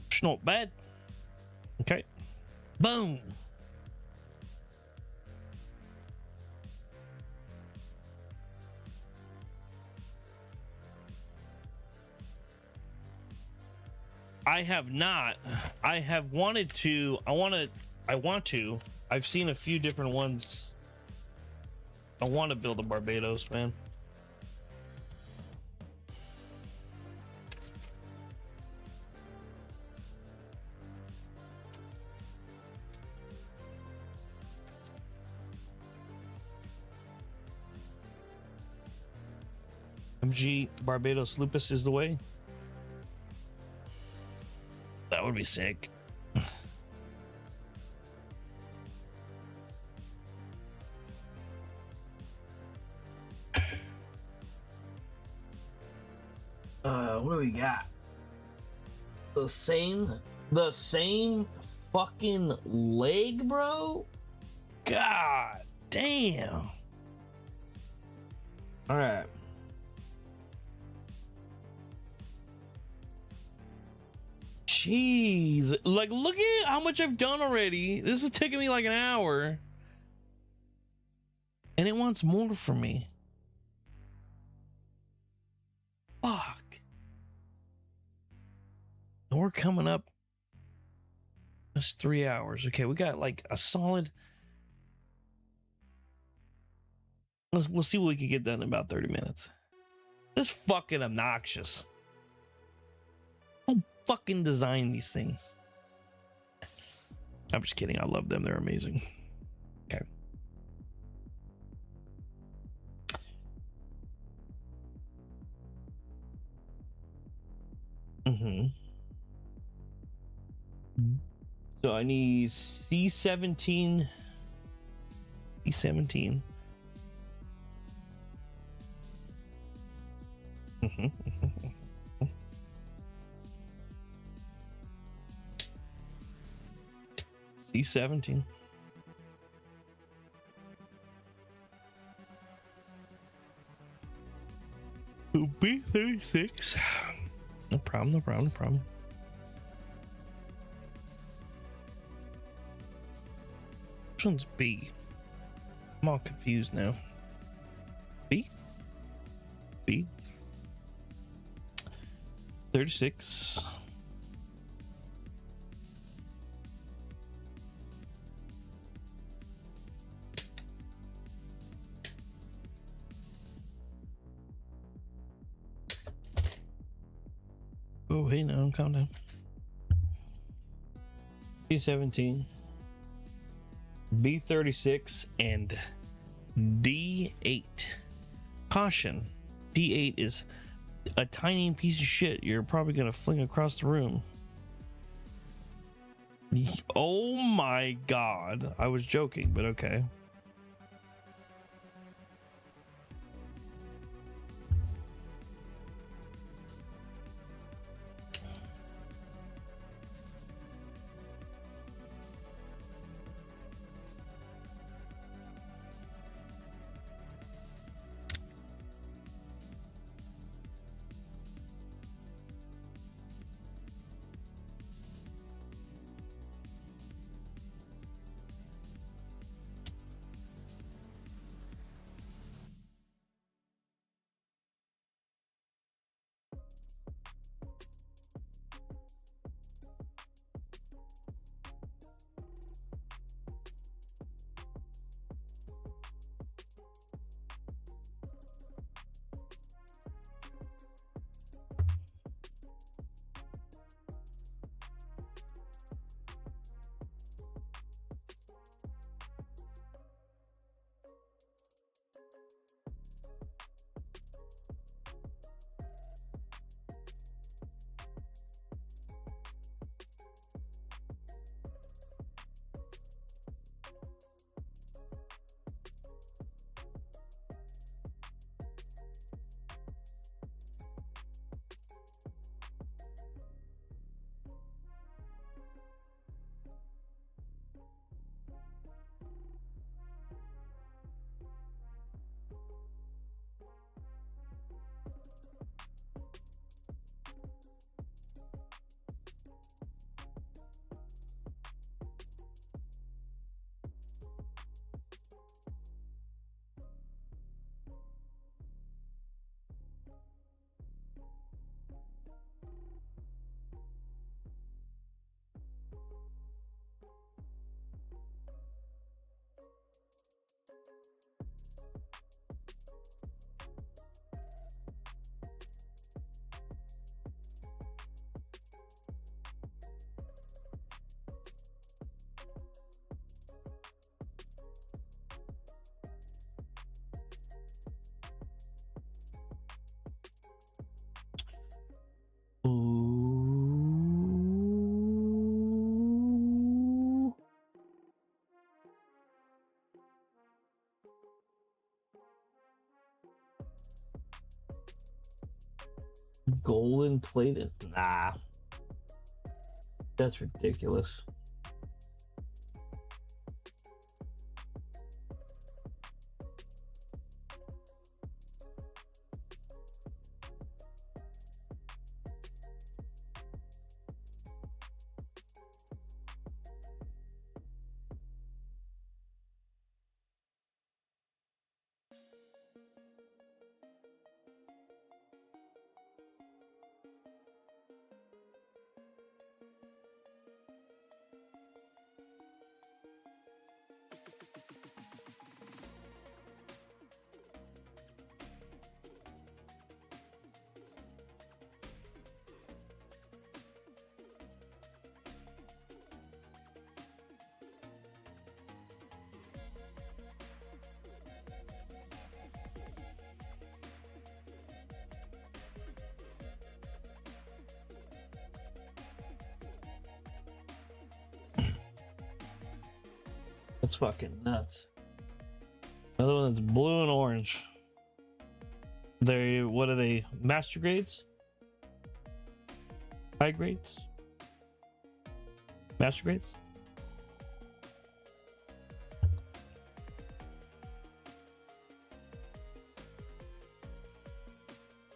It's not bad. Okay. Boom. I have not. I have wanted to. I want to. I've seen a few different ones. I want to build a Barbados, man. MG Barbados Lupus is the way. That would be sick. What do we got? The same fucking leg, bro? God damn. All right. Jeez. Like, look at how much I've done already. This is taking me like an hour. And it wants more from me. Fuck. We're coming up. That's 3 hours. Okay, we got like a solid. We'll see what we can get done in about 30 minutes. It's fucking obnoxious. Don't fucking design these things. I'm just kidding. I love them. They're amazing. Okay. So I need C17. C17. C17. B36. No problem, no problem, no problem. Which one's B? I'm all confused now. B? B? 36. Oh, hey, no, calm down. C17, B36, and D8. Caution, D8 is a tiny piece of shit you're probably gonna fling across the room. Oh my god. I was joking, but okay. golden plated. Nah, that's ridiculous. That's fucking nuts. Another one that's blue and orange. What are they? Master grades? High grades? Master grades?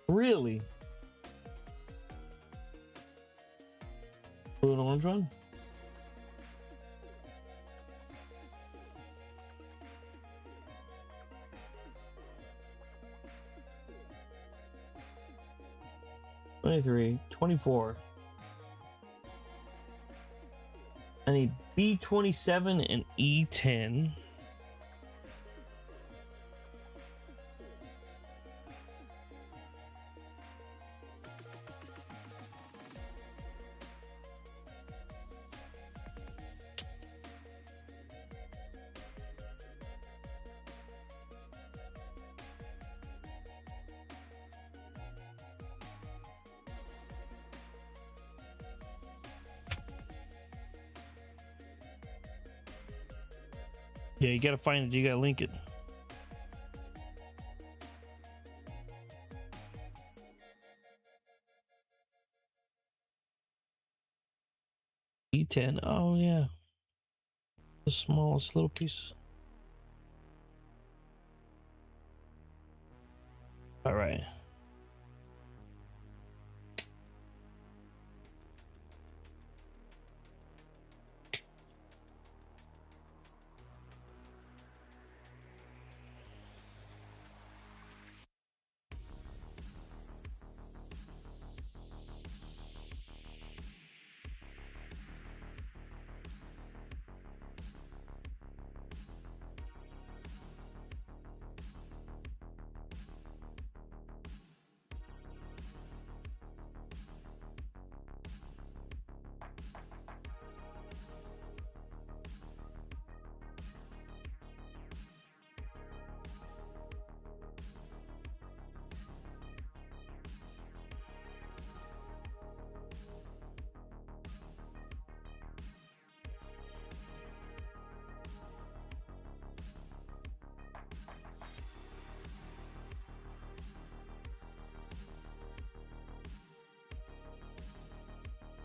Really? Blue and orange one? $23, $24. I need B27 and E10. Yeah, you gotta find it. You gotta link it. E10. Oh yeah, the smallest little piece. All right.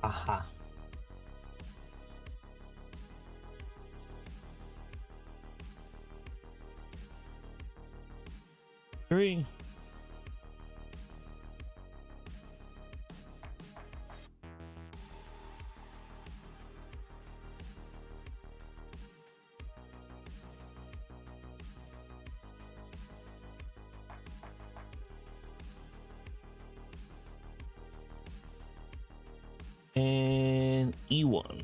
Aha. Three. And E1.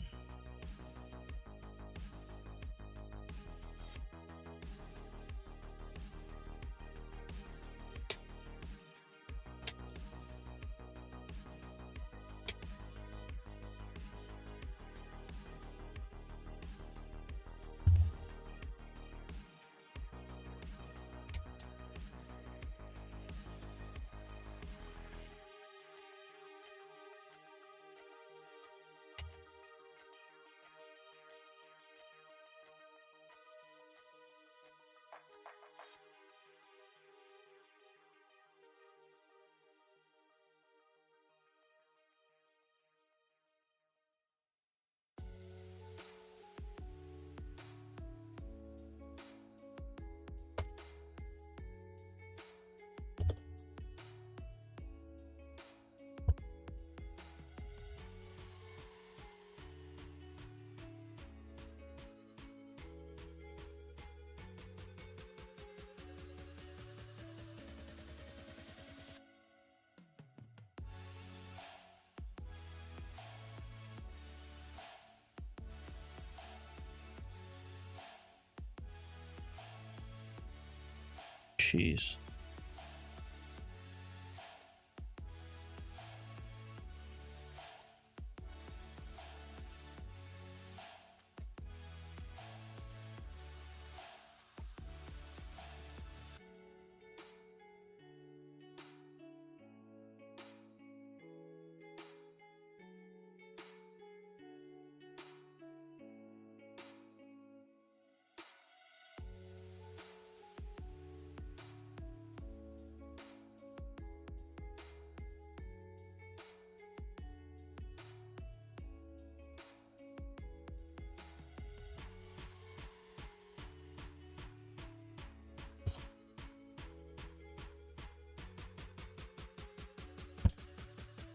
Jeez.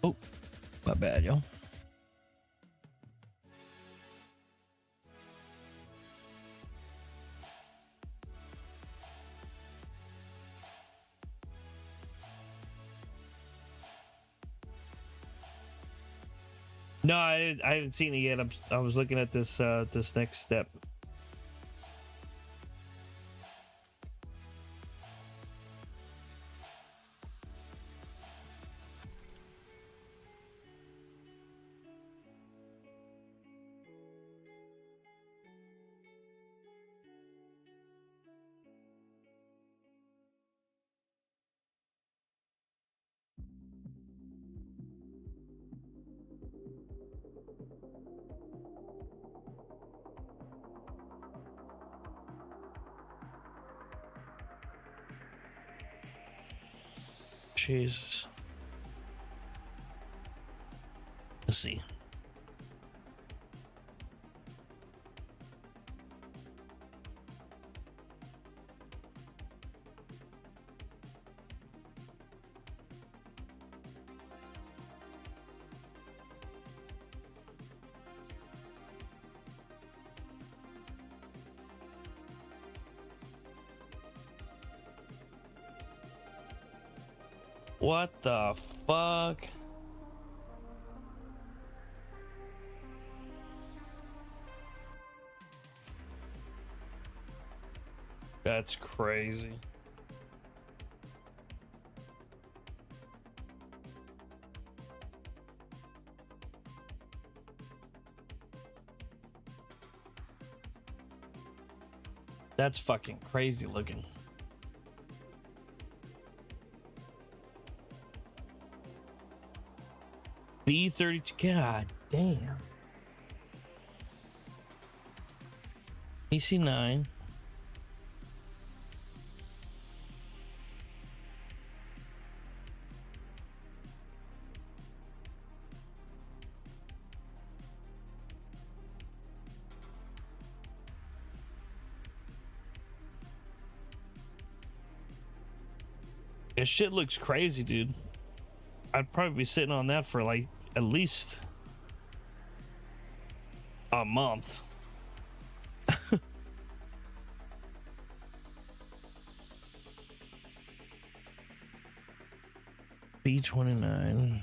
Oh, my bad, y'all. No, I haven't seen it yet. I was looking at this this next step. Jesus. Let's see. What the fuck? That's crazy. That's fucking crazy looking. B32. God damn. EC9. This shit looks crazy, dude. I'd probably be sitting on that for like at least a month. B29.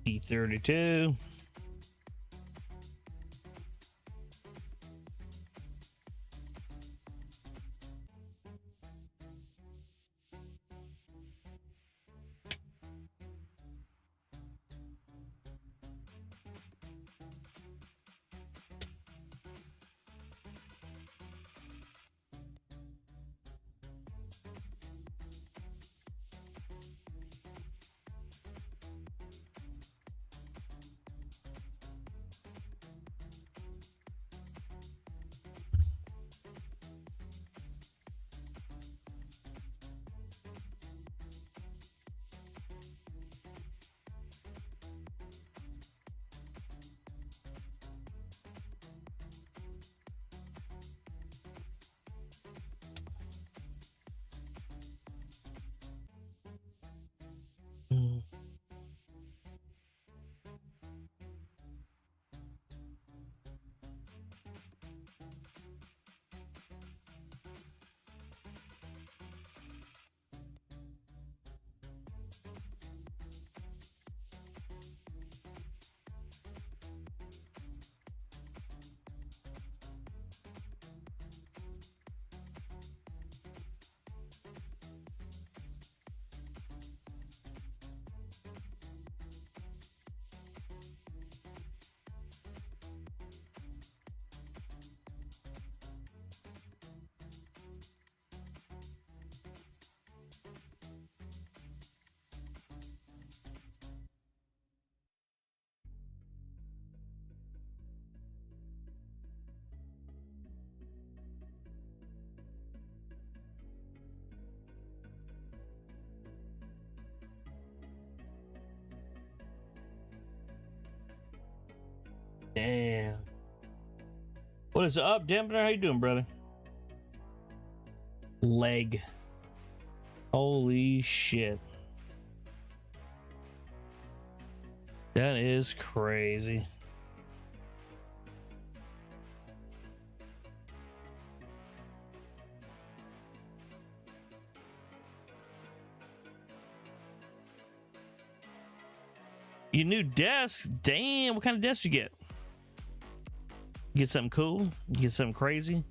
B32. Damn. What is up, Dampener? How you doing, brother? Leg. Holy shit. That is crazy. Your new desk? Damn, what kind of desk you get? You get something cool? You get something crazy?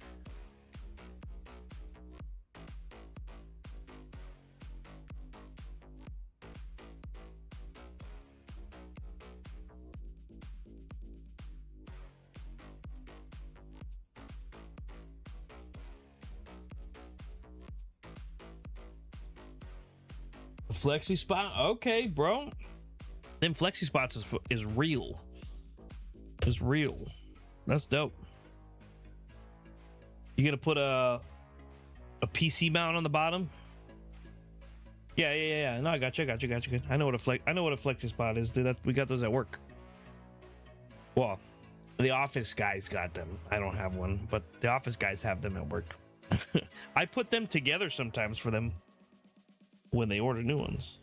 A flexi spot? Okay, bro. Them flexi spots is real. It's real. That's dope. You gonna put a PC mount on the bottom? Yeah. No, I got you. Good. I know what a flexi spot is, dude. We got those at work. Well, the office guys got them. I don't have one, but the office guys have them at work. I put them together sometimes for them when they order new ones.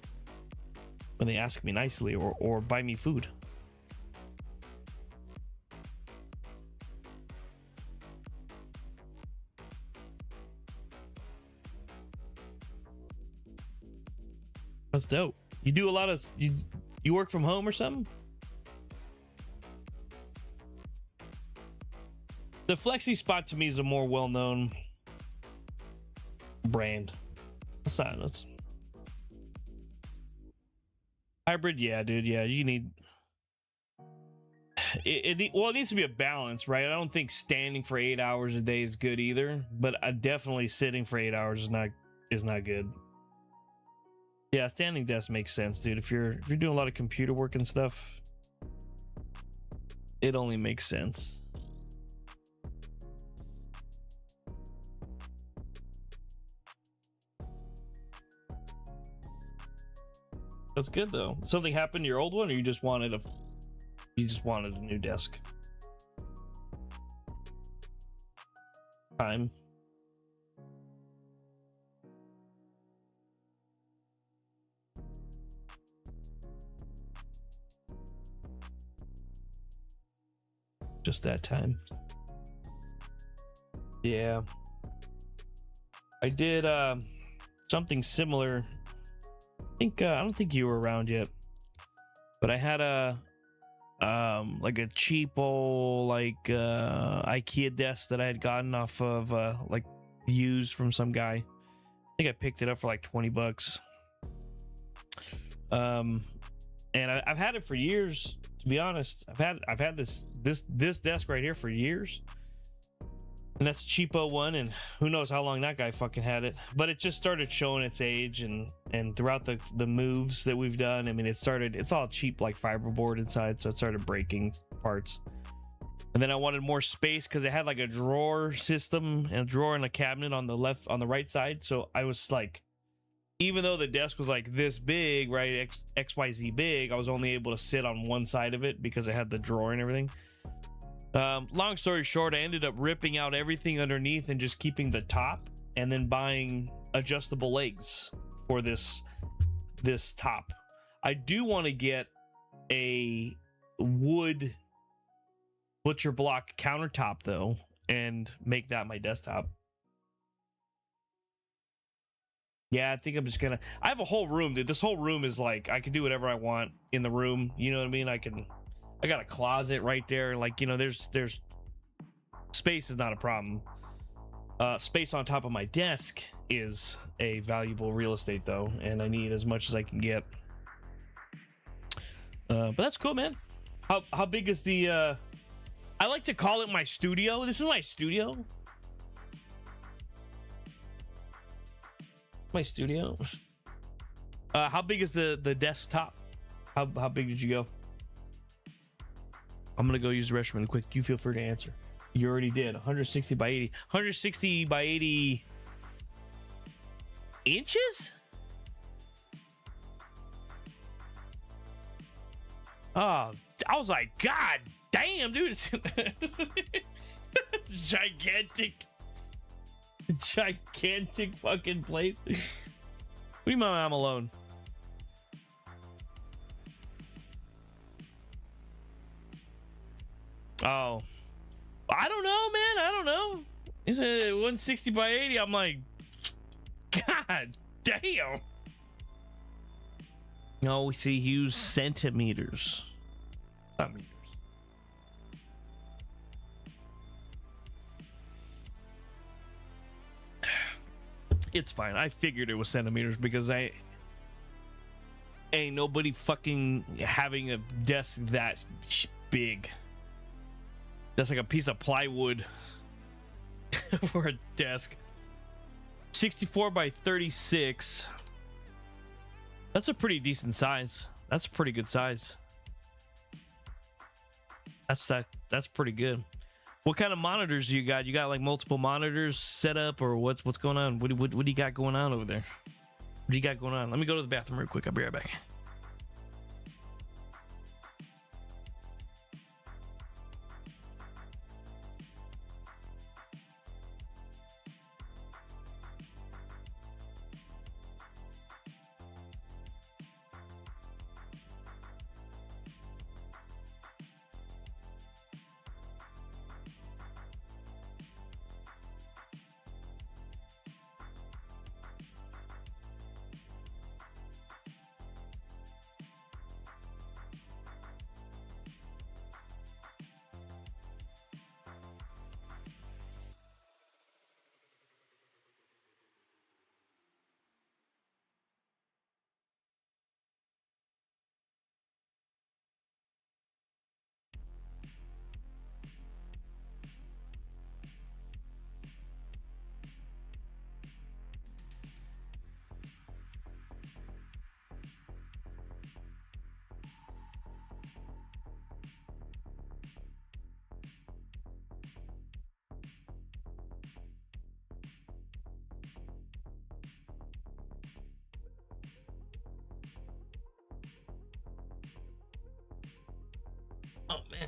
When they ask me nicely or buy me food. That's dope. You do a lot of you work from home or something? The Flexi Spot to me is a more well-known brand. That's hybrid, yeah, dude. Yeah, you need it needs to be a balance, right? I don't think standing for 8 hours a day is good either, but definitely sitting for 8 hours is not good. Yeah, standing desk makes sense, dude. If you're doing a lot of computer work and stuff, it only makes sense. That's good though. Something happened to your old one, or you just wanted a new desk? Time. Just that time. Yeah. I did something similar. I don't think you were around yet, but I had a like a cheapo IKEA desk that I had gotten off of like used from some guy. I think I picked it up for like $20. And I've had it for years, to be honest. I've had this desk right here for years. And that's a cheapo one, and who knows how long that guy fucking had it. But it just started showing its age, and throughout the moves that we've done, I mean, it's all cheap like fiberboard inside, so it started breaking parts. And then I wanted more space because it had like a drawer system and a drawer and a cabinet on the right side. So I was like, even though the desk was like this big, right, XYZ big, I was only able to sit on one side of it because it had the drawer and everything. Long story short, I ended up ripping out everything underneath and just keeping the top, and then buying adjustable legs for this top. I do want to get a wood butcher block countertop though, and make that my desktop. Yeah, I think I'm just gonna. I have a whole room, dude. This whole room is like I can do whatever I want in the room. You know what I mean? I got a closet right there. Like, you know, there's space is not a problem. Space on top of my desk is a valuable real estate though, and I need as much as I can get. But that's cool, man. How big is the I like to call it my studio. This is my studio. My studio. How big is the desktop? How big did you go? I'm gonna go use the restroom really quick. You feel free to answer. You already did. 160 by 80. 160 by 80 inches? Oh, I was like, God Damn, dude. Gigantic fucking place. What do you mean I'm alone? Oh, I don't know, man. I don't know. It's a 160 by 80. I'm like, God damn. No, we see use centimeters, not meters. It's fine. I figured it was centimeters because I ain't nobody fucking having a desk that big. That's like a piece of plywood for a desk. 64 by 36. That's a pretty decent size. That's a pretty good size. That's pretty good. What kind of monitors do you got? You got like multiple monitors set up, or what's going on? What do you got going on over there? What do you got going on? Let me go to the bathroom real quick. I'll be right back. Oh man.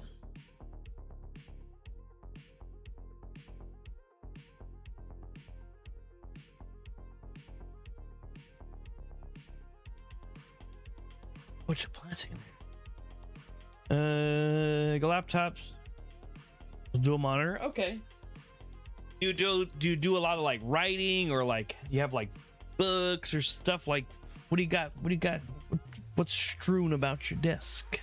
What's your plastic in there? Laptops, dual monitor. Okay. Do you do a lot of like writing, or like you have like books or stuff like? What do you got? What do you got? What's strewn about your desk?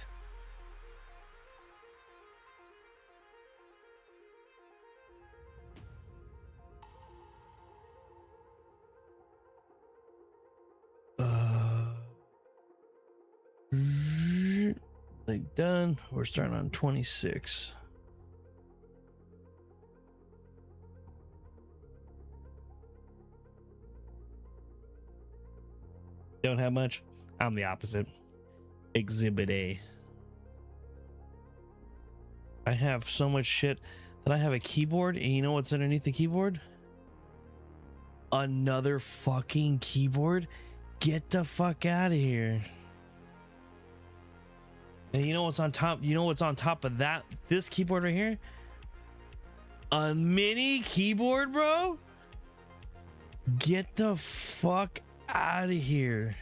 Like done. We're starting on 26. Don't have much. I'm the opposite. Exhibit A. I have so much shit that I have a keyboard, and you know what's underneath the keyboard? Another fucking keyboard. Get the fuck out of here. And you know what's on top? You know what's on top of that? This keyboard right here? A mini keyboard, bro? Get the fuck out of here.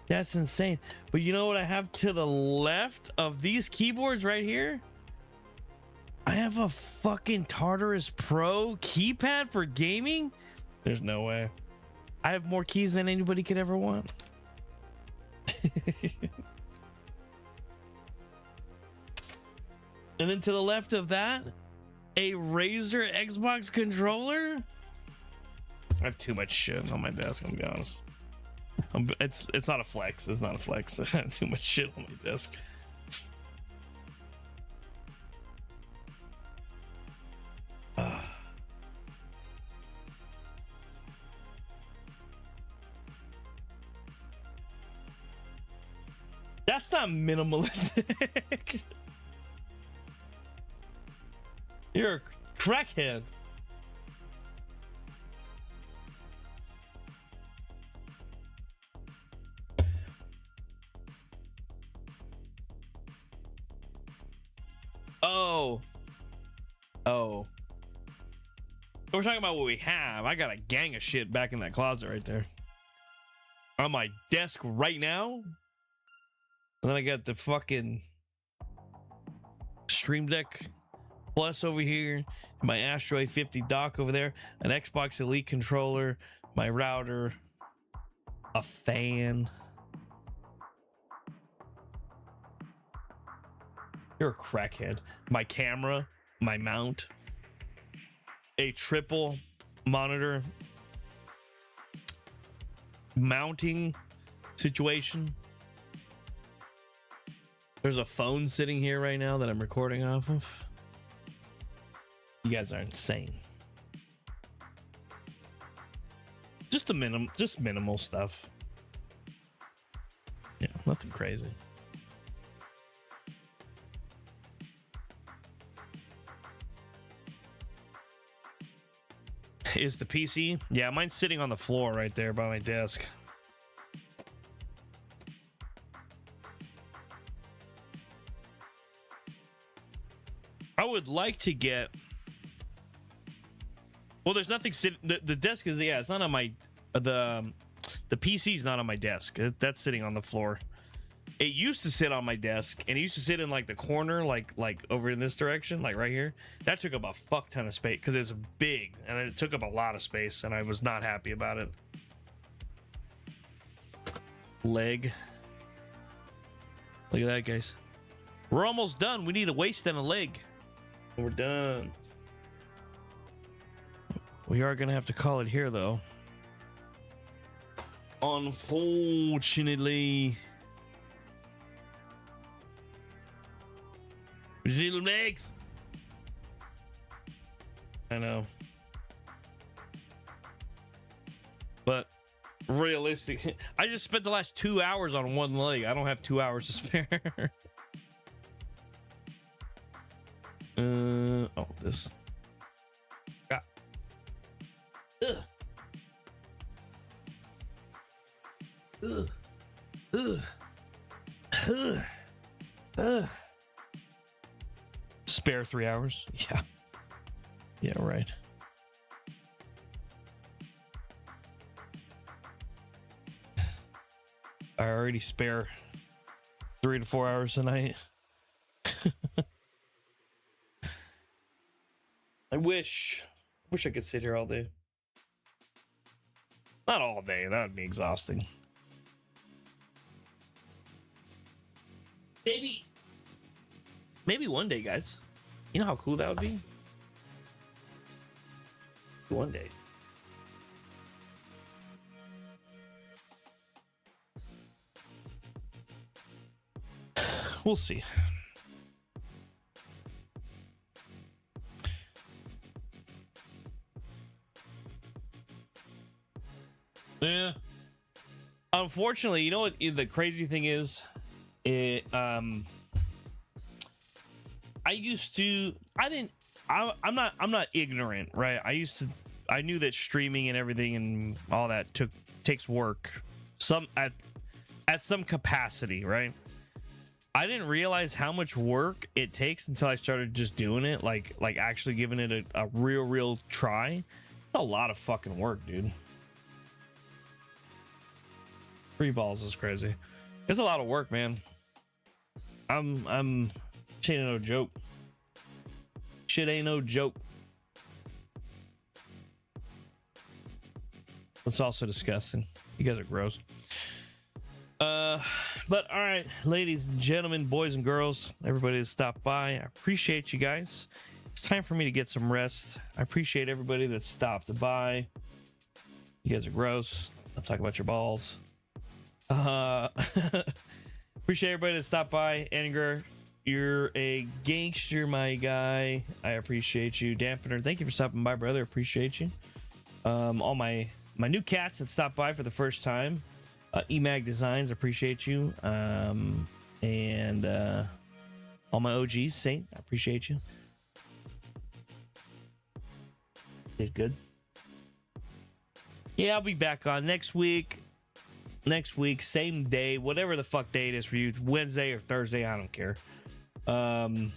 That's insane. But you know what I have to the left of these keyboards right here? I have a fucking Tartarus Pro keypad for gaming? There's no way. I have more keys than anybody could ever want. And then to the left of that, a Razer Xbox controller. I have too much shit on my desk, I'm gonna be honest. It's not a flex. It's not a flex. I have too much shit on my desk. That's not minimalistic. You're a crackhead. Oh. We're talking about what we have. I got a gang of shit back in that closet right there. On my desk right now. And then I got the fucking Stream Deck Plus over here. My Asteroid 50 dock over there. An Xbox Elite controller. My router. A fan. You're a crackhead. My camera. My mount. A triple monitor mounting situation. There's a phone sitting here right now that I'm recording off of. You guys are insane. Just minimal stuff. Yeah, nothing crazy. Is the PC? Yeah, mine's sitting on the floor right there by my desk. I would like to get... Well, there's nothing sitting... The desk is... Yeah, it's not on my... The PC's not on my desk. That's sitting on the floor. It used to sit on my desk, and it used to sit in like the corner, like over in this direction, like right here. That took up a fuck ton of space because it's big, and it took up a lot of space, and I was not happy about it. Leg. Look at that, guys. We're almost done. We need a waist and a leg. We're done. We are gonna have to call it here, though. Unfortunately. See the legs? I know. But realistic, I just spent the last 2 hours on one leg. I don't have 2 hours to spare. Oh, this. God. Ugh. Ugh. Ugh. Ugh. Ugh. Spare 3 hours. Yeah. Yeah, right. I already spare 3 to 4 hours a night. I wish I could sit here all day. Not all day. That would be exhausting. Maybe one day, guys. You know how cool that would be? One day. We'll see. Yeah. Unfortunately, you know what the crazy thing is? I'm not ignorant, right? I knew that streaming and everything and all that takes work at some capacity, right? I didn't realize how much work it takes until I started just doing it, like actually giving it a real try. It's a lot of fucking work, dude. 3 balls is crazy. It's a lot of work, man. Shit ain't no joke. Shit ain't no joke. It's also disgusting. You guys are gross. But all right, ladies and gentlemen, boys and girls, everybody that stopped by, I appreciate you guys. It's time for me to get some rest. I appreciate everybody that stopped by. You guys are gross. I'm talking about your balls. Appreciate everybody that stopped by. Edgar, you're a gangster, my guy. I appreciate you. Dampener, thank you for stopping by, brother. Appreciate you. All my new cats that stopped by for the first time. EMAG Designs, appreciate you. And all my OGs, Saint, I appreciate you. It's good. Yeah, I'll be back on next week. Next week, same day, whatever the fuck day it is for you, Wednesday or Thursday, I don't care. To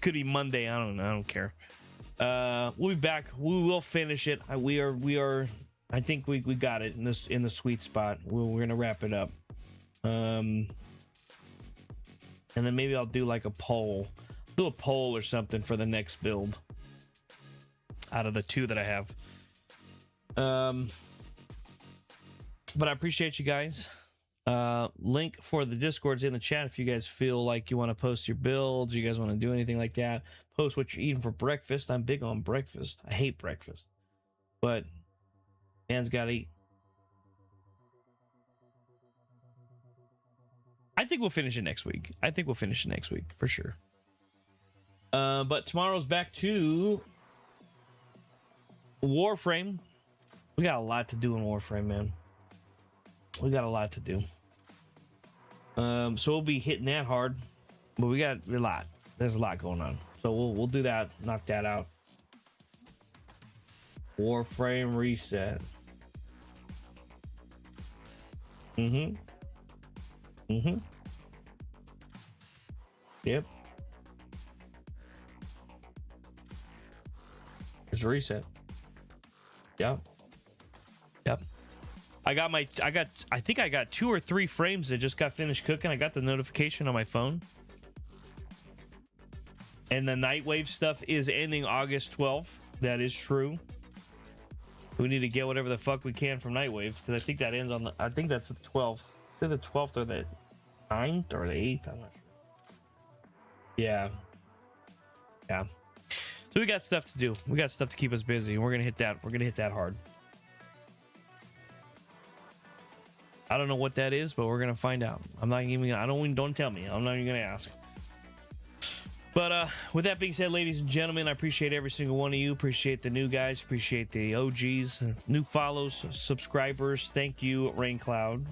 Could be Monday. I don't know. I don't care. We'll be back. We will finish it. We are. I think we got it in the sweet spot. We're gonna wrap it up. And then maybe I'll do like a poll. Do a poll or something for the next build. Out of the 2 that I have. But I appreciate you guys. Link for the Discord's in the chat if you guys feel like you want to post your builds, you guys want to do anything like that. Post what you're eating for breakfast. I'm big on breakfast. I hate breakfast, but man's gotta eat. I think we'll finish it next week. For sure. But tomorrow's back to Warframe. We got a lot to do in Warframe, man. We got a lot to do. So we'll be hitting that hard, but we got a lot. There's a lot going on, so we'll do that. Knock that out. Warframe reset. Yep. There's a reset. Yep. I think I got 2 or 3 frames that just got finished cooking. I got the notification on my phone. And the Nightwave stuff is ending August 12th. That is true. We need to get whatever the fuck we can from Nightwave, because I think that ends on I think that's the 12th. Is it the 12th or the 9th or the 8th? I'm not sure. Yeah. So we got stuff to do. We got stuff to keep us busy. We're gonna hit that. We're gonna hit that hard. I don't know what that is, but we're gonna find out. I'm not even gonna, don't tell me. I'm not even gonna ask. But with that being said, ladies and gentlemen, I appreciate every single one of you. Appreciate the new guys. Appreciate the OGs, new follows, subscribers. Thank you, Rain Cloud.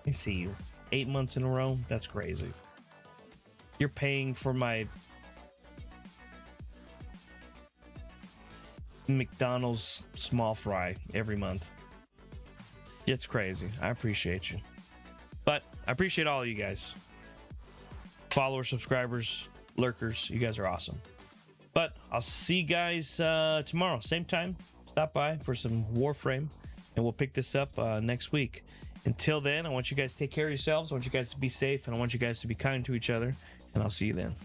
I see you. 8 months in a row. That's crazy. You're paying for my McDonald's small fry every month. It's crazy. I appreciate you. But I appreciate all of you guys. Followers, subscribers, lurkers. You guys are awesome. But I'll see you guys tomorrow. Same time. Stop by for some Warframe. And we'll pick this up next week. Until then, I want you guys to take care of yourselves. I want you guys to be safe. And I want you guys to be kind to each other. And I'll see you then.